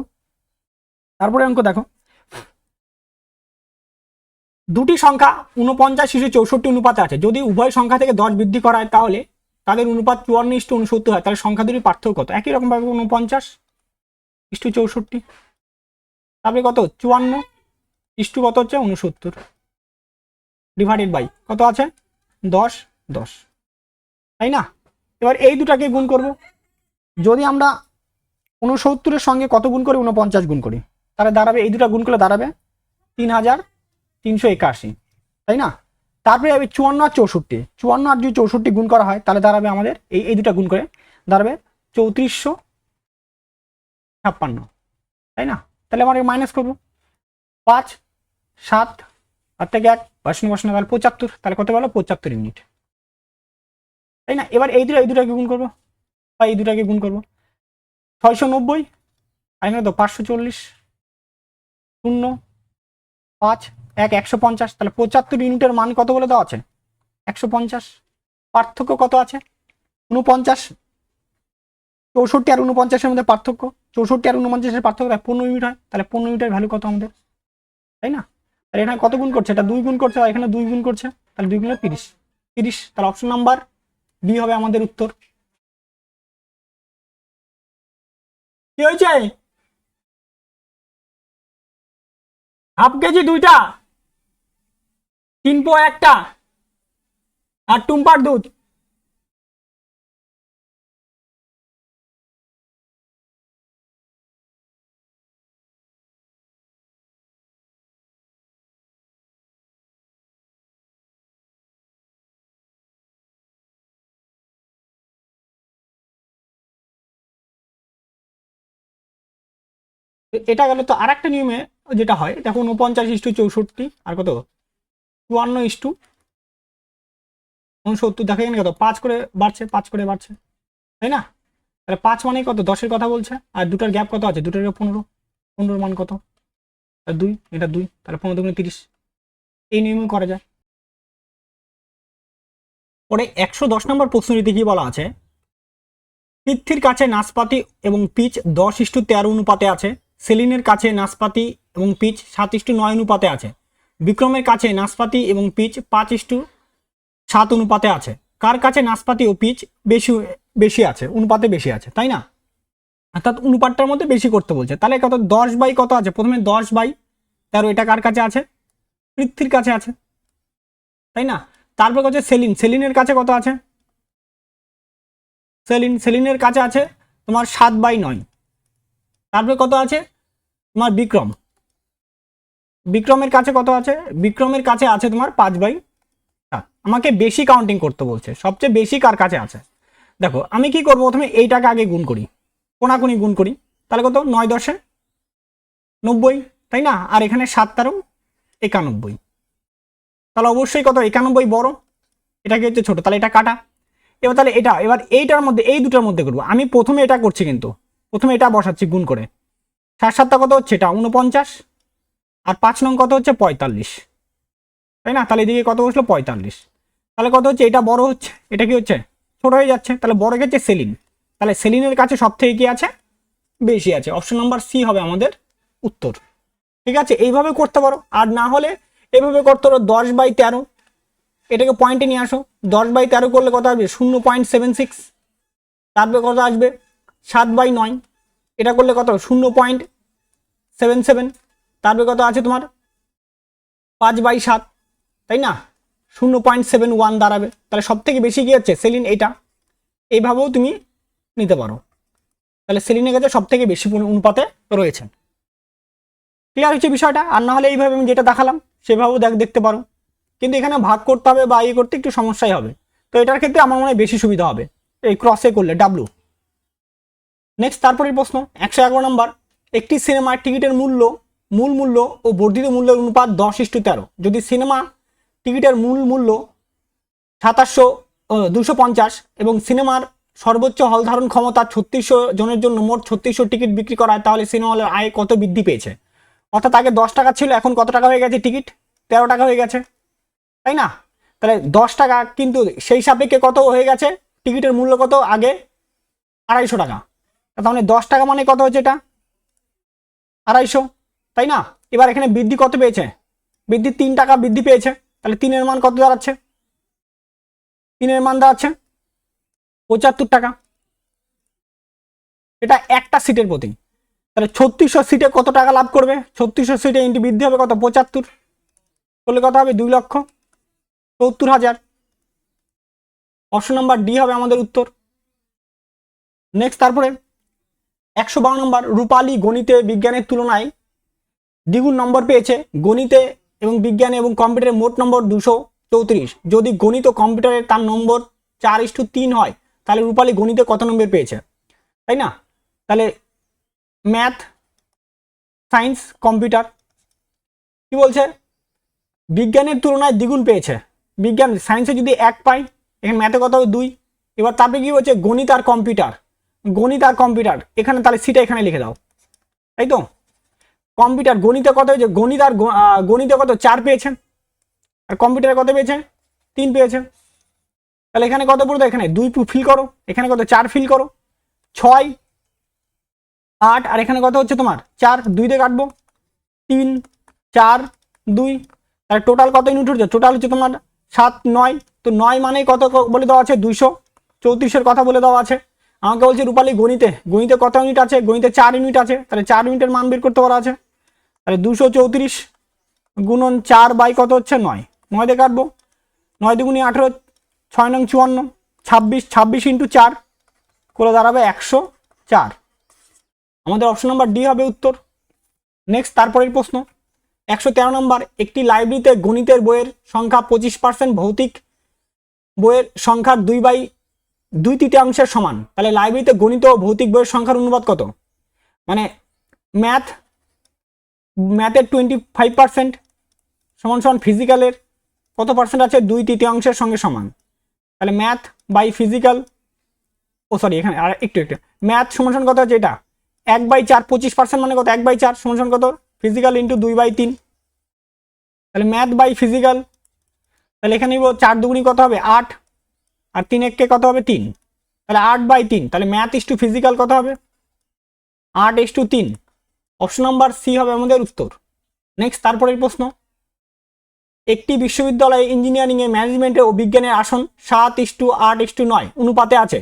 দেখো, দুটি সংখ্যা 49:64 অনুপাতে আছে, যদি উভয় সংখ্যা থেকে 10 বৃদ্ধি করা হয় তাহলে তাদের অনুপাত 54:69 হয়, তাহলে সংখ্যা দুটির পার্থক্য কত। একই রকম ভাবে 49:64, তারপরে কত 54 ইস্টু কত হচ্ছে 69, ডিভাইডেড বাই কত আছে 10, তাই না। এবার এই দুটাকে গুণ করব, যদি আমরা 69 এর সঙ্গে কত গুণ করি 49 গুণ করি, তাহলে দাঁড়াবে, এই দুটা গুণ করলে দাঁড়াবে 3381, তাই না। তারপরে হবে 54 আর 64, 54 আর যদি 64 গুণ করা হয় তাহলে দাঁড়াবে আমাদের এই দুটা গুণ করে দাঁড়াবে 3456, তাই না। তাহলে আমরা মাইনাস করবো 5, 7 আর থেকে 1 বসানো, তাহলে 75, তাহলে কত গেল 75 ইউনিট, তাই না। এবার এই দুটাকে গুণ করবো, বা এই দুটাকে গুণ করবো 690 আর এখানে তো 540, 0 5 1 150, তাহলে 75 ইউনিটের মান কত বলে দেওয়া আছে 150। পার্থক্য কত আছে 49, 64 আর 49-এর মধ্যে পার্থক্য, 64 আর 49-এর পার্থক্য 15 ইউনিট হয়, তাহলে 15 ইউনিটের ভ্যালু কত আমাদের, তাই না। তাহলে এখানে কত গুণ করছে, এটা 2 গুণ করছে আর এখানে 2 গুণ করছে, তাহলে 2 গুণে 30, তাহলে অপশন নাম্বার বি হবে আমাদের উত্তর। কি হয়েছে, হাফ কেজি 2টা, 3 পো 1টা, আর টুম্পার দুধ। এটা গেল তো আরেকটা নিয়মে যেটা হয়, দেখো 49:64 আর কত 54:69, দেখো এখানে কত 5 করে বাড়ছে, তাই না। তাহলে 5 মানে কত, 10-এর কথা বলছে, আর দুটার গ্যাপ কত আছে, দুটার গ্যাপ 15, 15 মান কত, আর 2, এটা 2, তাহলে 15 দুগুণে 30, এই নিয়মে করা যায়। পরে 110 নম্বর প্রশ্নটিতে কি বলা আছে, পৃথ্বীর কাছে নাশপাতি এবং পিচ 10:13 অনুপাতে আছে, সেলিনের কাছে নাশপাতি এবং পিচ 7:9 অনুপাতে আছে, বিক্রমের কাছে নাশপাতি এবং পিচ 5:7 অনুপাতে আছে, কার কাছে নাশপাতি ও পিচ বেশি বেশি আছে, অনুপাতে বেশি আছে, তাই না? অর্থাৎ অনুপাতটার মধ্যে বেশি করতে বলছে। তাহলে কত, 10 বাই কত আছে, প্রথমে 10/13, এটা কার কাছে আছে, পৃথ্বীর কাছে আছে, তাই না? তারপর হচ্ছে সেলিনের কাছে কত আছে, সেলিনের কাছে আছে তোমার 7/9। তারপরে কত আছে তোমার বিক্রমের কাছে কত আছে, বিক্রমের কাছে আছে তোমার 5/7। আমাকে বেশি কাউন্টিং করতে বলছে, সবচেয়ে বেশি কার কাছে আছে। দেখো আমি কি করবো, প্রথমে এইটাকে আগে গুণ করি, কোনাকুনি গুণ করি, তাহলে কত, 9×10 = 90, তাই না? আর এখানে 7×13 = 91, তাহলে অবশ্যই কত, 91 বড়, এটা কি হচ্ছে ছোট, তাহলে এটা কাটা। এবার তাহলে এবার এইটার মধ্যে, এই দুটার মধ্যে করবো। আমি প্রথমে এটা করছি, কিন্তু প্রথমে এটা বসাচ্ছি গুণ করে, 7×7 কত হচ্ছে, এটা 49, আর 5 নং কত হচ্ছে 45, তাই না? তাহলে এদিকে কত বসলো 45, তাহলে কত হচ্ছে, এটা বড় হচ্ছে, এটা কি হচ্ছে ছোট হয়ে যাচ্ছে, তাহলে বড় হচ্ছে সেলিন, তাহলে সেলিনের কাছে সব থেকে কি আছে, বেশি আছে। অপশন নাম্বার সি হবে আমাদের উত্তর। ঠিক আছে, এইভাবে করতে পারো, আর না হলে এইভাবে করতে পারো, 10/13, এটাকে পয়েন্টে নিয়ে আসো, 10/13 করলে কত আসবে, 0.76, তারপরে কত আসবে 7/9, এটা করলে কত, 0.77, তারপরে কত আছে তোমার 5/7, তাই না, 0.71 দাঁড়াবে। তাহলে সব থেকে বেশি কি হচ্ছে, সেলিন, এটা এইভাবেও তুমি নিতে পারো। তাহলে সেলিনের কাছে সব থেকে বেশি অনুপাতে রয়েছে। ক্লিয়ার হচ্ছে বিষয়টা? আর না হলে এইভাবে আমি যেটা দেখালাম সেভাবেও দেখতে পারো, কিন্তু এখানে ভাগ করতে হবে বা ইয়ে করতে একটু সমস্যাই হবে। তো এটার ক্ষেত্রে আমার মনে হয় বেশি সুবিধা হবে এই ক্রসে করলে, ডাব্লু। নেক্সট তারপরের প্রশ্ন 111 নম্বর, একটি সিনেমার টিকিটের মূল মূল্য ও বর্ধিত মূল্যের অনুপাত 10:13। যদি সিনেমা টিকিটের মূল মূল্য 250 এবং সিনেমার সর্বোচ্চ হল ধারণ ক্ষমতা 3600 জনের জন্য মোট 3600 টিকিট বিক্রি করা হয়, তাহলে সিনেমা হলের আয় কত বৃদ্ধি পেয়েছে? অর্থাৎ আগে 10 টাকা ছিল, এখন কত টাকা হয়ে গেছে, টিকিট 13 টাকা হয়ে গেছে, তাই না? তাহলে 10 টাকা, কিন্তু সেই সাপেক্ষে কত হয়ে গেছে, টিকিটের মূল্য কত, আগে 250 টাকা, তাহলে 10 টাকা মানে কত হচ্ছে, এটা 250, তাই না? এবার এখানে বৃদ্ধি কত পেয়েছে, বৃদ্ধি 3 টাকা বৃদ্ধি পেয়েছে, তাহলে 3-এর মান কত দাঁড়াচ্ছে, 3-এর মান দাঁড়াচ্ছে 75 টাকা, এটা একটা সিটের প্রতি। তাহলে 3600 সিটে কত টাকা লাভ করবে, 3600 সিটে ইন্টু বৃদ্ধি হবে কত, 75, করলে কত হবে, 2,70,000। অপশন নাম্বার ডি হবে আমাদের উত্তর। নেক্সট তারপরে 112 নম্বর, রূপালী গণিতে বিজ্ঞানের তুলনায় দ্বিগুণ নম্বর পেয়েছে, গণিতে এবং বিজ্ঞানে এবং কম্পিউটারে মোট নম্বর 234। যদি গণিত ও কম্পিউটারে তার নম্বর 4:3 হয়, তাহলে রূপালী গণিতে কত নম্বর পেয়েছে, তাই না? তাহলে ম্যাথ, সায়েন্স, কম্পিউটার, কি বলছে, বিজ্ঞানের তুলনায় দ্বিগুণ পেয়েছে, বিজ্ঞান সায়েন্সে যদি 1 পাই, এখানে ম্যাথে কত হবে 2। এবার তারপরে কি বলছে, গণিত আর কম্পিউটার, এখানে তাহলে সিটা এখানে লিখে দাও, তাই তো? কম্পিউটার গণিতে কত হয়েছে, গণিতে কত 4 পেয়েছে, আর কম্পিউটারে কত পেয়েছে, 3 পেয়েছে, তাহলে এখানে কত পড়তো, এখানে 2 ফিল করো, এখানে কত 4 ফিল করো, 6, 8, আর এখানে কত হচ্ছে তোমার 4, 2 দিয়ে কাটবো, 3, 4, 2, তাহলে টোটাল কত ইউনিট হচ্ছে, টোটাল হচ্ছে তোমার 7, 9। তো 9 মানে কত বলে দেওয়া আছে, 234-এর কথা বলে দেওয়া আছে। আমাকে বলছে রূপালী গণিতে কত ইউনিট আছে, গণিতে 4 ইউনিট আছে, তাহলে 4 ইউনিটের মান বের করতে বলা আছে। তাহলে 234 গুণন 4 বাই কত হচ্ছে 9, 9 দিয়ে কাটবো, 9 দুগুণে 18, 6 নং 54, 26 ইন্টু 4 করে দাঁড়াবে 104। আমাদের অপশন নাম্বার ডি হবে উত্তর। নেক্সট তারপরের প্রশ্ন 113 নম্বর, একটি লাইব্রেরিতে গণিতের বইয়ের সংখ্যা 25%, ভৌতিক বইয়ের সংখ্যার 2/2 সমান, তাহলে লাইব্রেরিতে গণিত ও ভৌতিক বইয়ের সংখ্যার অনুপাত কত? মানে ম্যাথের 25% সমান ফিজিক্যালের কত পার্সেন্ট আছে, 2/3 সঙ্গে সমান, তাহলে ম্যাথ বাই ফিজিক্যাল, এখানে আর একটু ম্যাথ সমান কত আছে এটা 1/4, 25% মানে কত 1/4 সমান কত ফিজিক্যাল ইন্টু 2/3, তাহলে ম্যাথ বাই ফিজিক্যাল, তাহলে এখানে নিব 4 দুগুণি কত হবে 8 আর 3 এককে কত হবে 3, তাহলে 8/3, তাহলে ম্যাথ ইস টু ফিজিক্যাল কত হবে 8:3, অপশন নাম্বার সি হবে আমাদের উত্তর। নেক্সট তারপরের প্রশ্ন, একটি বিশ্ববিদ্যালয়ে ইঞ্জিনিয়ারিংয়ে ম্যানেজমেন্টে ও বিজ্ঞানের আসন 7:8:9 অনুপাতে আছে,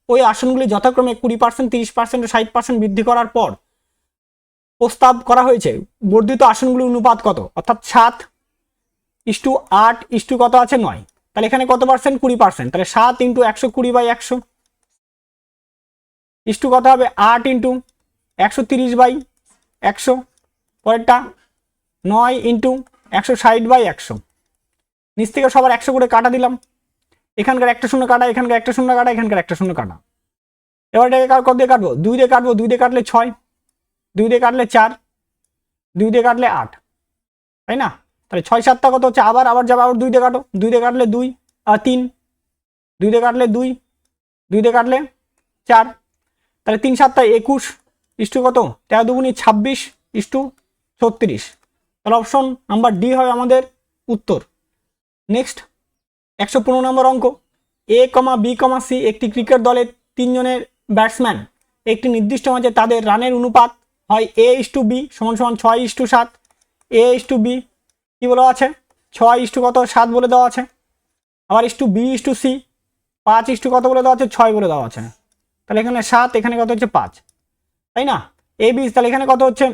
ওই আসনগুলি যথাক্রমে 20%, 30% ও 60% বৃদ্ধি করার পর প্রস্তাব করা হয়েছে বর্ধিত আসনগুলির অনুপাত কত, অর্থাৎ 7:8 কত আছে 9, তাহলে এখানে কত পার্সেন্ট 20%, তাহলে 7 × 120/100 ইস্টু কত হবে 8 × 130/100, পরেরটা 9 × 160/100, নিচ থেকে সবার 100 করে কাটা দিলাম, এখানকার একটা শূন্য কাটা, এখানকার একটা শূন্য কাটা, এখানকার একটা শূন্য কাটা, এবার এটাকে কত দিয়ে কাটবো 2 দিয়ে কাটবো, 2 দিয়ে কাটলে 6, 2 দিয়ে কাটলে 4, 2 দিয়ে কাটলে 8, তাই না, তাহলে 6 7টা কত হচ্ছে, আবার যাবে, আবার 2 দিয়ে কাটো, 2 দিয়ে কাটলে 2 আর 3, 2 দিয়ে কাটলে 2, 2 দিয়ে কাটলে 4, তাহলে 3 7টা 21 ইস্টু কত 13 দুগুণি 26 ইস্টু 36, তাহলে অপশন নাম্বার ডি হবে আমাদের উত্তর। নেক্সট 115 নম্বর অঙ্ক, এ, বি, সি একটি ক্রিকেট দলের 3 জনের ব্যাটসম্যান একটি নির্দিষ্ট ম্যাচে তাদের রানের অনুপাত হয় A:B সমান 6:7, A:B কি বলা আছে 6 কত 7 বলে দেওয়া আছে, আবার B:C 5 কত বলে দেওয়া আছে 6 বলে দেওয়া আছে, তাহলে এখানে 7, এখানে কত হচ্ছে 5, তাই না, AB, তাহলে এখানে কত হচ্ছে,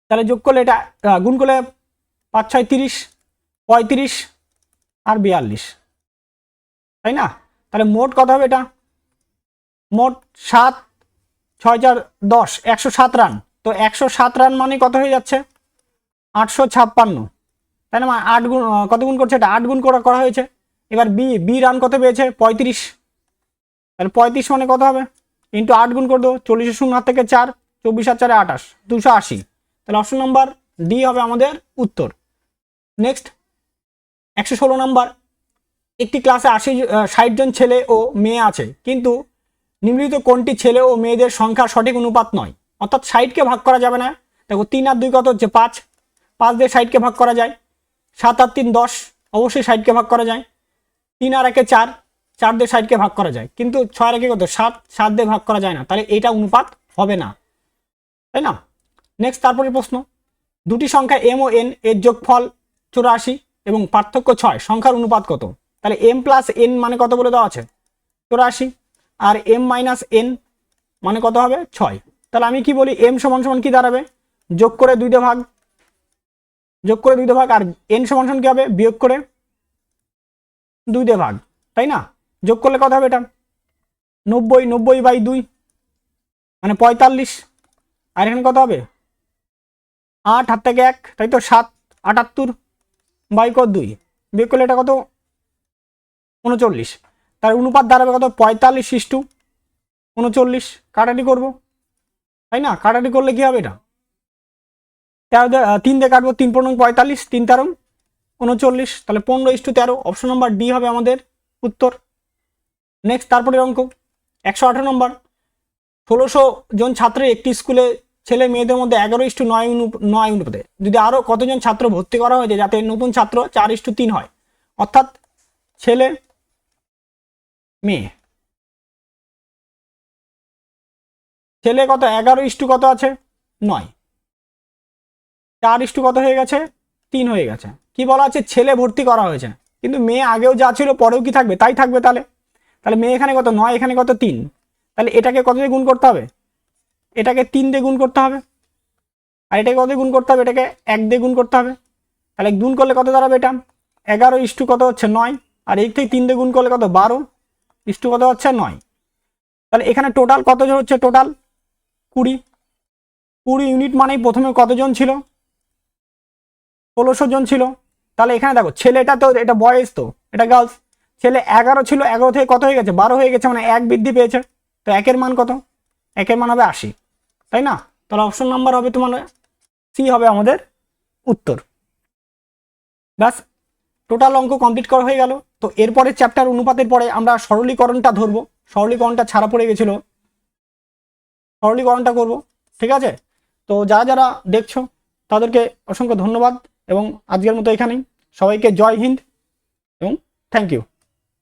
তাহলে যোগ করলে এটা গুণ করলে 5 6 30, 35 আর 42, তাই না, তাহলে মোট কত হবে এটা, মোট 7 6 4 10, 107 রান, তো 107 রান মানে কত হয়ে যাচ্ছে 856, তাই না, 8 গুণ কত গুণ করছে এটা 8 গুণ করা হয়েছে, এবার বি রান কত পেয়েছে 35, তাহলে 35 মানে কত হবে ইন্টু 8 গুণ করে দেবো, 40 0 হাত থেকে 4, 24 আর 4 28, 280, তাহলে অপশন নাম্বার ডি হবে আমাদের উত্তর। নেক্সট 116 নাম্বার, একটি ক্লাসে 60 জন ছেলে ও মেয়ে আছে, কিন্তু নিম্নলিখিত কোনটি ছেলে ও মেয়েদের সংখ্যার সঠিক অনুপাত নয়, অর্থাৎ 60কে ভাগ করা যাবে না, দেখো 3 আর 2 কত হচ্ছে 5, 5 দিয়ে 60কে ভাগ করা যায়, 7 আর 3 10, অবশ্যই 60কে ভাগ করা যায়, 3 আর 1 4, 4 দিয়ে 60কে ভাগ করা যায়, কিন্তু 6 আর 1 কত 7, 7 দিয়ে ভাগ করা যায় না, তাহলে এটা অনুপাত হবে না, তাই না। নেক্সট তারপরে প্রশ্ন, দুটি সংখ্যা m ও n এর যোগফল 84 এবং পার্থক্য 6, সংখ্যার অনুপাত কত, তাহলে m + n মানে কত বলে দেওয়া আছে 84 আর m - n মানে কত হবে 6, তাহলে আমি কি বলি m সমান কি দাঁড়াবে যোগ করে 2 দিয়ে ভাগ, আর n সমান কি হবে বিয়োগ করে 2 দিয়ে ভাগ, তাই না, যোগ করলে কত হবে এটা 90/2 মানে 45, আর এখানে কত হবে 8 হাত থেকে 1, তাই তো 7 78/2 বিয়োগ করলে এটা কত 39, তার অনুপাত দাঁড়াবে কত 45:39, কাটাটি করব, তাই না, কাটাটি করলে কি হবে এটা 3 দিয়ে কাটবো, 3 × 45, 3 × 39, তাহলে 15:13, অপশন নাম্বার ডি হবে আমাদের উত্তর। নেক্সট তারপরে অঙ্ক 118 নম্বর, 1600 জন ছাত্রের একটি স্কুলে ছেলে মেয়েদের মধ্যে 11:9 অনুপাতে যদি আরো কতজন ছাত্র ভর্তি করা হয়েছে যাতে নতুন ছাত্র 4:3 হয়, অর্থাৎ ছেলে মেয়ে, ছেলে কত 11 কত আছে 9, 4 কত হয়ে গেছে 3 হয়ে গেছে, কি বলা আছে ছেলে ভর্তি করা হয়েছে, কিন্তু মেয়ে আগেও যা ছিল পরেও কি থাকবে তাই থাকবে, তাহলে মেয়ে এখানে কত 9, এখানে কত 3, তাহলে এটাকে কত দিয়ে গুণ করতে হবে, এটাকে 3 দিয়ে গুণ করতে হবে, আর এটাকে কত দিয়ে গুণ করতে হবে, এটাকে 1 দিয়ে গুণ করতে হবে, তাহলে গুণ করলে কত দাঁড়াবে এটা 11 কত হচ্ছে 9, আর এই থেকে 3 দিয়ে গুণ করলে কত 12 কত হচ্ছে 9, তাহলে এখানে টোটাল কত হচ্ছে টোটাল 20 ইউনিট মানেই প্রথমে কতজন ছিল 1600 জন ছিল, তাহলে এখানে দেখো ছেলেটা তো এটা বয়েজ, তো এটা গার্লস, ছেলে 11 ছিল, 11 থেকে কত হয়ে গেছে 12 হয়ে গেছে, মানে 1 বৃদ্ধি পেয়েছে, তো 1 মান কত 1 মান হবে 80, তাই না, তাহলে অপশন নাম্বার হবে তোমার সি হবে আমাদের উত্তর। ব্যাস টোটাল অঙ্ক কমপ্লিট করা হয়ে গেল। তো এরপরে চ্যাপ্টার অনুপাতের পরে আমরা সরলীকরণটা ধরবো, সরলীকরণটা ছাড়া পড়ে গেছিল, সরলীকরণটা করব। ঠিক আছে, তো যারা যারা দেখছো তাদেরকে অসংখ্য ধন্যবাদ এবং আজকের মতো এখানেই। সবাইকে জয় হিন্দ এবং থ্যাংক ইউ।